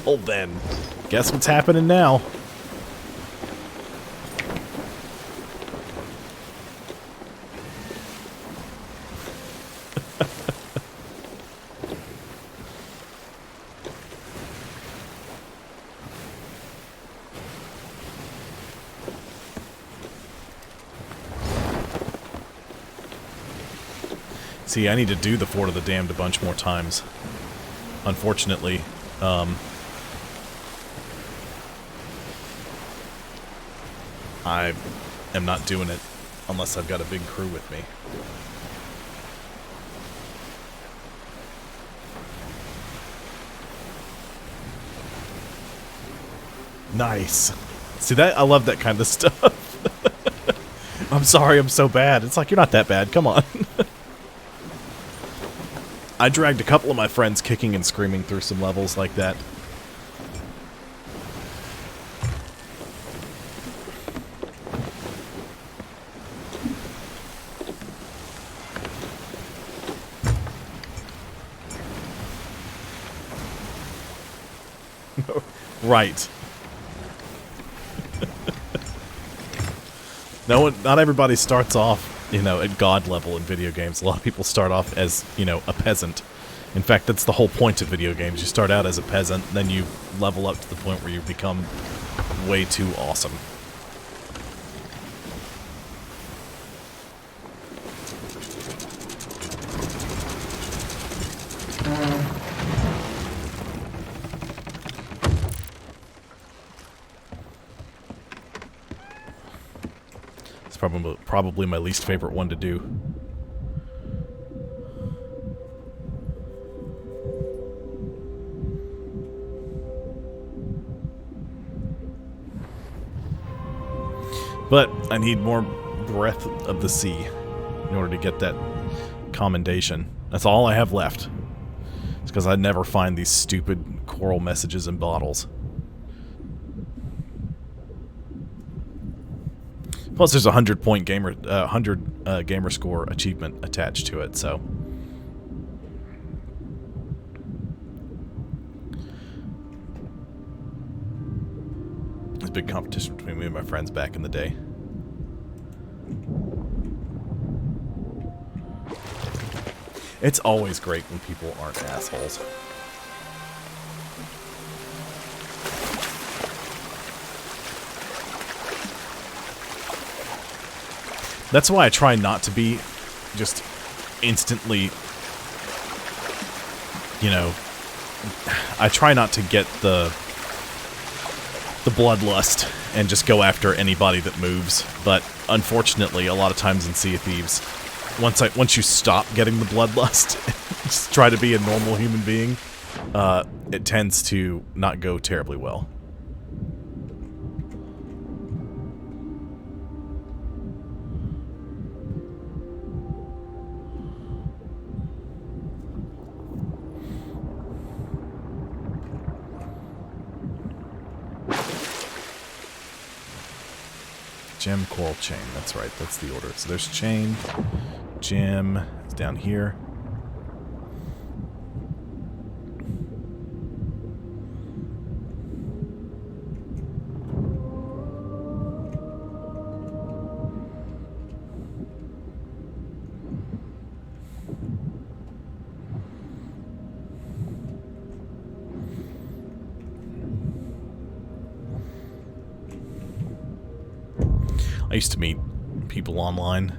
Well then, guess what's happening now? See, I need to do the Fort of the Damned a bunch more times. Unfortunately, I am not doing it unless I've got a big crew with me. Nice. See that? I love that kind of stuff. I'm sorry, I'm so bad. It's like, you're not that bad. Come on. I dragged a couple of my friends kicking and screaming through some levels like that. Right. Not everybody starts off, you know, at God level in video games. A lot of people start off as, you know, a peasant. In fact, that's the whole point of video games. You start out as a peasant, then you level up to the point where you become way too awesome. It's probably my least favorite one to do. But I need more Breath of the Sea in order to get that commendation. That's all I have left. It's because I never find these stupid coral messages in bottles. Plus, there's a 100-point gamer score achievement attached to it, so it's a big competition between me and my friends back in the day. It's always great when people aren't assholes. That's why I try not to be just instantly, you know, I try not to get the bloodlust and just go after anybody that moves. But unfortunately, a lot of times in Sea of Thieves, once you stop getting the bloodlust, just try to be a normal human being, it tends to not go terribly well. Gem, coral, chain. That's right. That's the order. So there's chain. Gem is down here. I used to meet people online,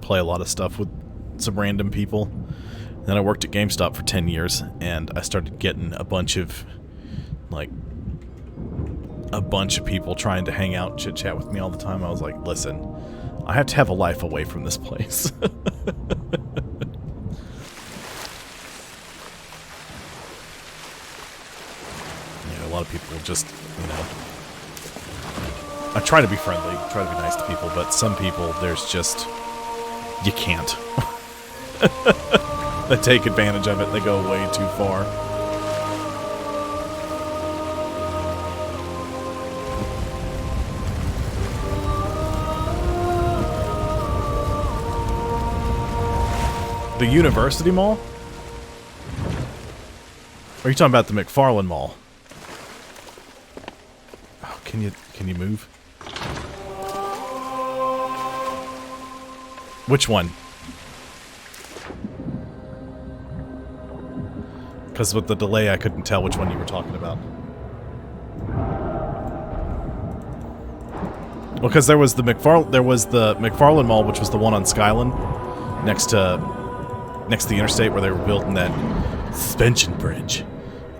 play a lot of stuff with some random people. Then I worked at GameStop for 10 years, and I started getting a bunch of people trying to hang out and chit-chat with me all the time. I was like, listen, I have to have a life away from this place. Yeah, a lot of people just, you know... I try to be friendly, try to be nice to people, but some people, there's just... you can't. They take advantage of it, they go way too far. The University Mall? Or are you talking about the McFarlane Mall? Oh, can you move? Which one? Because with the delay, I couldn't tell which one you were talking about. Well, because there was the McFarlane Mall, which was the one on Skyland, next to the interstate where they were building that suspension bridge,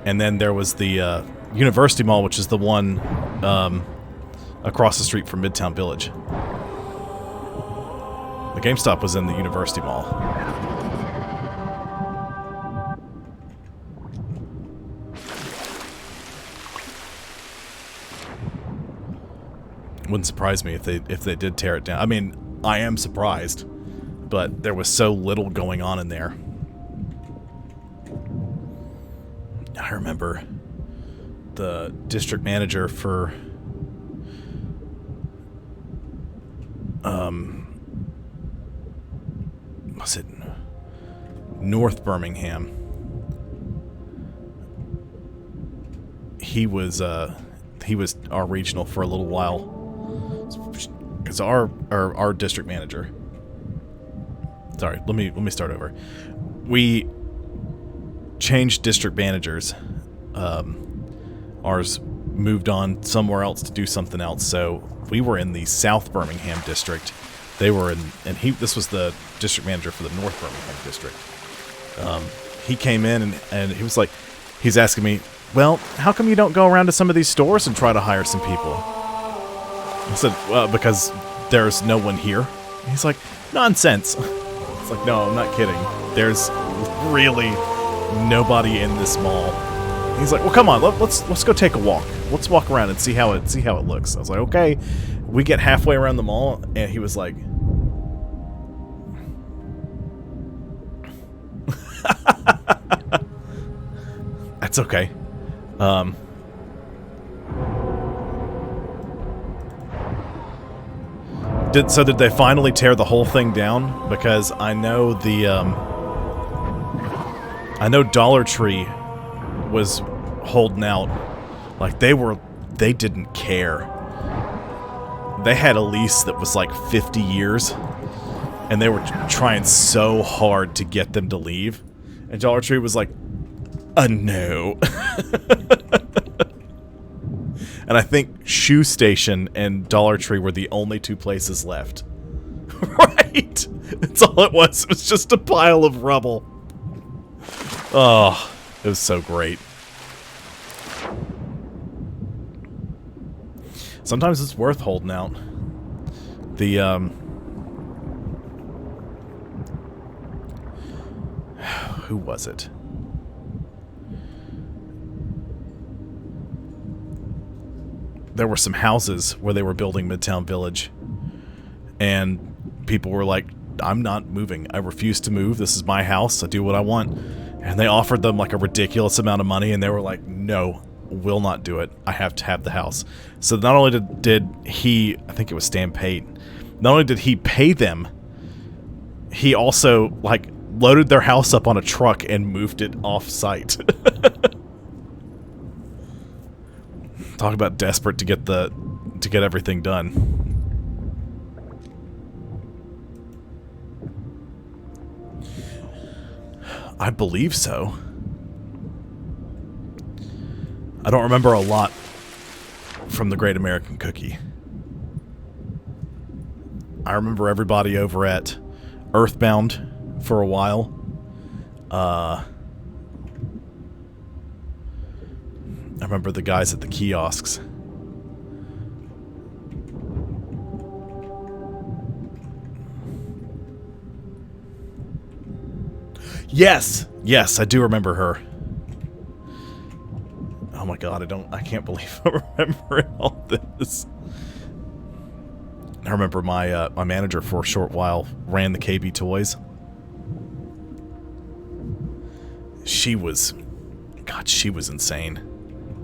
and then there was the University Mall, which is the one across the street from Midtown Village. The GameStop was in the University Mall. Wouldn't surprise me if they did tear it down. I mean, I am surprised, but there was so little going on in there. I remember the district manager for was it North Birmingham? He was our regional for a little while, because our district manager. Sorry, let me start over. We changed district managers. Ours moved on somewhere else to do something else, so we were in the South Birmingham district. They were in, and this was the district manager for the North Birmingham district. He came in and he was like, he's asking me, well, how come you don't go around to some of these stores and try to hire some people? I said, well, because there's no one here. He's like, nonsense. It's like, no, I'm not kidding. There's really nobody in this mall. He's like, well, come on, let's go take a walk. Let's walk around and see how it looks. I was like, okay. We get halfway around the mall, and he was like, that's okay. Did they finally tear the whole thing down? Because I know I know Dollar Tree was holding out. Like, they didn't care. They had a lease that was like 50 years, and they were trying so hard to get them to leave. And Dollar Tree was like, no. And I think Shoe Station and Dollar Tree were the only two places left. Right? That's all it was. It was just a pile of rubble. Oh, it was so great. Sometimes it's worth holding out. Who was it? There were some houses where they were building Midtown Village, and people were like, I'm not moving. I refuse to move. This is my house. I do what I want. And they offered them like a ridiculous amount of money, and they were like, no, will not do it. I have to have the house. So not only did he, I think it was Stan Pate, not only did he pay them, he also like loaded their house up on a truck and moved it off site. Talk about desperate to get everything done. I believe so. I don't remember a lot from the Great American Cookie. I remember everybody over at Earthbound for a while. I remember the guys at the kiosks. Yes, I do remember her. Oh my god, I can't believe I'm remembering all this. I remember my my manager for a short while ran the KB Toys. She was insane.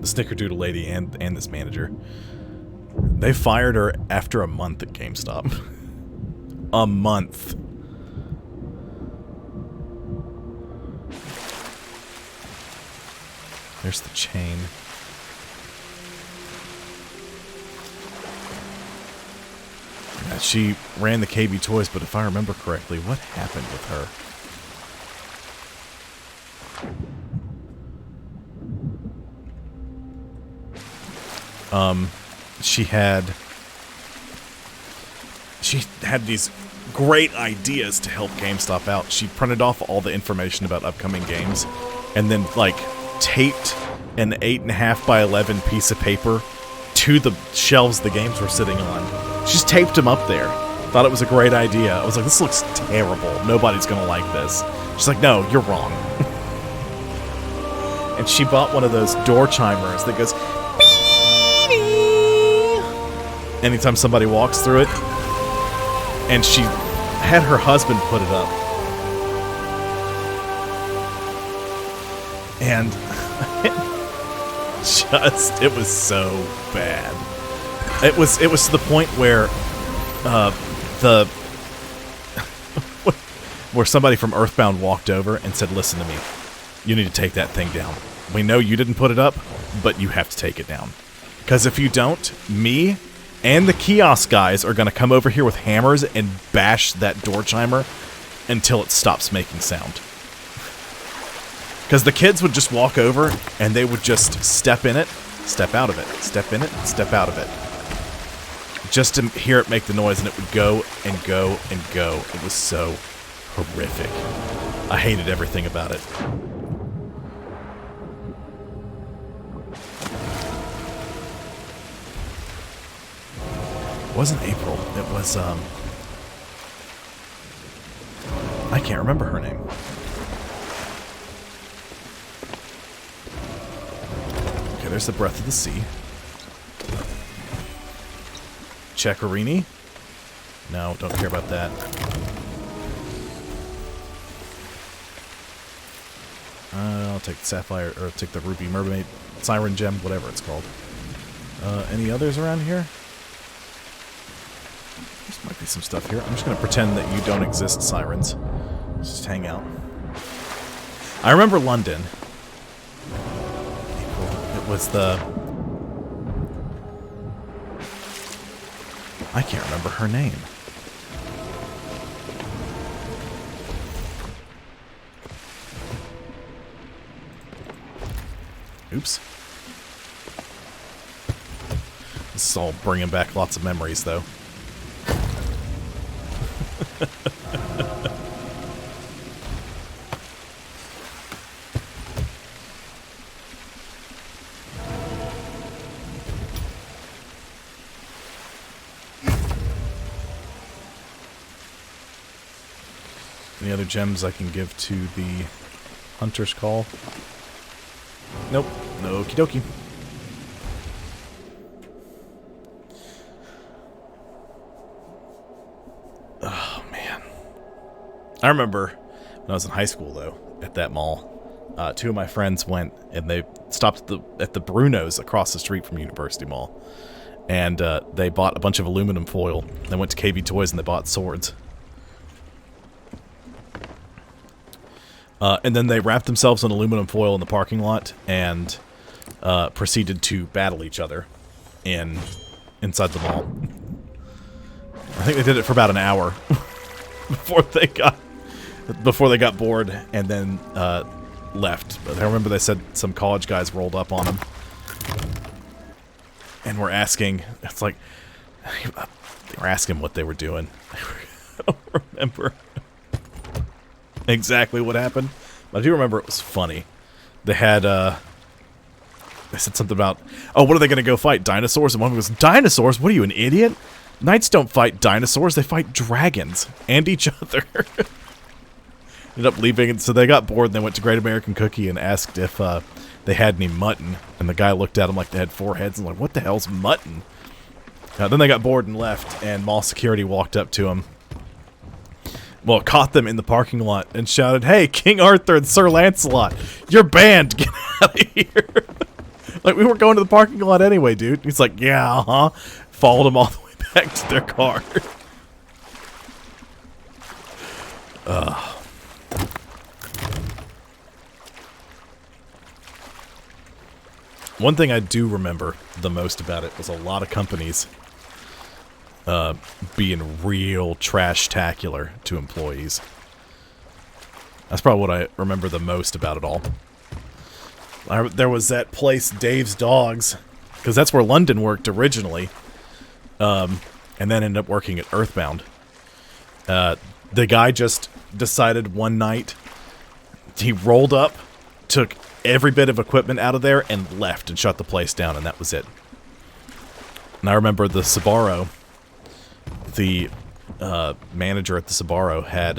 The Snickerdoodle lady and this manager. They fired her after a month at GameStop. A month. There's the chain. Yeah, she ran the KB Toys, but if I remember correctly, what happened with her? She had these great ideas to help GameStop out. She printed off all the information about upcoming games, and then like taped an 8.5 by 11 piece of paper to the shelves the games were sitting on. She just taped them up there. Thought it was a great idea. I was like, this looks terrible. Nobody's gonna like this. She's like, no, you're wrong. And she bought one of those door chimers that goes, anytime somebody walks through it. And she had her husband put it up. And it was so bad. It was to the point where where somebody from Earthbound walked over and said, "Listen to me. You need to take that thing down. We know you didn't put it up, but you have to take it down. Because if you don't, me and the kiosk guys are going to come over here with hammers and bash that door chimer until it stops making sound." Because the kids would just walk over and they would just step in it, step out of it, step in it, step out of it. Just to hear it make the noise, and it would go and go and go. It was so horrific. I hated everything about it. It wasn't April. It was, I can't remember her name. Okay, there's the Breath of the Sea. Checkerini? No, don't care about that. I'll take the Sapphire, or take the Ruby Mermaid, Siren Gem, whatever it's called. Any others around here? There might be some stuff here. I'm just going to pretend that you don't exist, Sirens. Just hang out. I remember London. It was the... I can't remember her name. Oops. This is all bringing back lots of memories, though. Any other gems I can give to the Hunter's Call? Nope. No okie dokie. Oh, man. I remember when I was in high school, though, at that mall, two of my friends went and they stopped at the Bruno's across the street from University Mall. And they bought a bunch of aluminum foil. They went to KB Toys and they bought swords. And then they wrapped themselves in aluminum foil in the parking lot and proceeded to battle each other inside the mall. I think they did it for about an hour before they got bored and then left. But I remember they said some college guys rolled up on them and were asking. It's like they were asking what they were doing. I don't remember exactly what happened, but I do remember it was funny. They had, they said something about, oh, what are they going to go fight, dinosaurs? And one goes, dinosaurs? What are you, an idiot? Knights don't fight dinosaurs, they fight dragons and each other. Ended up leaving, and so they got bored and they went to Great American Cookie and asked if they had any mutton, and the guy looked at them like they had 4 heads and like, what the hell's mutton? Then they got bored and left, and mall security walked up to them. Well, caught them in the parking lot and shouted, "Hey, King Arthur and Sir Lancelot, you're banned. Get out of here." Like, we were going to the parking lot anyway, dude. He's like, yeah, uh-huh. Followed them all the way back to their car. One thing I do remember the most about it was a lot of companies being real trash-tacular to employees. That's probably what I remember the most about it all. There was that place, Dave's Dogs, because that's where London worked originally, and then ended up working at Earthbound. The guy just decided one night, he rolled up, took every bit of equipment out of there, and left and shut the place down, and that was it. And I remember the Sbarro, the manager at the Sbarro had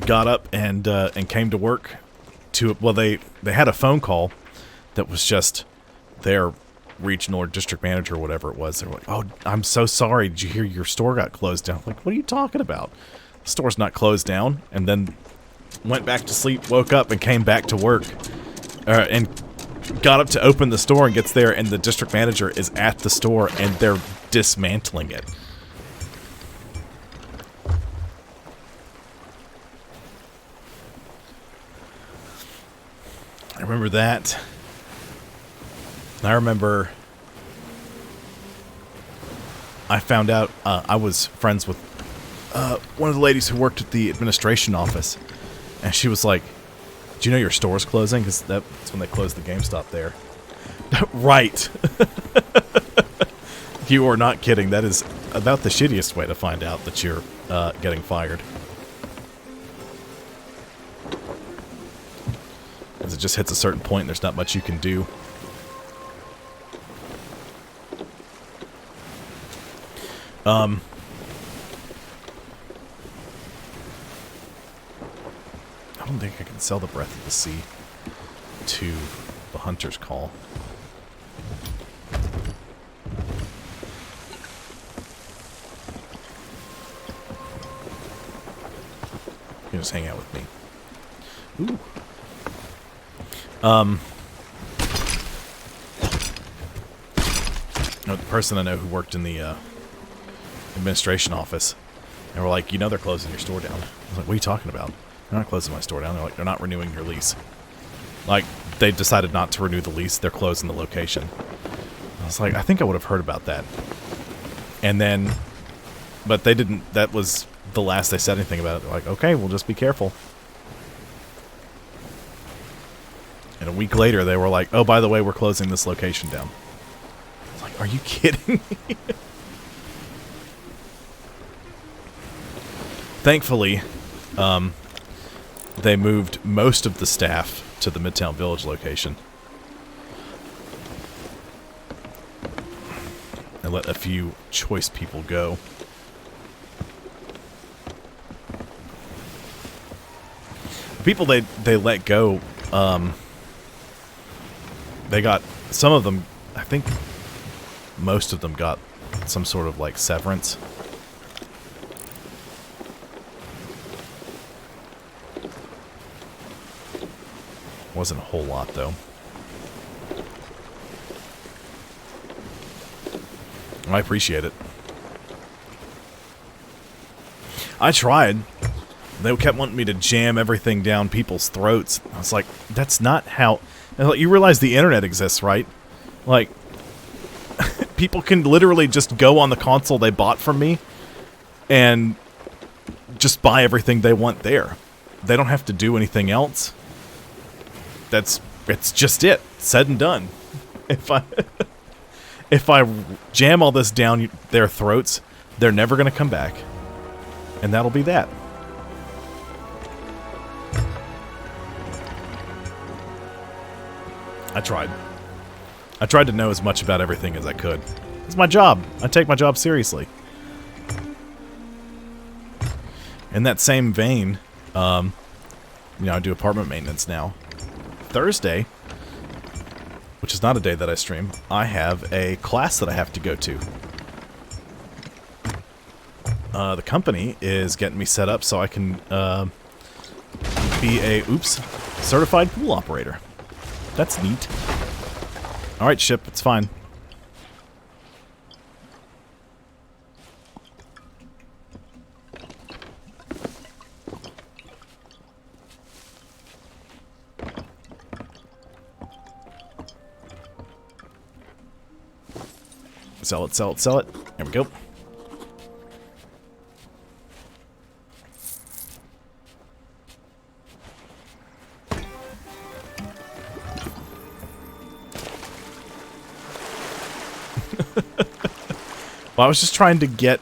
got up and came to work to, well, they had a phone call that was just their regional or district manager or whatever it was. They were like, "Oh, I'm so sorry. Did you hear your store got closed down?" I'm like, what are you talking about? The store's not closed down. And then went back to sleep, woke up, and came back to work. And got up to open the store and gets there, and the district manager is at the store, and they're dismantling it. I remember that. I remember I found out I was friends with one of the ladies who worked at the administration office, and she was like, "Do you know your store's closing?" Because that's when they closed the GameStop there. Right. You are not kidding. That is about the shittiest way to find out that you're getting fired. Because it just hits a certain point and there's not much you can do. I don't think I can sell the Breath of the Sea to the Hunter's Call. You can just hang out with me. Ooh. The person I know who worked in the administration office, and we're like, you know, they're closing your store down. I was like, what are you talking about? They're not closing my store down. They're like, they're not renewing your lease. Like, they decided not to renew the lease. They're closing the location. I was like, I think I would have heard about that. And then, but they didn't. That was the last they said anything about it. They're like, okay, we'll just be careful. And a week later, they were like, oh, by the way, we're closing this location down. I was like, are you kidding me? Thankfully, they moved most of the staff to the Midtown Village location. And let a few choice people go. The people they let go, they got, some of them, I think most of them got some sort of like severance. Wasn't a whole lot, though. I appreciate it. I tried. They kept wanting me to jam everything down people's throats. I was like, that's not how... Like, you realize the internet exists, right? Like, people can literally just go on the console they bought from me and just buy everything they want there. They don't have to do anything else. It's just it. Said and done. If I jam all this down their throats, they're never going to come back. And that'll be that. I tried. I tried to know as much about everything as I could. It's my job. I take my job seriously. In that same vein, I do apartment maintenance now. Thursday, which is not a day that I stream, I have a class that I have to go to. The company is getting me set up so I can be a, certified pool operator. That's neat. Alright, ship, it's fine. Sell it, sell it, sell it. There we go. Well, I was just trying to get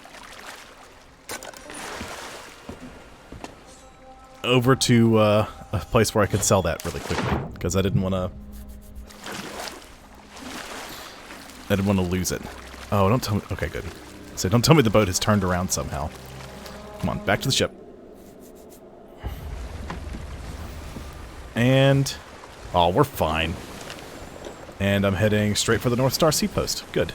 over to a place where I could sell that really quickly, because I didn't want to lose it. Oh, don't tell me. Okay, good. So don't tell me the boat has turned around somehow. Come on, back to the ship. And... oh, we're fine. And I'm heading straight for the North Star Sea Post. Good.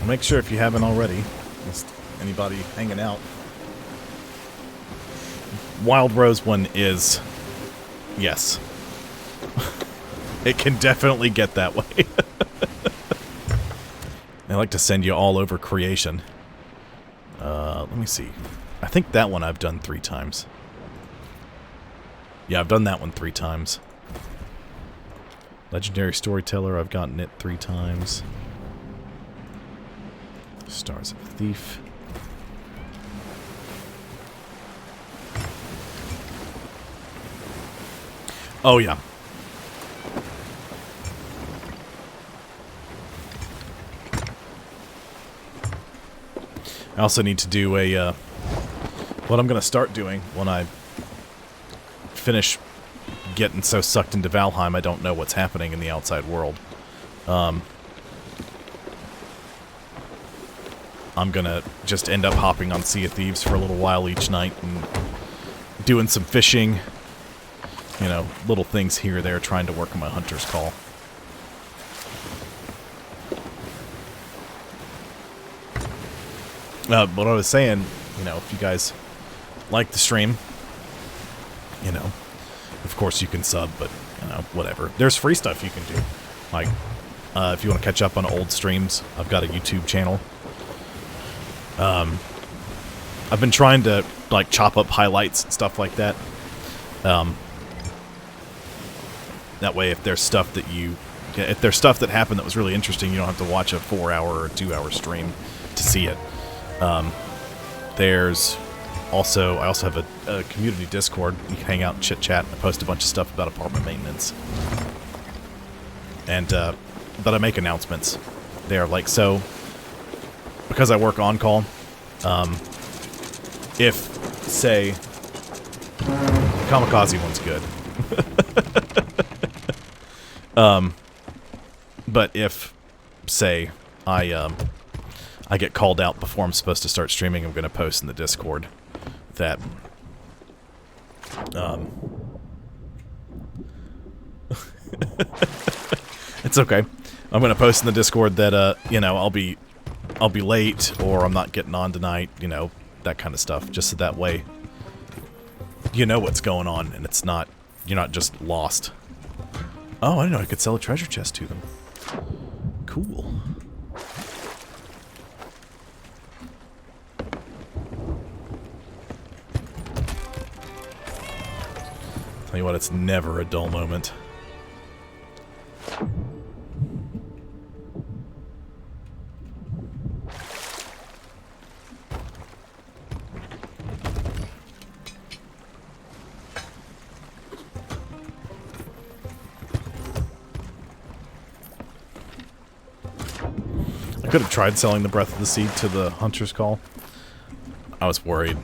Make sure if you haven't already, just anybody hanging out. Wild Rose one is, yes. It can definitely get that way. I like to send you all over creation. Let me see. I think that one I've done 3 times. Yeah, I've done that one 3 times. Legendary Storyteller, I've gotten it 3 times. Stars of Thief. Oh, yeah. I also need to do a, what I'm going to start doing when I finish getting so sucked into Valheim I don't know what's happening in the outside world. I'm gonna just end up hopping on Sea of Thieves for a little while each night and doing some fishing. You know, little things here or there, trying to work on my hunter's call. But I was saying, you know, if you guys like the stream, you know, of course you can sub, but, you know, whatever. There's free stuff you can do. Like, if you want to catch up on old streams, I've got a YouTube channel. I've been trying to, like, chop up highlights and stuff like that. That way, if there's stuff that happened that was really interesting, you don't have to watch a 4-hour or 2-hour stream to see it. There's also, I also have a community Discord. You can hang out and chit-chat. I post a bunch of stuff about apartment maintenance. And, but I make announcements there, like, so, because I work on call, if, say, Kamikaze one's good. But if, say, I get called out before I'm supposed to start streaming, I'm going to post in the Discord that, it's okay. I'm going to post in the Discord that, you know, I'll be late, or I'm not getting on tonight, you know, that kind of stuff, just so that way you know what's going on, and it's not, you're not just lost. Oh, I didn't know I could sell a treasure chest to them. Cool. Tell you what, it's never a dull moment. I could have tried selling the Breath of the Sea to the Hunter's Call. I was worried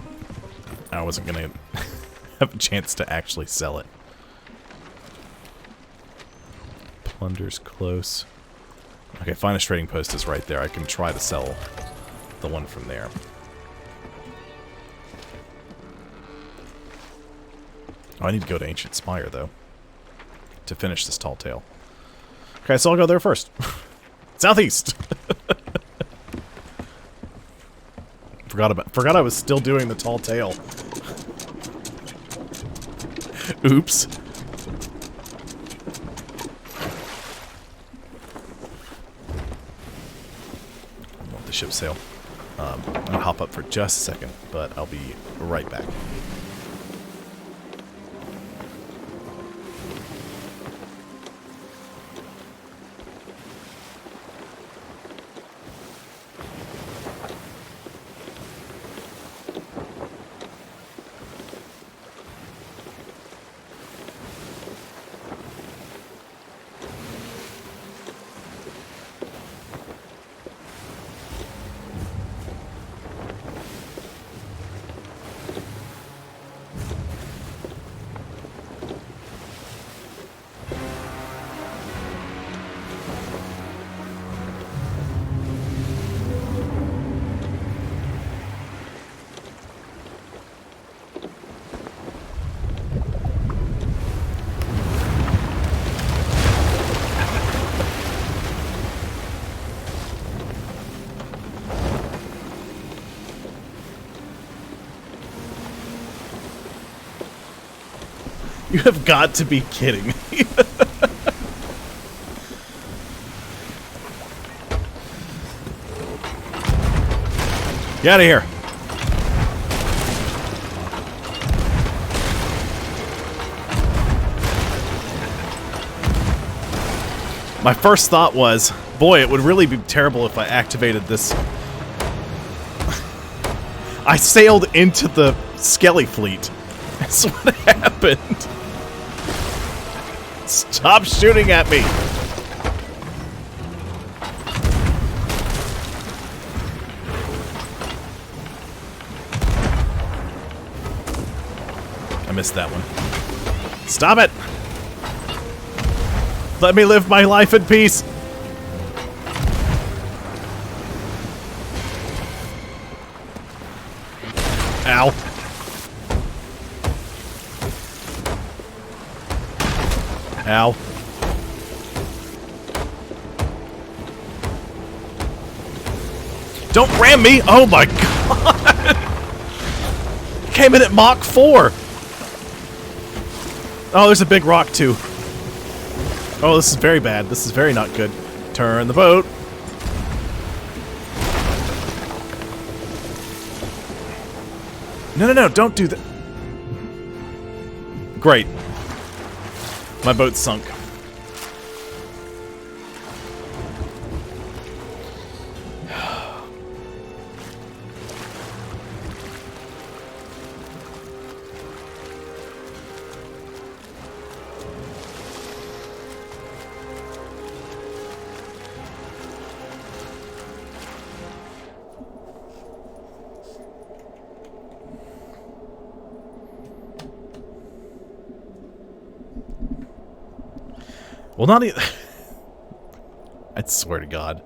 I wasn't going to have a chance to actually sell it. Plunder's close. Okay, finest trading post is right there. I can try to sell the one from there. Oh, I need to go to Ancient Spire, though, to finish this tall tale. Okay, so I'll go there first. Southeast! Forgot I was still doing the tall tale. Oops. I want the ship sail. I'm gonna hop up for just a second, but I'll be right back. You have got to be kidding me. Get out of here. My first thought was, boy, it would really be terrible if I activated this. I sailed into the Skelly fleet. That's what happened. Stop shooting at me. I missed that one. Stop it! Let me live my life in peace! Ow. Ow. Don't ram me! Oh my god! Came in at Mach 4! Oh, there's a big rock too. Oh, this is very bad. This is very not good. Turn the boat. No, don't do that. Great. My boat's sunk. Well, not even... I swear to God.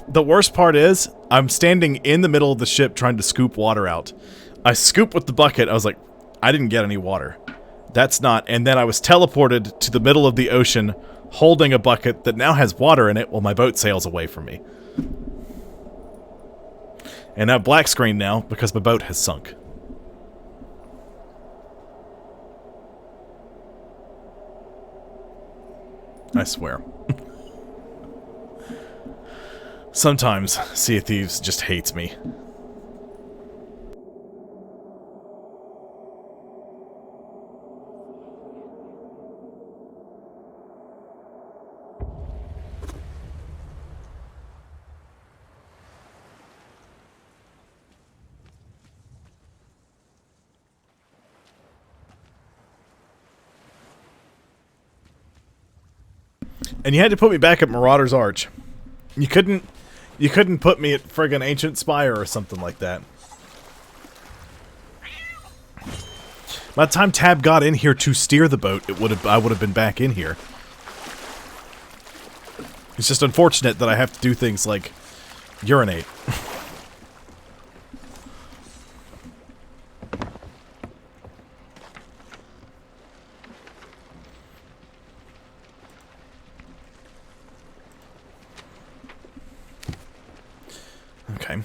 The worst part is, I'm standing in the middle of the ship trying to scoop water out. I scoop with the bucket, I was like, I didn't get any water. That's not... And then I was teleported to the middle of the ocean, holding a bucket that now has water in it while my boat sails away from me. And I have black screen now, because my boat has sunk. I swear. Sometimes Sea of Thieves just hates me. And you had to put me back at Marauder's Arch. You couldn't put me at friggin' Ancient Spire or something like that. By the time Tab got in here to steer the boat, I would have been back in here. It's just unfortunate that I have to do things like urinate. Okay.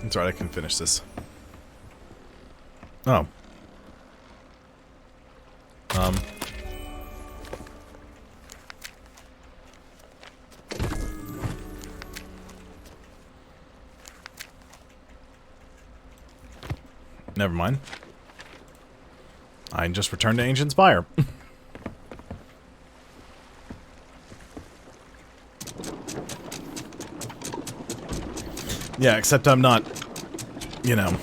That's right, I can finish this. Oh. Never mind. I just returned to Ancient Spire. Yeah, except I'm not, you know...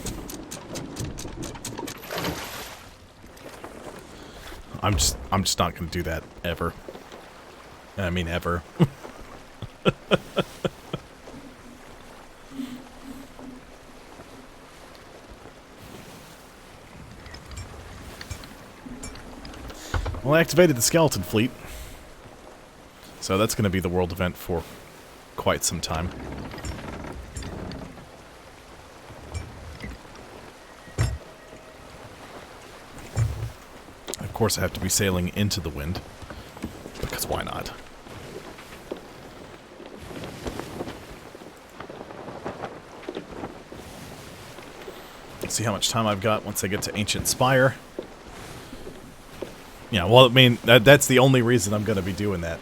I'm just not gonna do that ever. I mean, ever. Well, I activated the skeleton fleet. So that's going to be the world event for quite some time. Of course, I have to be sailing into the wind, because why not? Let's see how much time I've got once I get to Ancient Spire. Yeah, well, I mean, that's the only reason I'm going to be doing that.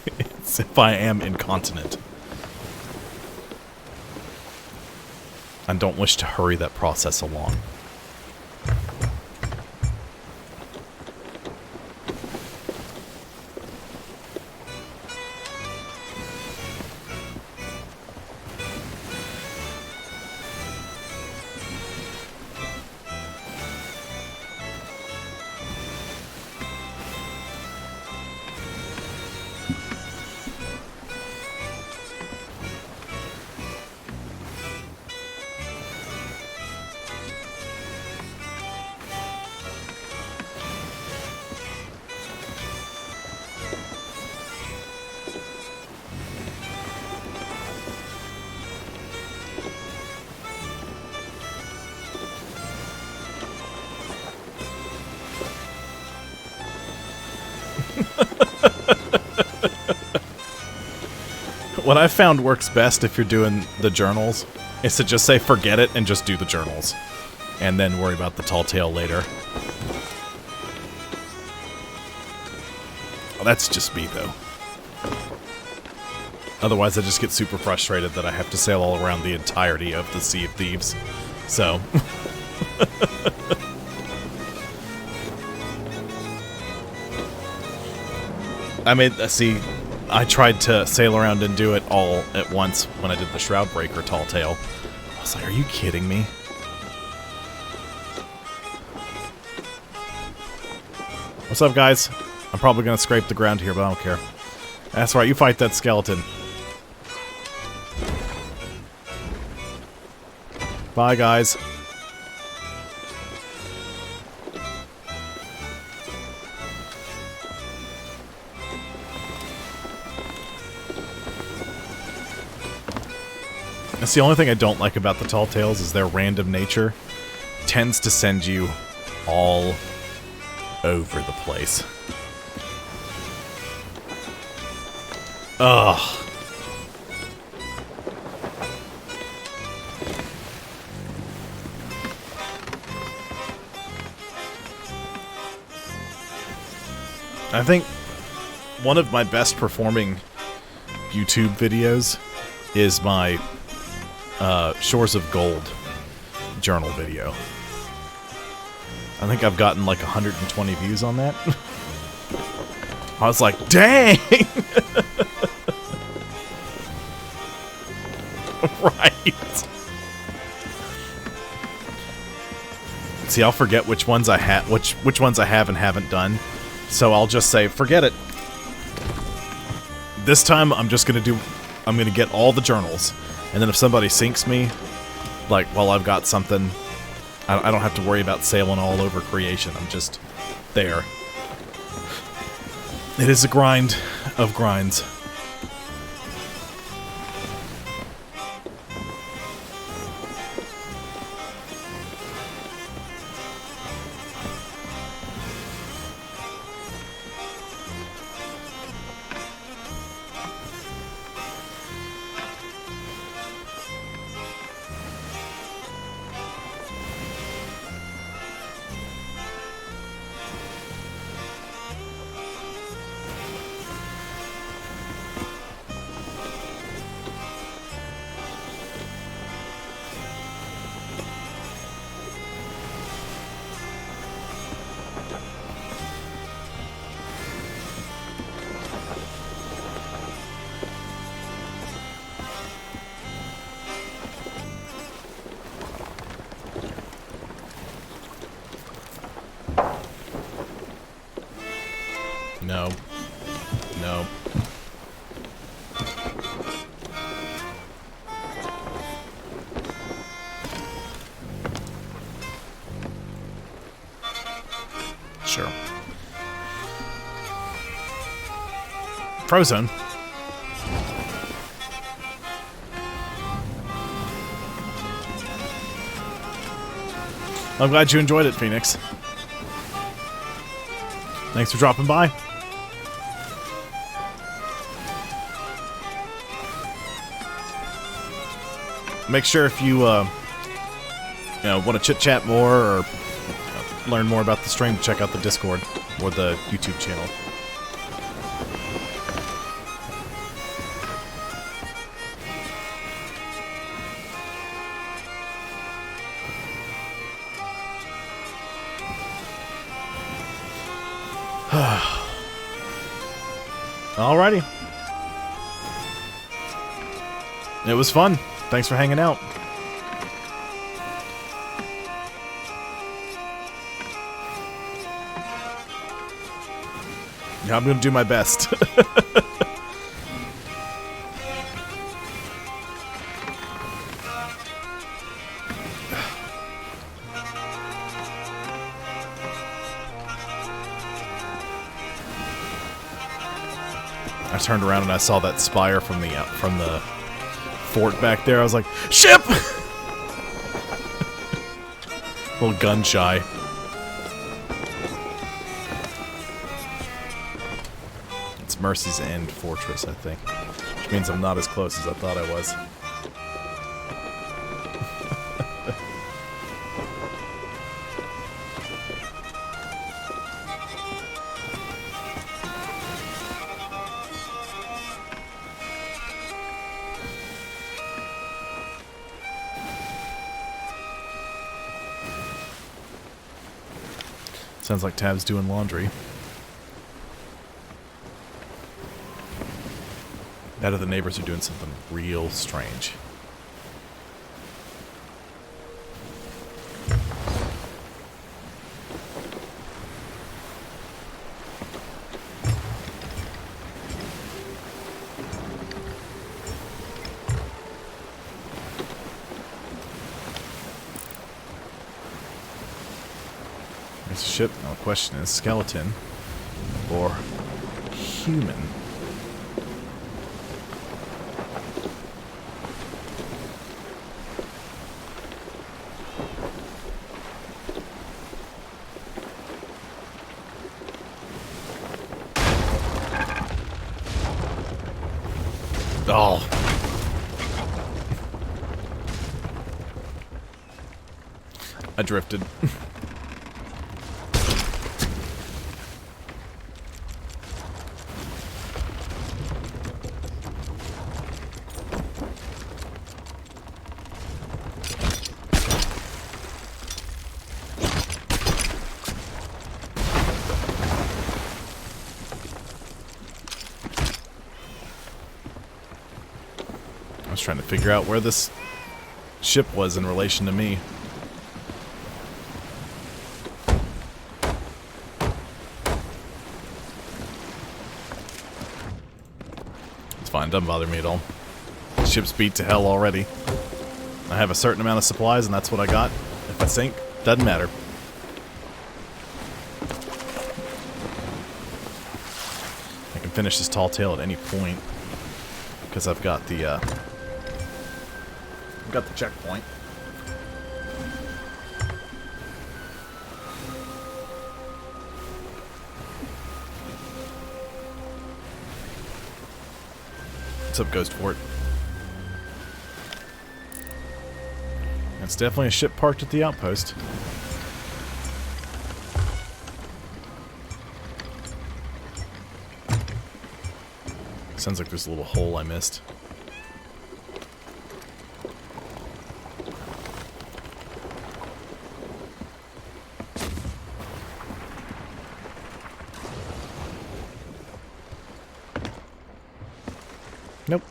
It's if I am incontinent. And don't wish to hurry that process along. What I've found works best if you're doing the journals is to just say forget it and just do the journals. And then worry about the tall tale later. Well, that's just me, though. Otherwise, I just get super frustrated that I have to sail all around the entirety of the Sea of Thieves. So... I mean, see... I tried to sail around and do it all at once when I did the Shroudbreaker Tall Tale. I was like, are you kidding me? What's up, guys? I'm probably going to scrape the ground here, but I don't care. That's right, you fight that skeleton. Bye, guys. That's the only thing I don't like about the Tall Tales is their random nature tends to send you all over the place. Ugh. I think one of my best performing YouTube videos is my Shores of Gold journal video. I think I've gotten like 120 views on that. I was like, dang! Right. See, I'll forget which ones I which ones I have and haven't done. So I'll just say, forget it. This time I'm gonna get all the journals. And then if somebody sinks me, like, while I've got something, I don't have to worry about sailing all over creation. I'm just there. It is a grind of grinds. Frozone. I'm glad you enjoyed it, Phoenix. Thanks for dropping by. Make sure if you, want to chit-chat more or learn more about the stream, check out the Discord or the YouTube channel. Alrighty. It was fun. Thanks for hanging out. Yeah, I'm gonna do my best. I turned around and I saw that spire from the fort back there. I was like, ship! A little gun shy. It's Mercy's End Fortress, I think. Which means I'm not as close as I thought I was. Sounds like Tab's doing laundry. That or the neighbors are doing something real strange. It's a ship. Now the question is, skeleton or human? Oh. I drifted. I was trying to figure out where this ship was in relation to me. It's fine, doesn't bother me at all. The ship's beat to hell already. I have a certain amount of supplies and that's what I got. If I sink, doesn't matter. I can finish this tall tale at any point because I've got the checkpoint. What's up, Ghost Fort? It's definitely a ship parked at the outpost. Sounds like there's a little hole I missed. Nope.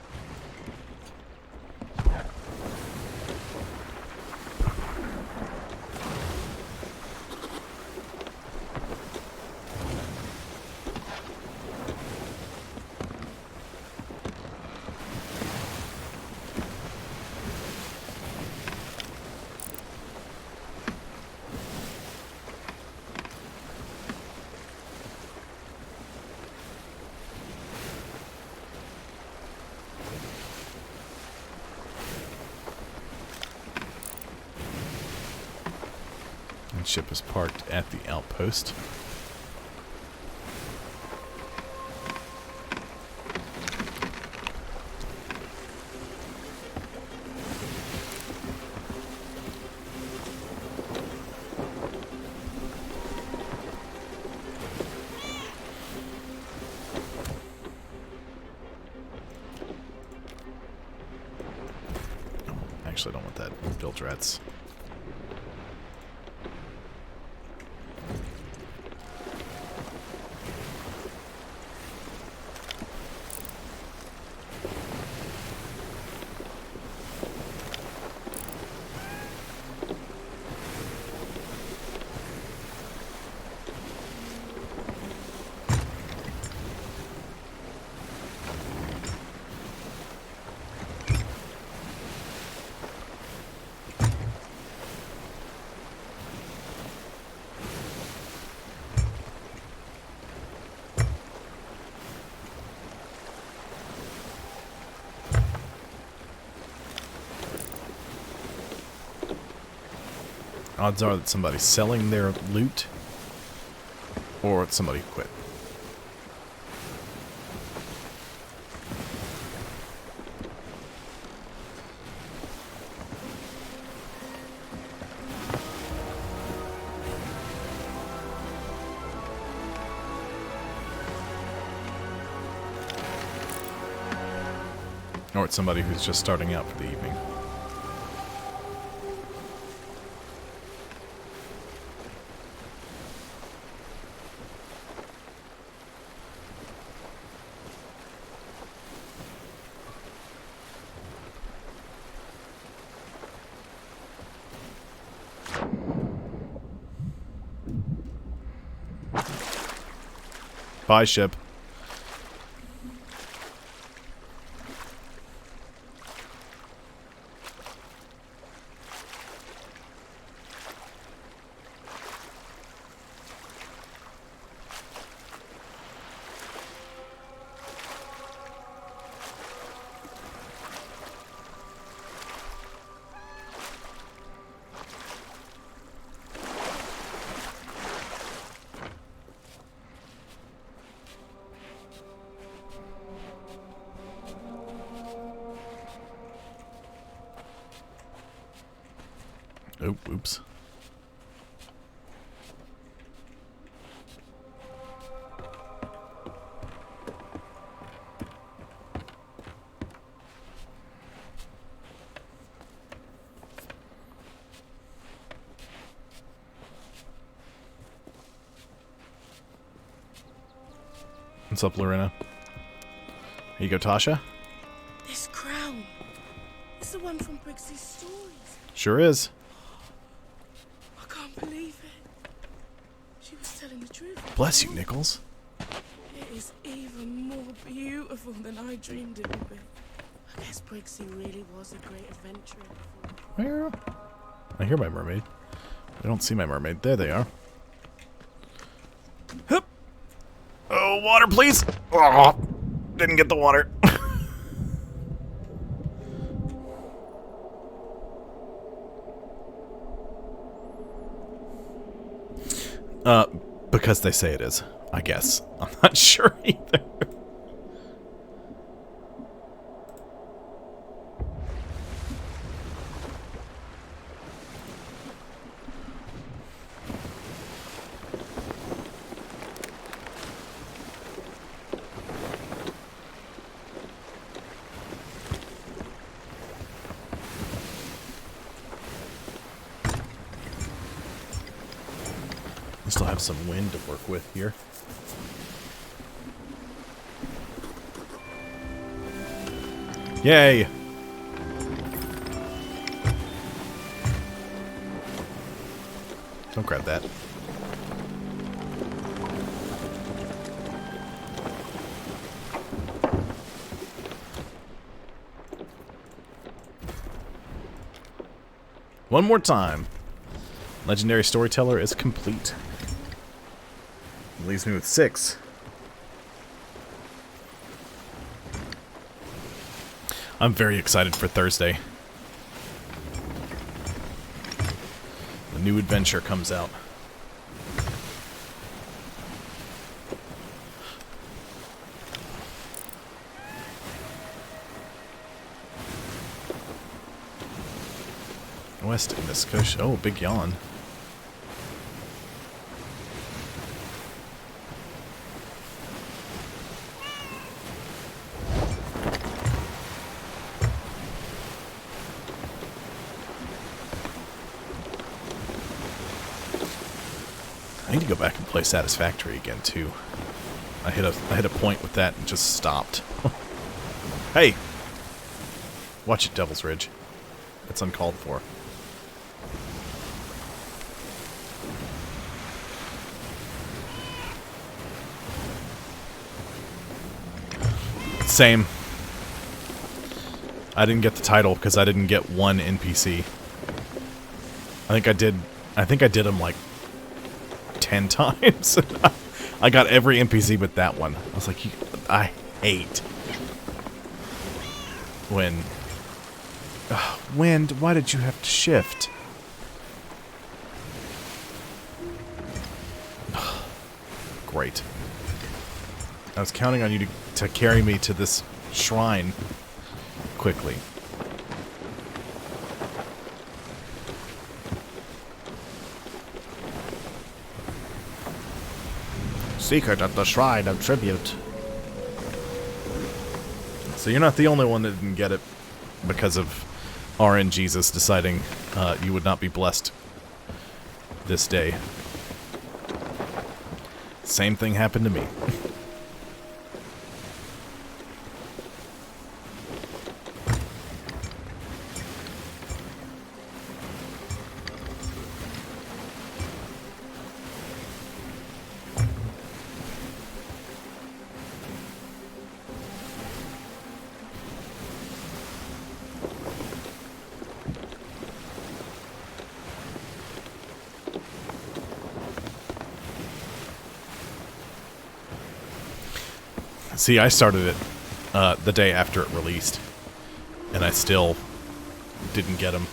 ship is parked at the outpost. Actually, I don't want that. Bilge rats. Odds are that somebody's selling their loot, or it's somebody who quit. Or it's somebody who's just starting out for the evening. Bye, ship. Oh, oops. What's up, Lorena? Here you go, Tasha.
This crown is the one from Briggsy's stories.
Sure is.
I can't believe it. She was telling the truth.
Bless you, Nichols.
It is even more beautiful than I dreamed it would be. I guess Briggsy really was a great adventurer before.
Where? I hear my mermaid. I don't see my mermaid. There they are. Hup. Oh, water, please. Oh, didn't get the water. Because they say it is, I guess. I'm not sure either. We still have some wind to work with here. Yay! Don't grab that. One more time. Legendary Storyteller is complete. Leaves me with 6. I'm very excited for Thursday. The new adventure comes out. West Scotia. Oh, big yawn. I need to go back and play Satisfactory again too. I hit a point with that and just stopped. Hey, watch it, Devil's Ridge. That's uncalled for. Same. I didn't get the title because I didn't get one NPC. I think I did them like 10 times. I got every NPC but that one. I was like, I hate when... Wind, why did you have to shift? Great. I was counting on you to carry me to this shrine quickly. Secret at the Shrine of Tribute. So you're not the only one that didn't get it because of RNGesus deciding you would not be blessed this day. Same thing happened to me. See, I started it the day after it released, and I still didn't get them.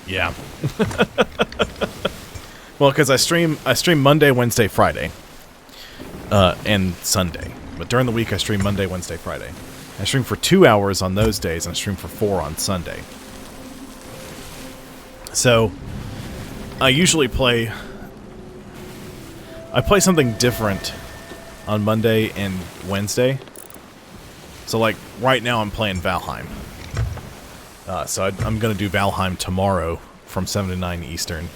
Yeah. Well, because I stream Monday, Wednesday, Friday, and Sunday. But during the week, I stream Monday, Wednesday, Friday. I stream for 2 hours on those days, and I stream for 4 on Sunday. So, I usually play... I play something different on Monday and Wednesday. So, like, right now I'm playing Valheim. So I'm going to do Valheim tomorrow from 7 to 9 Eastern.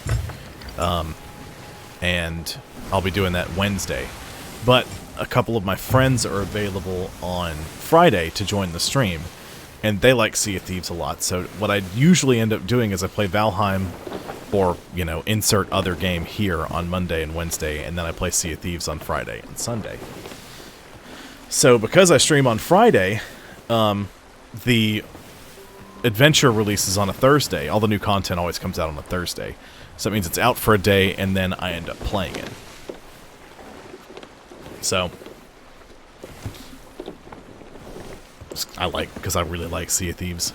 And I'll be doing that Wednesday. But a couple of my friends are available on Friday to join the stream, and they like Sea of Thieves a lot. So what I usually end up doing is I play Valheim, or, you know, insert other game here on Monday and Wednesday, and then I play Sea of Thieves on Friday and Sunday. So because I stream on Friday, the adventure releases on a Thursday. All the new content always comes out on a Thursday. So that means it's out for a day, and then I end up playing it. So, because I really like Sea of Thieves.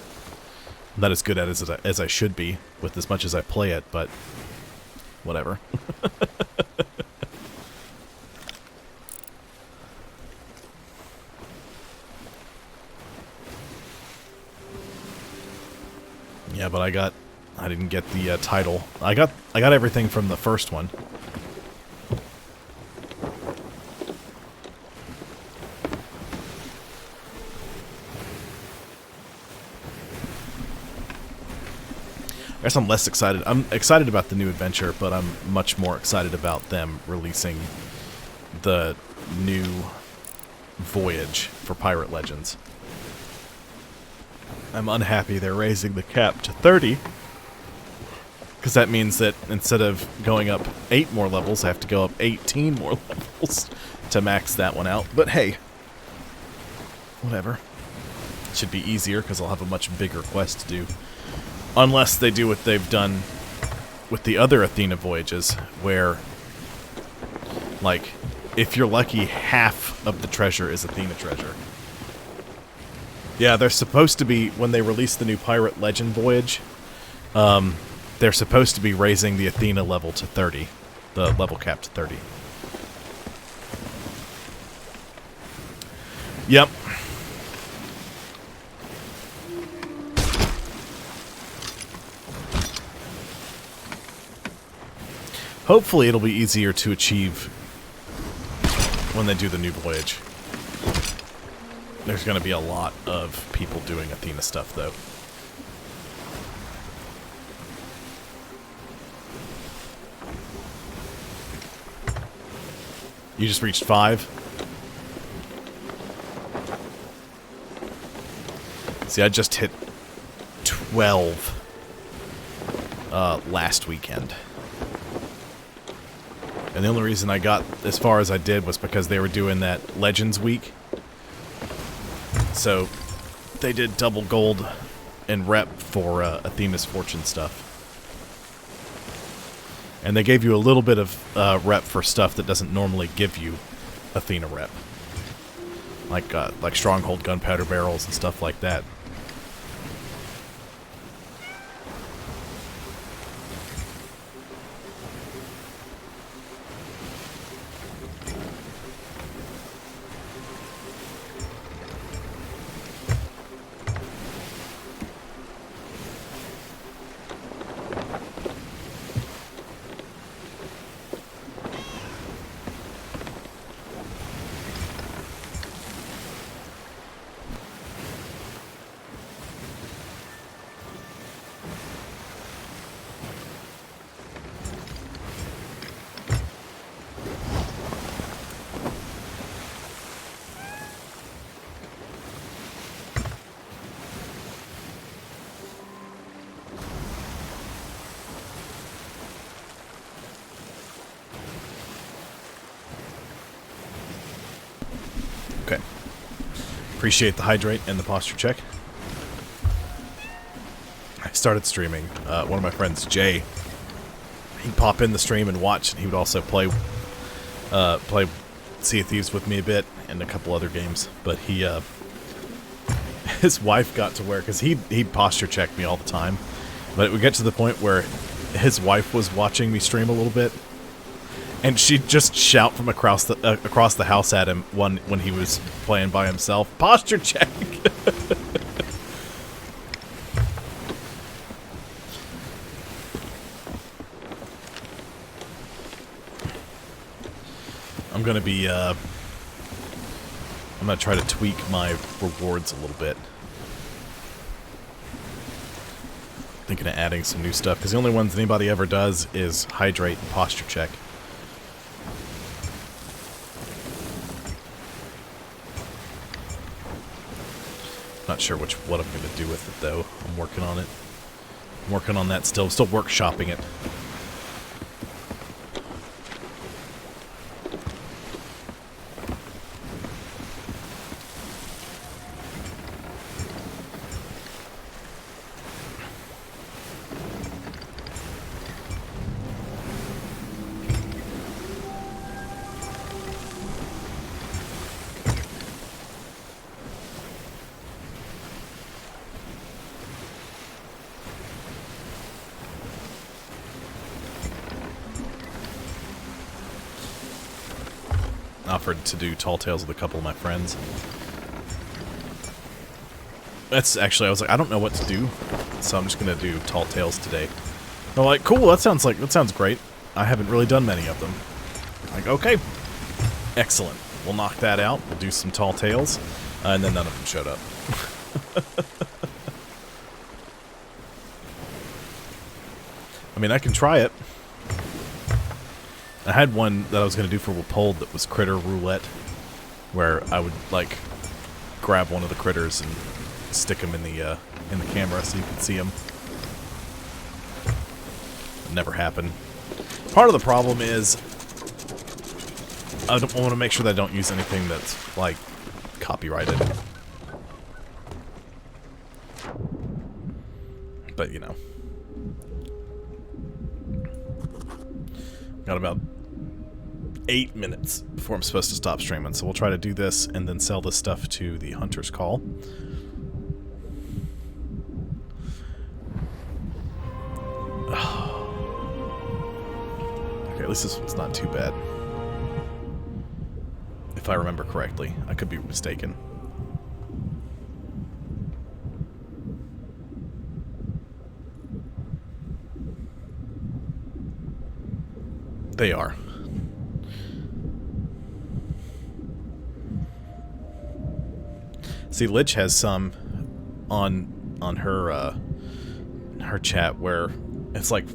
I'm not as good at it as I should be, with as much as I play it, but whatever. Yeah, but I didn't get the title. I got everything from the first one. I guess I'm less excited. I'm excited about the new adventure, but I'm much more excited about them releasing the new voyage for Pirate Legends. I'm unhappy they're raising the cap to 30, because that means that instead of going up 8 more levels, I have to go up 18 more levels to max that one out. But hey, whatever. It should be easier, because I'll have a much bigger quest to do. Unless they do what they've done with the other Athena voyages, where Like, if you're lucky, half of the treasure is Athena treasure. Yeah, they're supposed to be, when they release the new Pirate Legend Voyage, they're supposed to be raising the Athena level to 30. The level cap to 30. Yep. Hopefully it'll be easier to achieve when they do the new voyage. There's going to be a lot of people doing Athena stuff, though. You just reached 5? See, I just hit 12 last weekend. And the only reason I got as far as I did was because they were doing that Legends Week. So they did double gold and rep for Athena's Fortune stuff. And they gave you a little bit of rep for stuff that doesn't normally give you Athena rep. Like Stronghold gunpowder barrels and stuff like that. Okay. Appreciate the hydrate and the posture check. I started streaming. One of my friends, Jay, he'd pop in the stream and watch, and he would also play Sea of Thieves with me a bit and a couple other games. But he, his wife got to where, because he'd posture check me all the time, but it would get to the point where his wife was watching me stream a little bit, and she'd just shout from across the house at him when he was playing by himself, "Posture check!" I'm gonna be, I'm gonna try to tweak my rewards a little bit. Thinking of adding some new stuff, because the only ones anybody ever does is hydrate and posture check. Not sure what I'm going to do with it, though. I'm working on it. I'm working on that still. Still workshopping it. Offered to do Tall Tales with a couple of my friends. That's actually, I was like, I don't know what to do, so I'm just gonna do Tall Tales today. They're like, cool, that sounds great. I haven't really done many of them. Like, okay, excellent. We'll knock that out. We'll do some Tall Tales, and then none of them showed up. I mean, I can try it. I had one that I was going to do for Wappold that was Critter Roulette, where I would, like, grab one of the critters and stick them in the camera so you could see them. It never happened. Part of the problem is I want to make sure that I don't use anything that's, like, copyrighted. But, you know. Got about 8 minutes before I'm supposed to stop streaming, so we'll try to do this and then sell this stuff to the Hunter's Call. Okay, at least this one's not too bad. If I remember correctly. I could be mistaken. They are. See, Lich has some on her chat where it's like,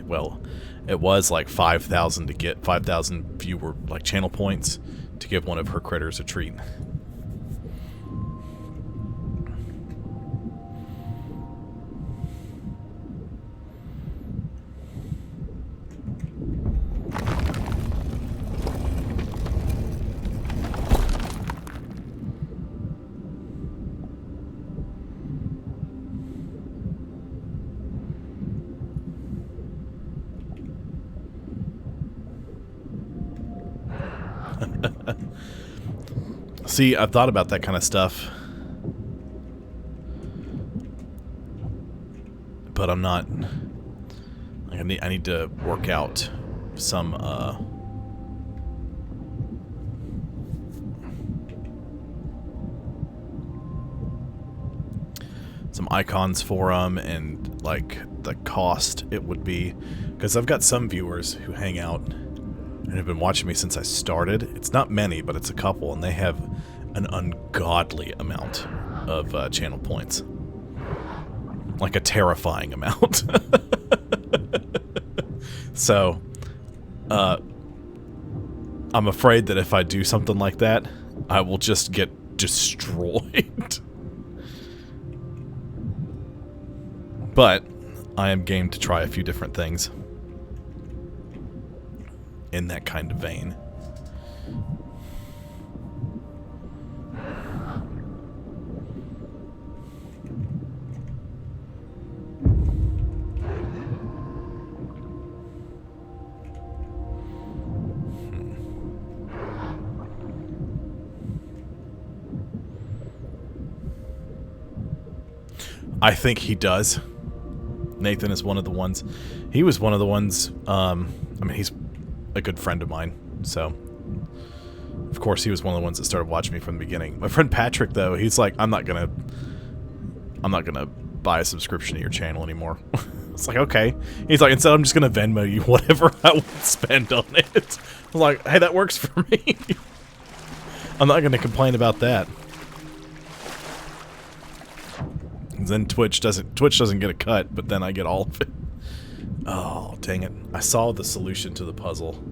well, it was like 5,000 to get 5,000 viewer like channel points to give one of her critters a treat. See, I've thought about that kind of stuff, but I'm not. I need to work out some icons for them and like the cost it would be, because I've got some viewers who hang out and have been watching me since I started. It's not many, but it's a couple, and they have an ungodly amount of channel points. Like a terrifying amount. So, I'm afraid that if I do something like that, I will just get destroyed. But, I am game to try a few different things in that kind of vein. I think he does. Nathan is one of the ones. He was one of the ones, I mean, he's a good friend of mine, so of course he was one of the ones that started watching me from the beginning. My friend Patrick, though, he's like, I'm not gonna buy a subscription to your channel anymore. It's like, okay. He's like, instead I'm just gonna Venmo you whatever I would spend on it. I'm like, hey, that works for me. I'm not gonna complain about that. Then Twitch doesn't get a cut, but then I get all of it. Oh, dang it. I saw the solution to the puzzle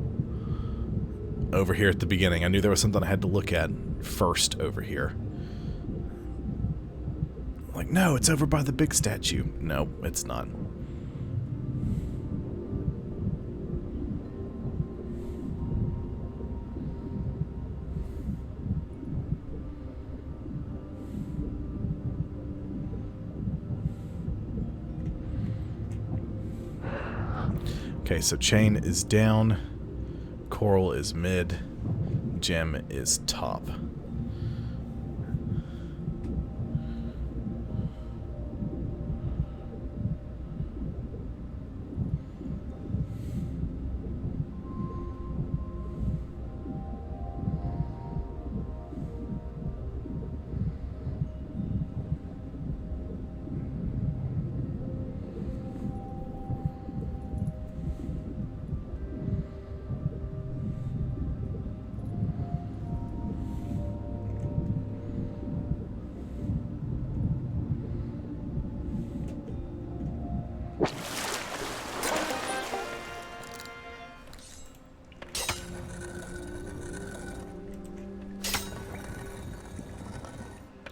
over here at the beginning. I knew there was something I had to look at first over here. Like, no, it's over by the big statue. No, it's not. Okay, so chain is down, coral is mid, gem is top.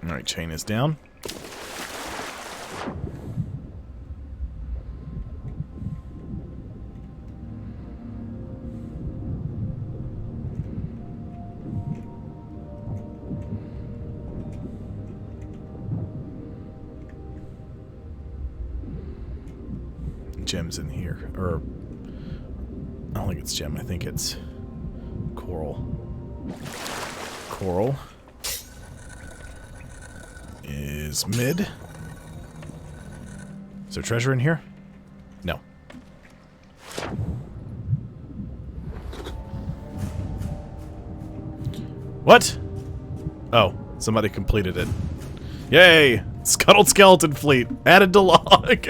Alright, chain is down. Gem's in here. Or, I don't think it's gem. I think it's Coral. Coral is mid. Is there treasure in here? No. What? Oh, somebody completed it. Yay! Scuttled Skeleton Fleet added to log.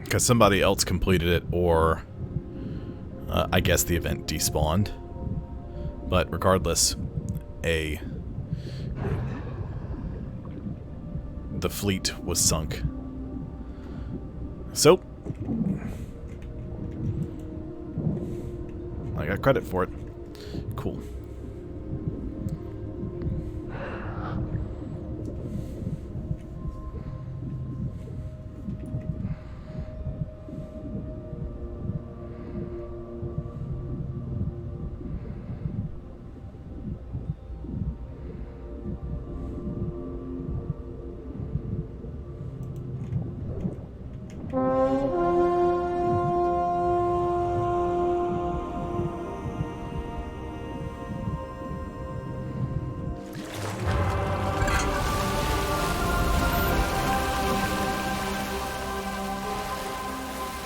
Because somebody else completed it, or I guess the event despawned. But regardless, the fleet was sunk. So I got credit for it. Cool.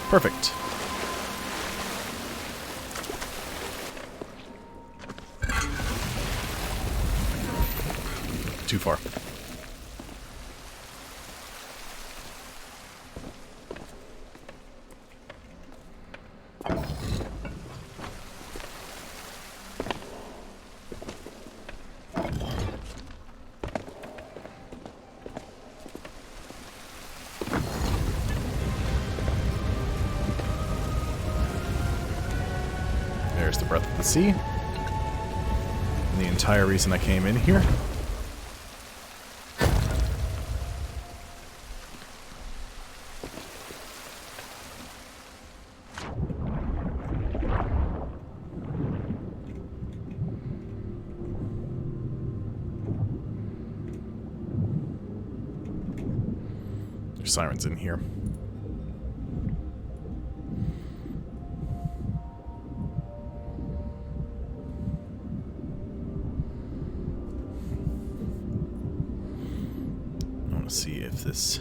Perfect. Too far. There's the Breath of the Sea. And the entire reason I came in here. There's sirens in here. See if this